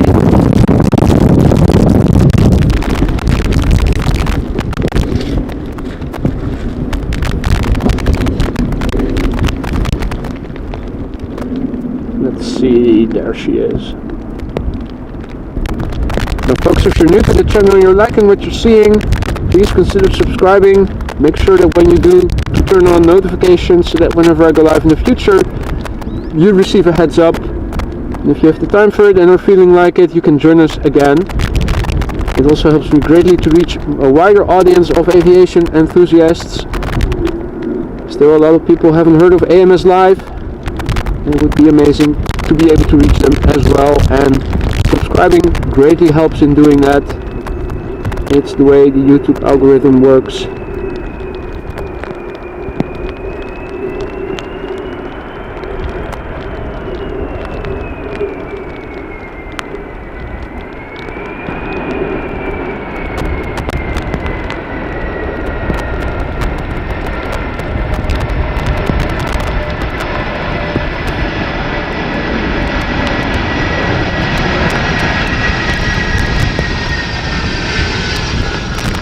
Let's see, there she is. Now folks, if you're new to the channel and you're liking what you're seeing, please consider subscribing. Make sure that when you do, to turn on notifications so that whenever I go live in the future, you receive a heads up. And if you have the time for it and are feeling like it, you can join us again. It also helps me greatly to reach a wider audience of aviation enthusiasts. Still a lot of people haven't heard of AMS Live. It would be amazing to be able to reach them as well, and subscribing greatly helps in doing that. It's the way the YouTube algorithm works.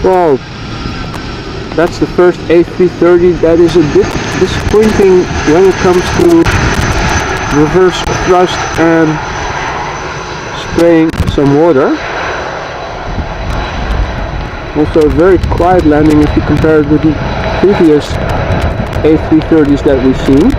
Well, that's the first A330 that is a bit disappointing when it comes to reverse thrust and spraying some water. Also a very quiet landing if you compare it with the previous A330s that we've seen.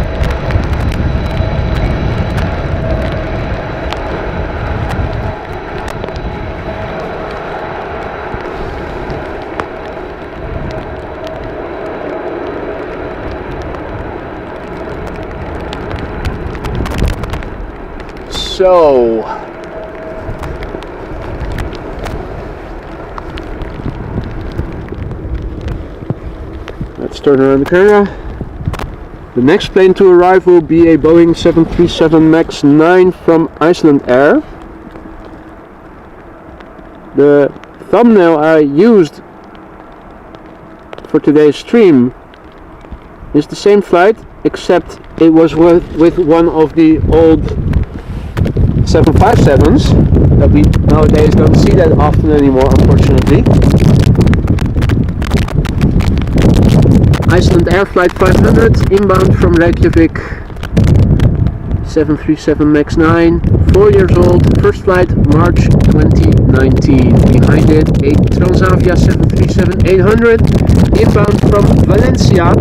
So, let's turn around the camera. The next plane to arrive will be a Boeing 737 MAX 9 from Iceland Air. The thumbnail I used for today's stream is the same flight, except it was with one of the old 757s that we nowadays don't see that often anymore, unfortunately. Iceland Air Flight 500 inbound from Reykjavik, 737 MAX 9, 4 years old, first flight March 2019. Behind it a Transavia 737-800 inbound from Valencia,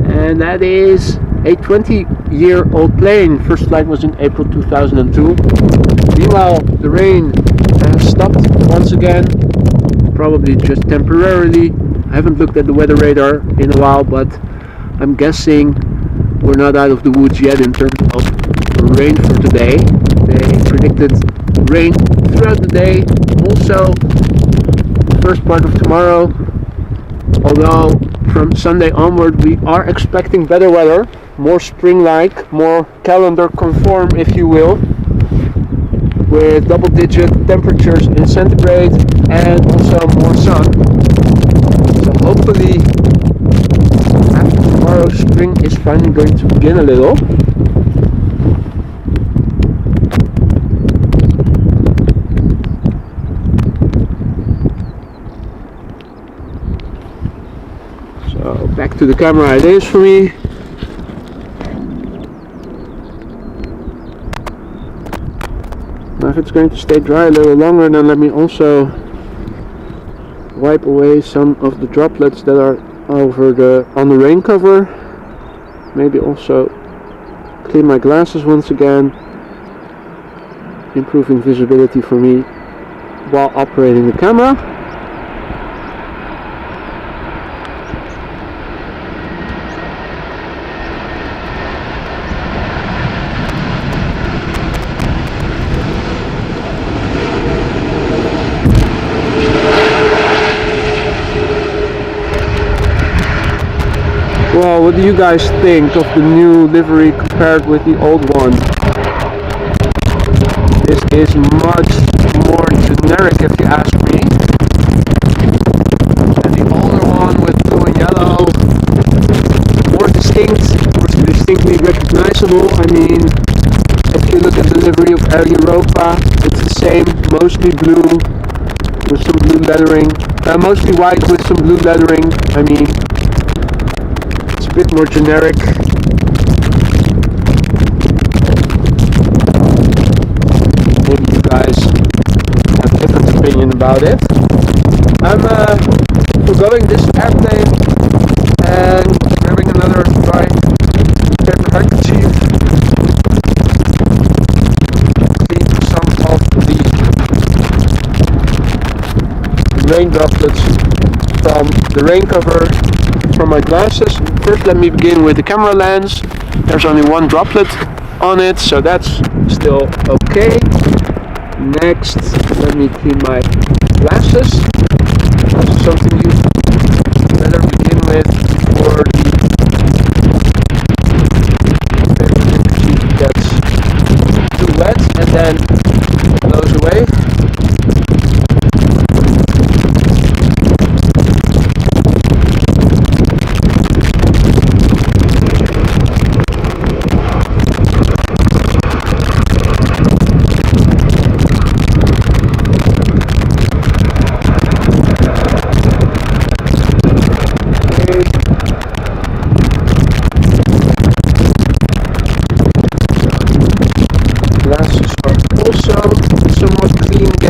and that is a 20-year-old plane. First flight was in April 2002. Meanwhile, the rain has stopped once again, probably just temporarily. I haven't looked at the weather radar in a while, but I'm guessing we're not out of the woods yet in terms of rain for today. They predicted rain throughout the day, also the first part of tomorrow, although from Sunday onward we are expecting better weather, more spring-like, more calendar conform, if you will, with double-digit temperatures in centigrade and also more sun. So hopefully after tomorrow spring is finally going to begin a little. So back to the camera it is for me. Now if it's going to stay dry a little longer, then let me also wipe away some of the droplets that are on the rain cover. Maybe also clean my glasses once again, improving visibility for me while operating the camera. Well, what do you guys think of the new livery compared with the old one? This is much more mean, if you look at the livery of Air Europa, it's the same, mostly blue with some blue lettering, mostly white with some blue lettering. I mean, it's a bit more generic. Maybe you guys have a different opinion about it. I'm forgoing this airplane and grabbing another dry paper handkerchief, clean some of the rain droplets from the rain cover from my glasses. First, let me begin with the camera lens. There's only one droplet on it, so that's still okay. Next, let me clean my glasses. Also something you better begin with before the handkerchief gets too wet and then blows away.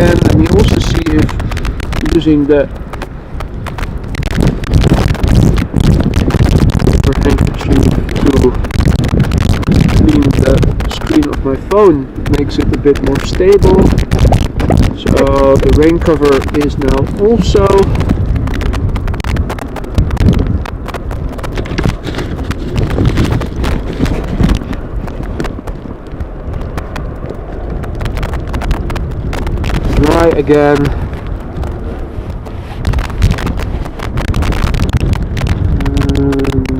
Let me also see if using the handkerchief to clean the screen of my phone makes it a bit more stable. So the rain cover is now also dry again. And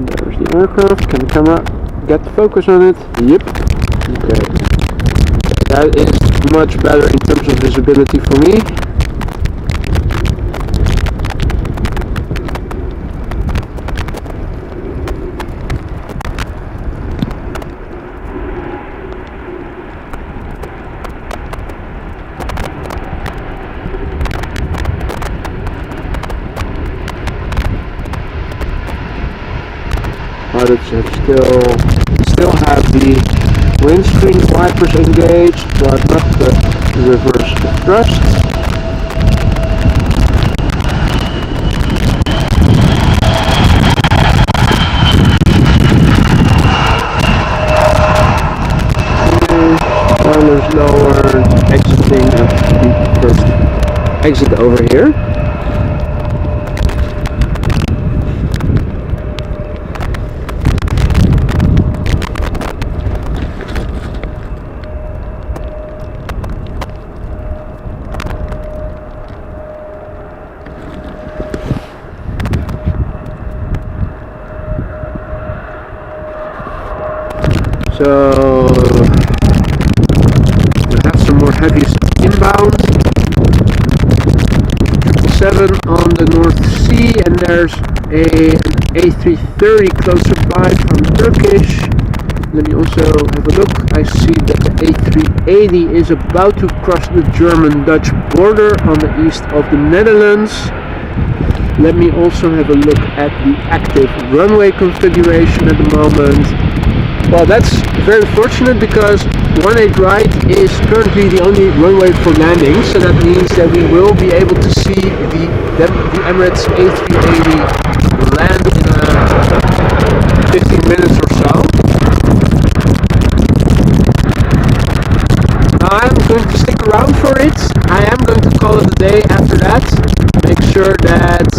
there's the aircraft. Can the camera get the focus on it? Yep. Okay. That is much better in terms of visibility for me. Pilots have still have the windscreen wipers engaged, but not the reverse thrust. Spoilers lowered, exiting the first exit over here. So we have some more heavies inbound. 7 on the North Sea, and there's an A330 closer by from Turkish. Let me also have a look. I see that the A380 is about to cross the German-Dutch border on the east of the Netherlands. Let me also have a look at the active runway configuration at the moment. Well, that's very fortunate because 18 right is currently the only runway for landing, so that means that we will be able to see the Emirates A380 land in 15 minutes or so. I'm going to stick around for it. I am going to call it a day after that. Make sure that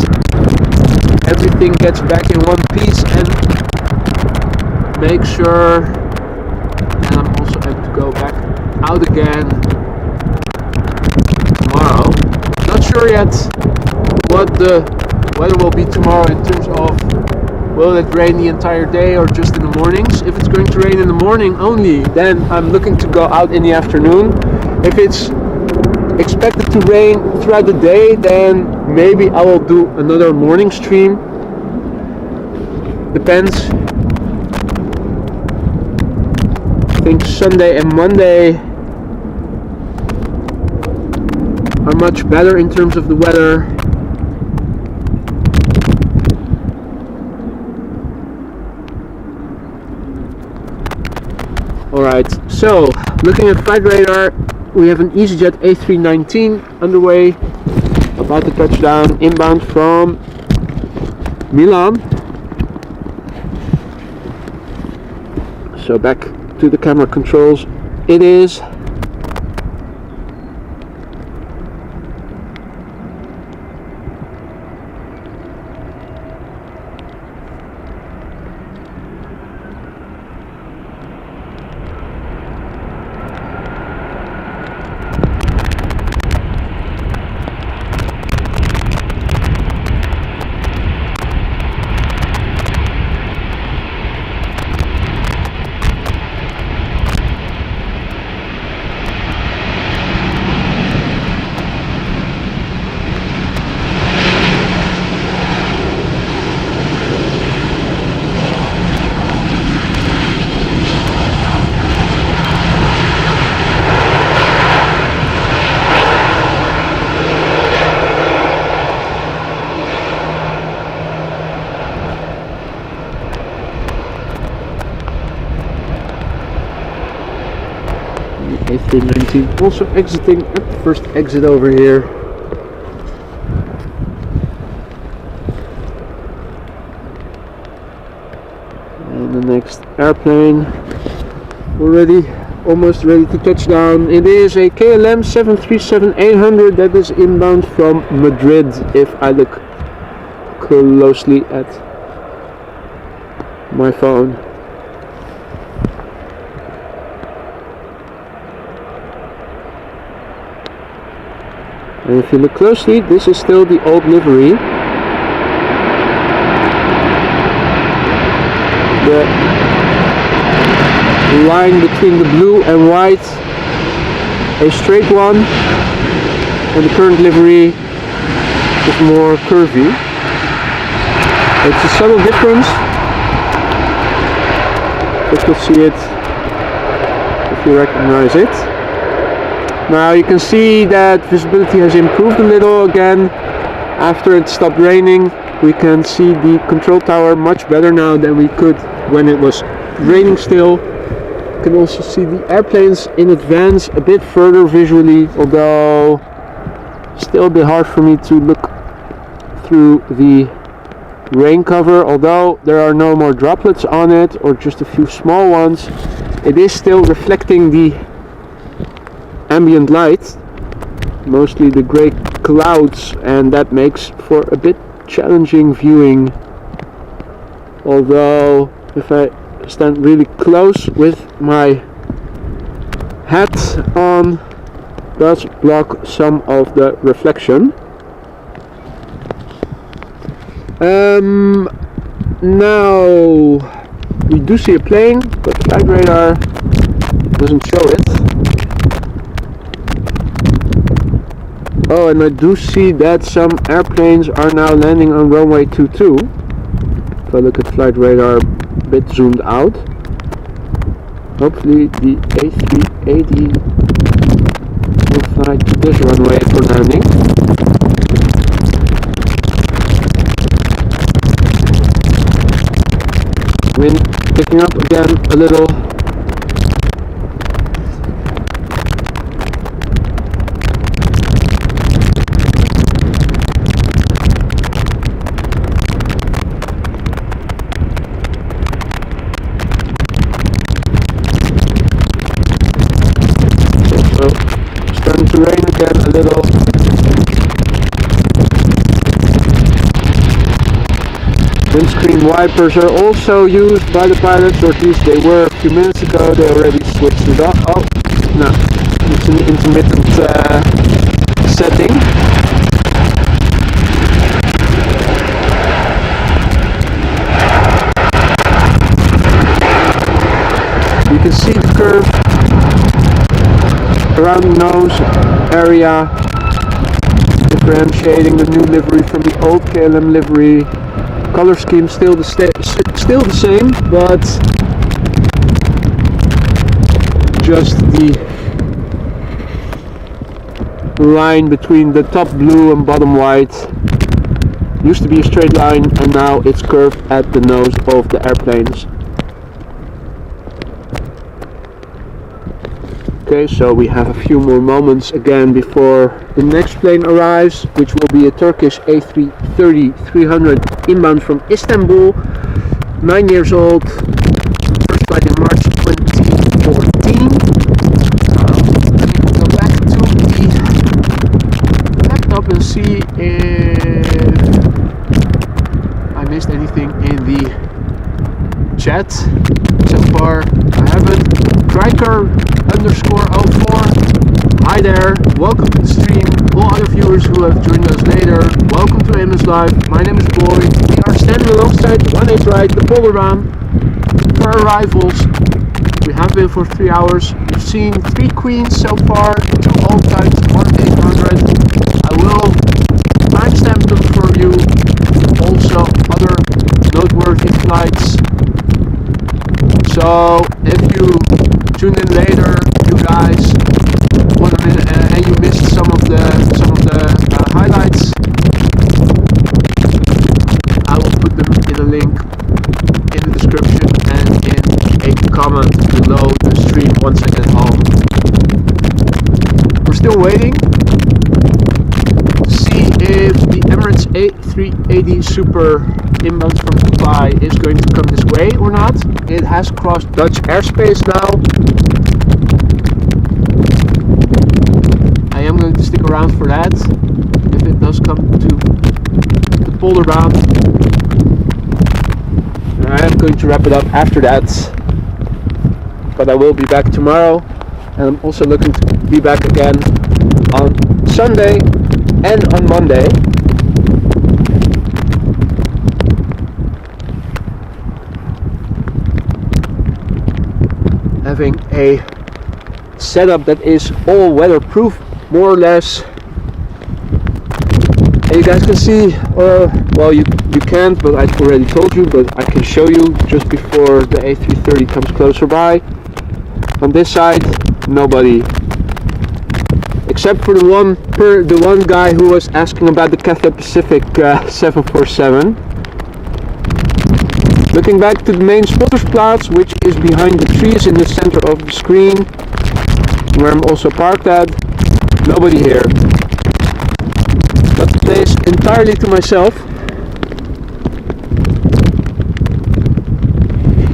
everything gets back in one piece and make sure that I'm also able to go back out again tomorrow. Not sure yet what the weather will be tomorrow in terms of will it rain the entire day or just in the mornings. If it's going to rain in the morning only, then I'm looking to go out in the afternoon. If it's expected to rain throughout the day, then maybe I will do another morning stream. Depends. think Sunday and Monday are much better in terms of the weather. Alright, so looking at flight radar, we have an EasyJet A319 underway, about to touch down inbound from Milan. So back to the camera controls. It is A319 also exiting at the first exit over here. And the next airplane almost ready to touch down. It is a KLM 737-800 that is inbound from Madrid, if I look closely at my phone. And if you look closely, this is still the old livery. The line between the blue and white, a straight one, and the current livery is more curvy. It's a subtle difference, but you'll see it if you recognize it. Now you can see that visibility has improved a little again after it stopped raining. We can see the control tower much better now than we could when it was raining still. You can also see the airplanes in advance a bit further visually, although still a bit hard for me to look through the rain cover. Although there are no more droplets on it, or just a few small ones, it is still reflecting the ambient light, mostly the grey clouds, and that makes for a bit challenging viewing. Although if I stand really close with my hat on, does block some of the reflection. Now we do see a plane, but flight radar doesn't show it. Oh, and I do see that some airplanes are now landing on runway 22. If I look at flight radar a bit zoomed out, hopefully the A380 will fly to this runway for landing. Wind picking up again a little. Starting to rain again a little. Windscreen wipers are also used by the pilots, or at least they were a few minutes ago. They already switched it off. Oh, no, it's an intermittent setting. You can see the curve around the nose area, differentiating the new livery from the old KLM livery. Color scheme still the same, but just the line between the top blue and bottom white. Used to be a straight line and now it's curved at the nose of the airplanes. Okay, so we have a few more moments again before the next plane arrives, which will be a Turkish A380-300 inbound from Istanbul, 9 years old, first flight in March 2014. Let me go back to the laptop and see if I missed anything in the chat. So far I haven't. Striker_04, hi there, welcome to the stream. All other viewers who have joined us later, welcome to AMS Live. My name is Boyd. We are standing alongside the 1-8 ride, the Polderaan. For arrivals, we have been for 3 hours. We've seen 3 queens so far, 2 all types, 1-800. I will timestamp them for you. Also other noteworthy flights. So if you tune in later, you guys, and you missed some of the highlights, I will put them in a link in the description and in a comment below the stream once I get home. We're still waiting to see if the Emirates A380 Super inbound from Dubai is going to come this way or not. It has crossed Dutch airspace now. I am going to stick around for that if it does come to the Polderaan. I am going to wrap it up after that, but I will be back tomorrow, and I'm also looking to be back again on Sunday and on Monday. Having a setup that is all weatherproof, more or less. And you guys can see, well, you can't, but I've already told you, but I can show you just before the A330 comes closer by. On this side, nobody, except for the one guy who was asking about the Cathay Pacific 747. Looking back to the main Spottersplatz, which is behind the trees in the center of the screen, where I'm also parked at. Nobody here. Got the place entirely to myself.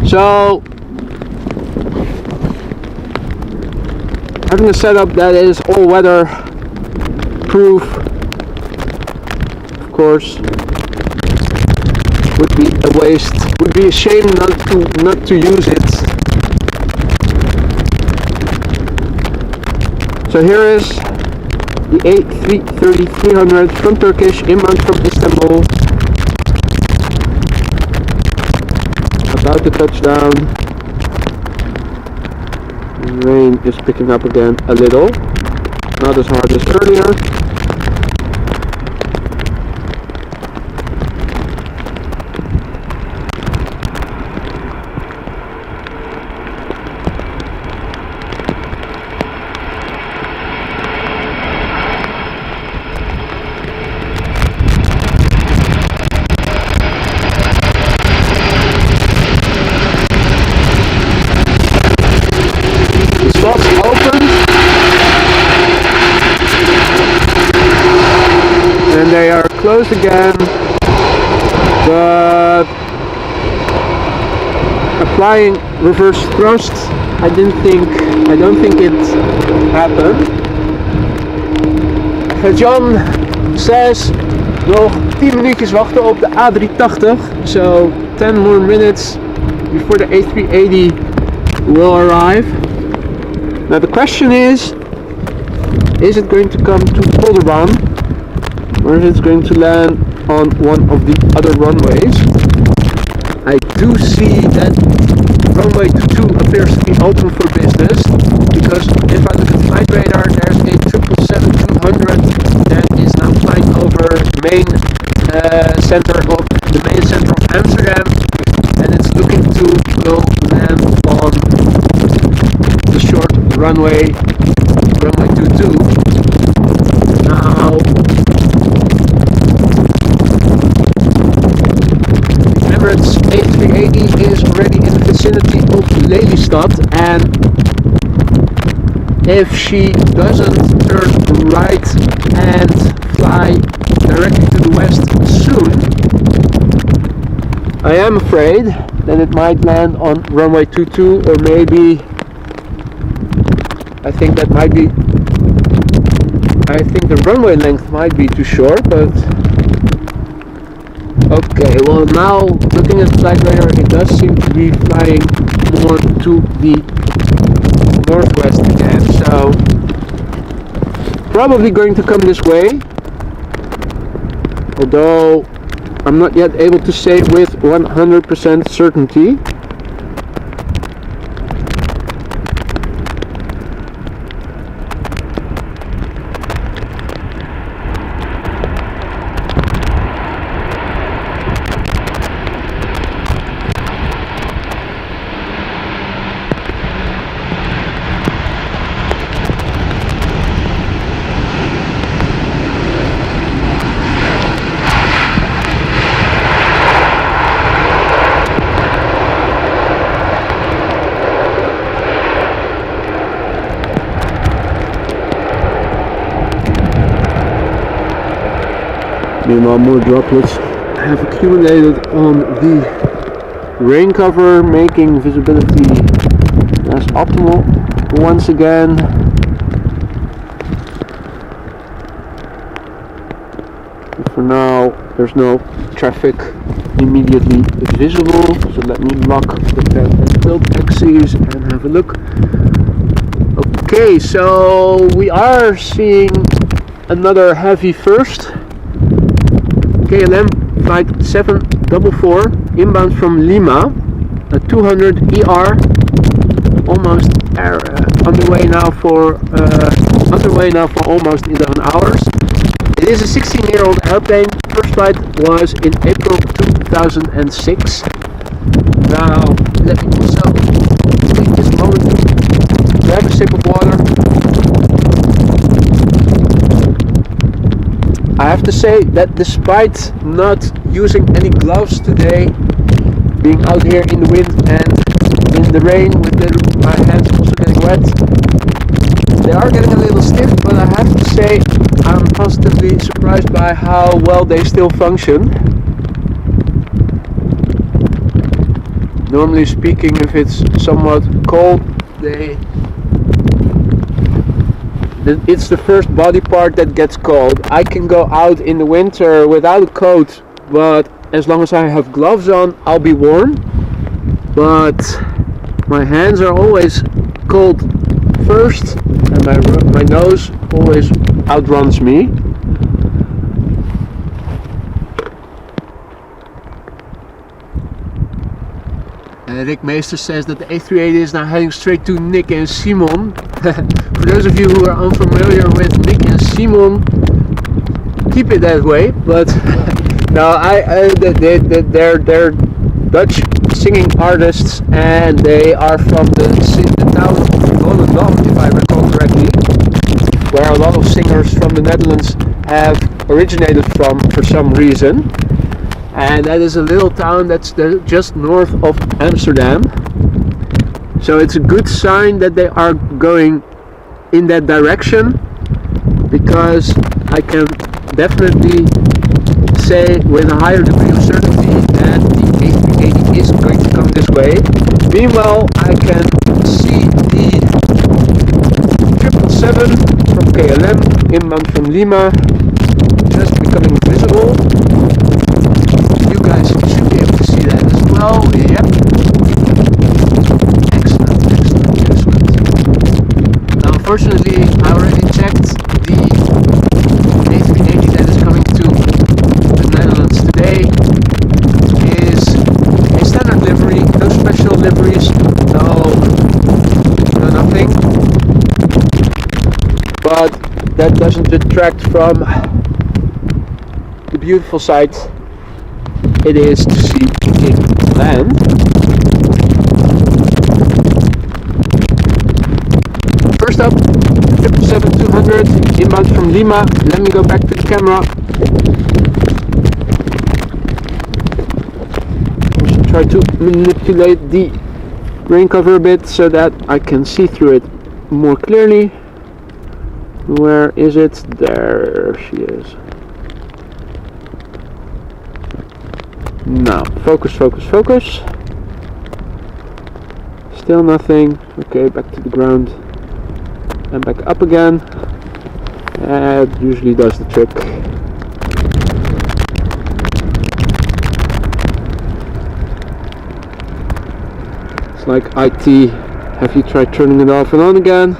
So, having a setup that is all weather proof, of course, would be a waste. Would be a shame not to use it. So here is the A330-300 from Turkish, inbound from Istanbul. About to touch down. The rain is picking up again a little. Not as hard as earlier. They are closed again, but applying reverse thrust, I don't think it happened. John says nog 10 minuutjes wachten op de A380, so 10 more minutes before the A380 will arrive. Now the question is it going to come to Polderaan? Or is it going to land on one of the other runways? I do see that runway 22 appears to be open for business, because if I look at the flight radar, there's a 777-200 that is now flying over the main center of Amsterdam, and it's looking to go land on the short runway 22. Now, Emirates A380 is already in the vicinity of Lelystad, and if she doesn't turn right and fly directly to the west soon, I am afraid that it might land on runway 22, or maybe I think the runway length might be too short, but okay, well now looking at the flight radar, it does seem to be flying more to the northwest again, so probably going to come this way, although I'm not yet able to say with 100% certainty. Meanwhile, more droplets have accumulated on the rain cover, making visibility less optimal once again. But for now, there's no traffic immediately visible, so let me lock the pen and tilt axes and have a look. Okay, so we are seeing another heavy first. KLM flight 744 inbound from Lima, a 200 ER, almost underway now for almost 11 hours. It is a 16-year-old airplane. First flight was in April 2006. Now let me also take this moment to grab a sip of water. I have to say that despite not using any gloves today, being out here in the wind and in the rain with my hands also getting wet, they are getting a little stiff, but I have to say I'm positively surprised by how well they still function. Normally speaking, if it's somewhat cold, it's the first body part that gets cold. I can go out in the winter without a coat, but as long as I have gloves on, I'll be warm. But my hands are always cold first, and my nose always outruns me. Rick Meester says that the A380 is now heading straight to Nick and Simon. For those of you who are unfamiliar with Nick and Simon, keep it that way. But no, they're Dutch singing artists, and they are from the town of Volendam, if I recall correctly, where a lot of singers from the Netherlands have originated from for some reason. And that is a little town that's just north of Amsterdam. So it's a good sign that they are going in that direction, because I can definitely say with a higher degree of certainty that the A380 is going to come this way. Meanwhile, I can see the 777 from KLM inbound from Lima just becoming visible. You guys should be able to see that as well. Yep. Excellent. Now, unfortunately, I already checked the A380 that is coming to the Netherlands today is a standard livery, no special liveries, no nothing. But that doesn't detract from the beautiful sight it is to see it land. 800 inbound from Lima. Let me go back to the camera. I should try to manipulate the rain cover a bit so that I can see through it more clearly. Where is it? There she is. Now, focus, focus, focus. Still nothing. Okay, back to the ground and back up again. That usually does the trick. It's like IT. Have you tried turning it off and on again?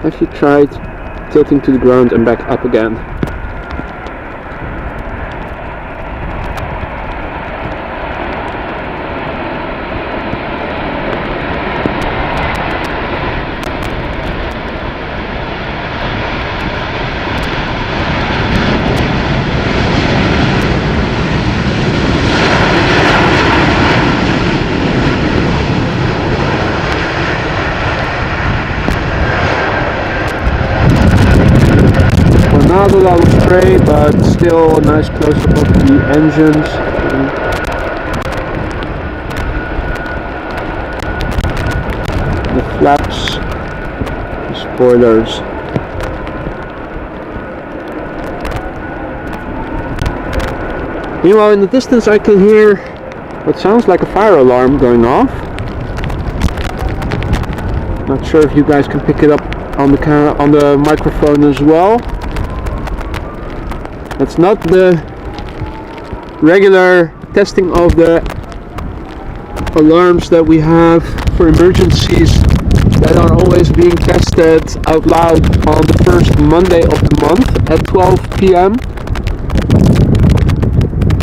Have you tried tilting to the ground and back up again? Not a lot of spray, but still a nice close-up of the engines. The flaps, the spoilers. Meanwhile, in the distance I can hear what sounds like a fire alarm going off. Not sure if you guys can pick it up on the camera, on the microphone as well. It's not the regular testing of the alarms that we have for emergencies that are always being tested out loud on the first Monday of the month at 12 p.m.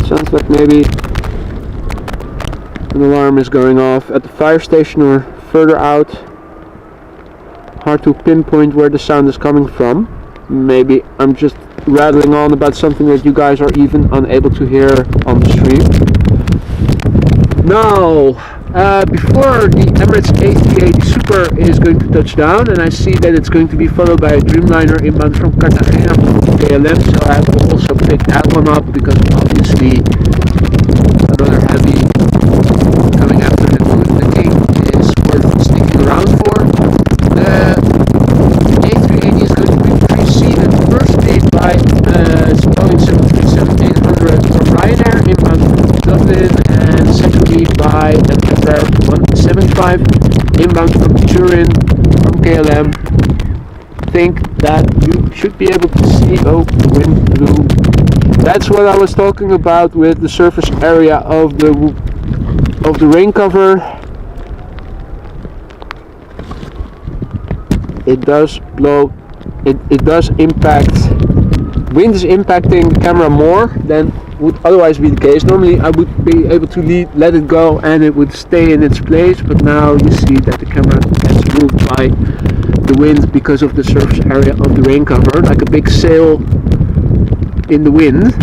Sounds like maybe an alarm is going off at the fire station or further out. Hard to pinpoint where the sound is coming from. Maybe I'm just rattling on about something that you guys are even unable to hear on the stream. Now, before the Emirates A388 Super is going to touch down, and I see that it's going to be followed by a Dreamliner inbound from Cathay from KLM, so I will also pick that one up because obviously another heavy coming after the King is worth sticking around for. The A380 is going to be preceded firstly by Boeing 737-800 from Ryanair inbound from Dublin, and secondly by Embraer 175 inbound from Turin from KLM. I think that you should be able to see, oh, the wind blew. That's what I was talking about with the surface area of the rain cover. It does blow, it does impact, wind is impacting the camera more than would otherwise be the case. Normally I would be able to let it go and it would stay in its place, but now you see that the camera gets moved by the wind because of the surface area of the rain cover, like a big sail in the wind.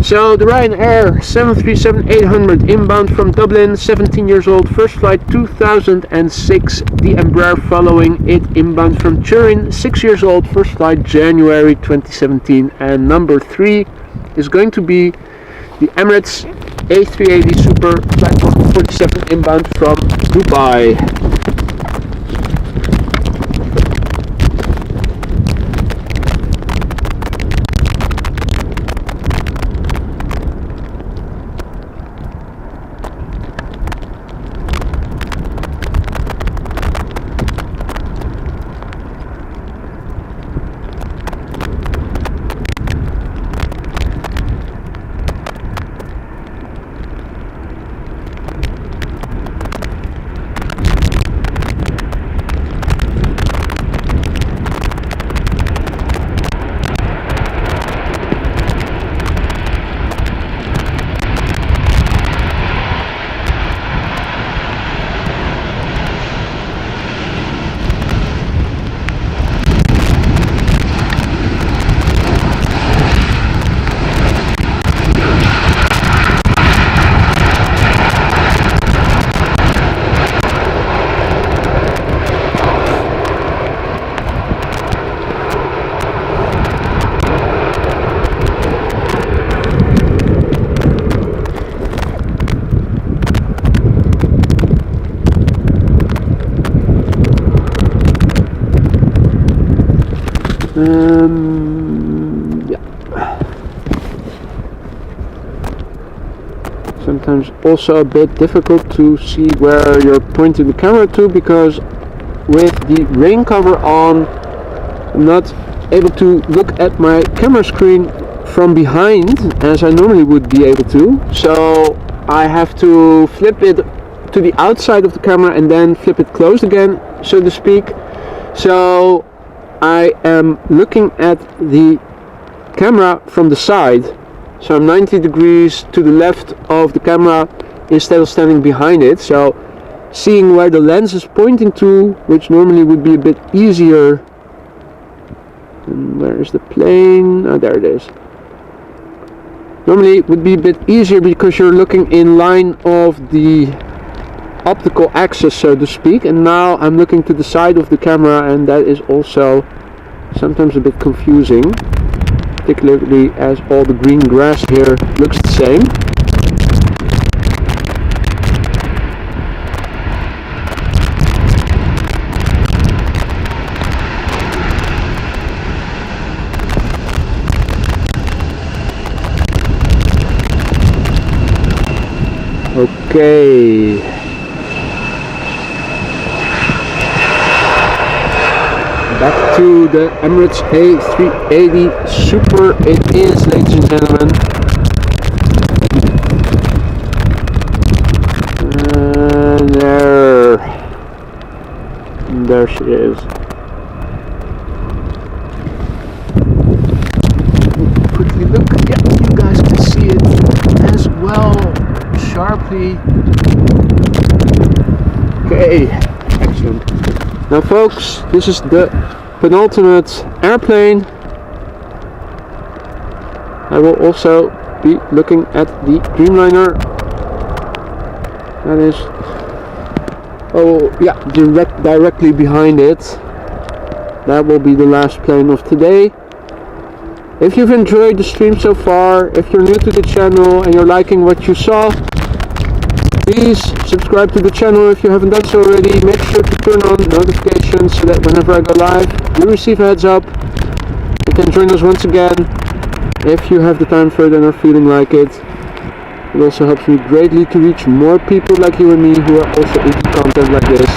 So the Ryanair 737-800 inbound from Dublin, 17 years old, first flight 2006. The Embraer following it inbound from Turin, 6 years old, first flight January 2017. And number 3 is going to be the Emirates A380 Super flight 147 inbound from Dubai. Yeah. Sometimes also a bit difficult to see where you're pointing the camera to, because with the rain cover on, I'm not able to look at my camera screen from behind as I normally would be able to. So I have to flip it to the outside of the camera and then flip it closed again, so to speak. So I am looking at the camera from the side. So I'm 90 degrees to the left of the camera instead of standing behind it. So seeing where the lens is pointing to, which normally would be a bit easier. And where is the plane? Oh, there it is. Normally it would be a bit easier because you're looking in line of the optical axis, so to speak, and now I'm looking to the side of the camera, and that is also sometimes a bit confusing, particularly as all the green grass here looks the same. Okay. Back to the Emirates A380 Super it is, ladies and gentlemen. And there she is. Quickly look, yeah, you guys can see it as well, sharply. Okay, excellent. Now folks, this is the penultimate airplane. I will also be looking at the Dreamliner. That is, oh yeah, directly behind it. That will be the last plane of today. If you've enjoyed the stream so far, if you're new to the channel and you're liking what you saw, please subscribe to the channel if you haven't done so already. Make sure to turn on notifications so that whenever I go live, you receive a heads up. You can join us once again if you have the time for it and are feeling like it. It also helps me greatly to reach more people like you and me who are also into content like this.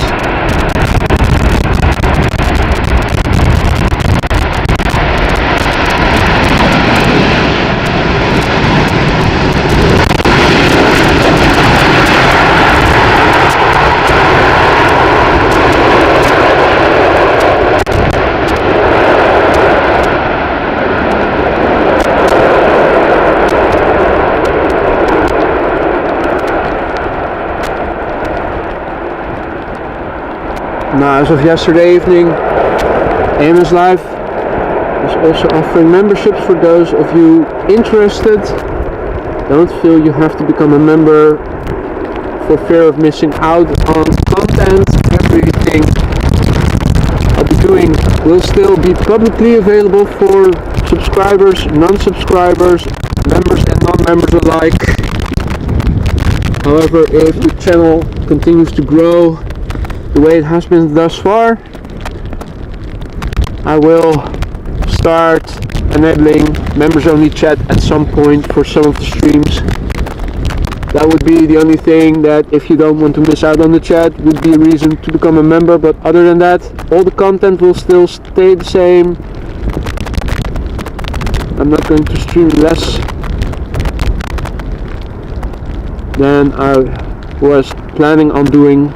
Now, as of yesterday evening, AMS Live is also offering memberships for those of you interested. Don't feel you have to become a member for fear of missing out on content. Everything I'll be doing will still be publicly available for subscribers, non-subscribers, members and non-members alike. However, if the channel continues to grow the way it has been thus far, I will start enabling members only chat at some point for some of the streams. That would be the only thing that, if you don't want to miss out on the chat, would be a reason to become a member. But other than that, all the content will still stay the same. I'm not going to stream less than I was planning on doing.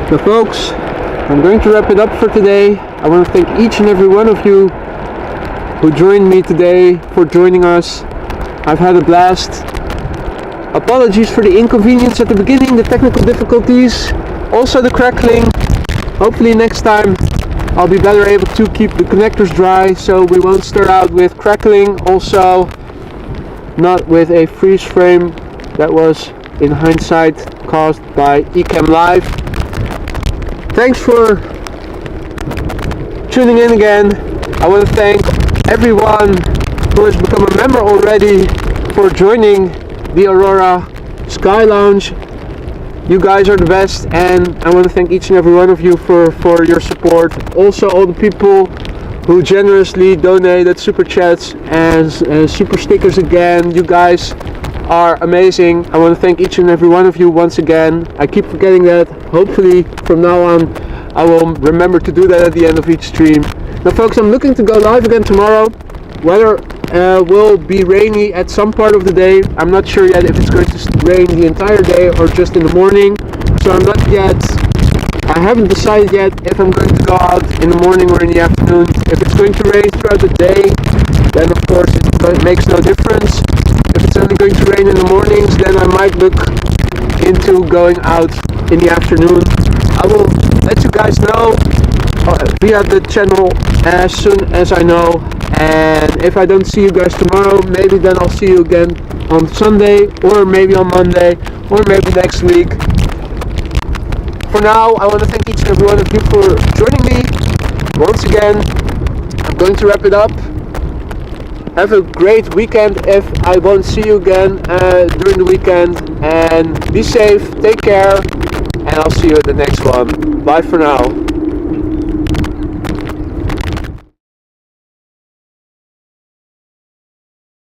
So folks, I'm going to wrap it up for today. I want to thank each and every one of you who joined me today, for joining us. I've had a blast. Apologies for the inconvenience at the beginning, the technical difficulties, also the crackling. Hopefully next time I'll be better able to keep the connectors dry, so we won't start out with crackling. Also, not with a freeze frame that was in hindsight caused by Ecamm Live. Thanks for tuning in again. I want to thank everyone who has become a member already for joining the Aurora Sky Lounge. You guys are the best, and I want to thank each and every one of you for your support. Also all the people who generously donated super chats and super stickers again. You guys are amazing. I want to thank each and every one of you once again. I keep forgetting that. Hopefully from now on I will remember to do that at the end of each stream. Now folks, I'm looking to go live again tomorrow. Weather will be rainy at some part of the day. I'm not sure yet if it's going to rain the entire day or just in the morning. So I haven't decided yet if I'm going to go out in the morning or in the afternoon. If it's going to rain throughout the day, then of course it makes no difference. If it's only going to rain in the mornings, then I might look into going out in the afternoon. I will let you guys know via the channel as soon as I know. And if I don't see you guys tomorrow, maybe then I'll see you again on Sunday, or maybe on Monday, or maybe next week. For now, I want to thank each and every one of you for joining me. Once again, I'm going to wrap it up. Have a great weekend if I won't see you again during the weekend. And be safe, take care, and I'll see you at the next one. Bye for now.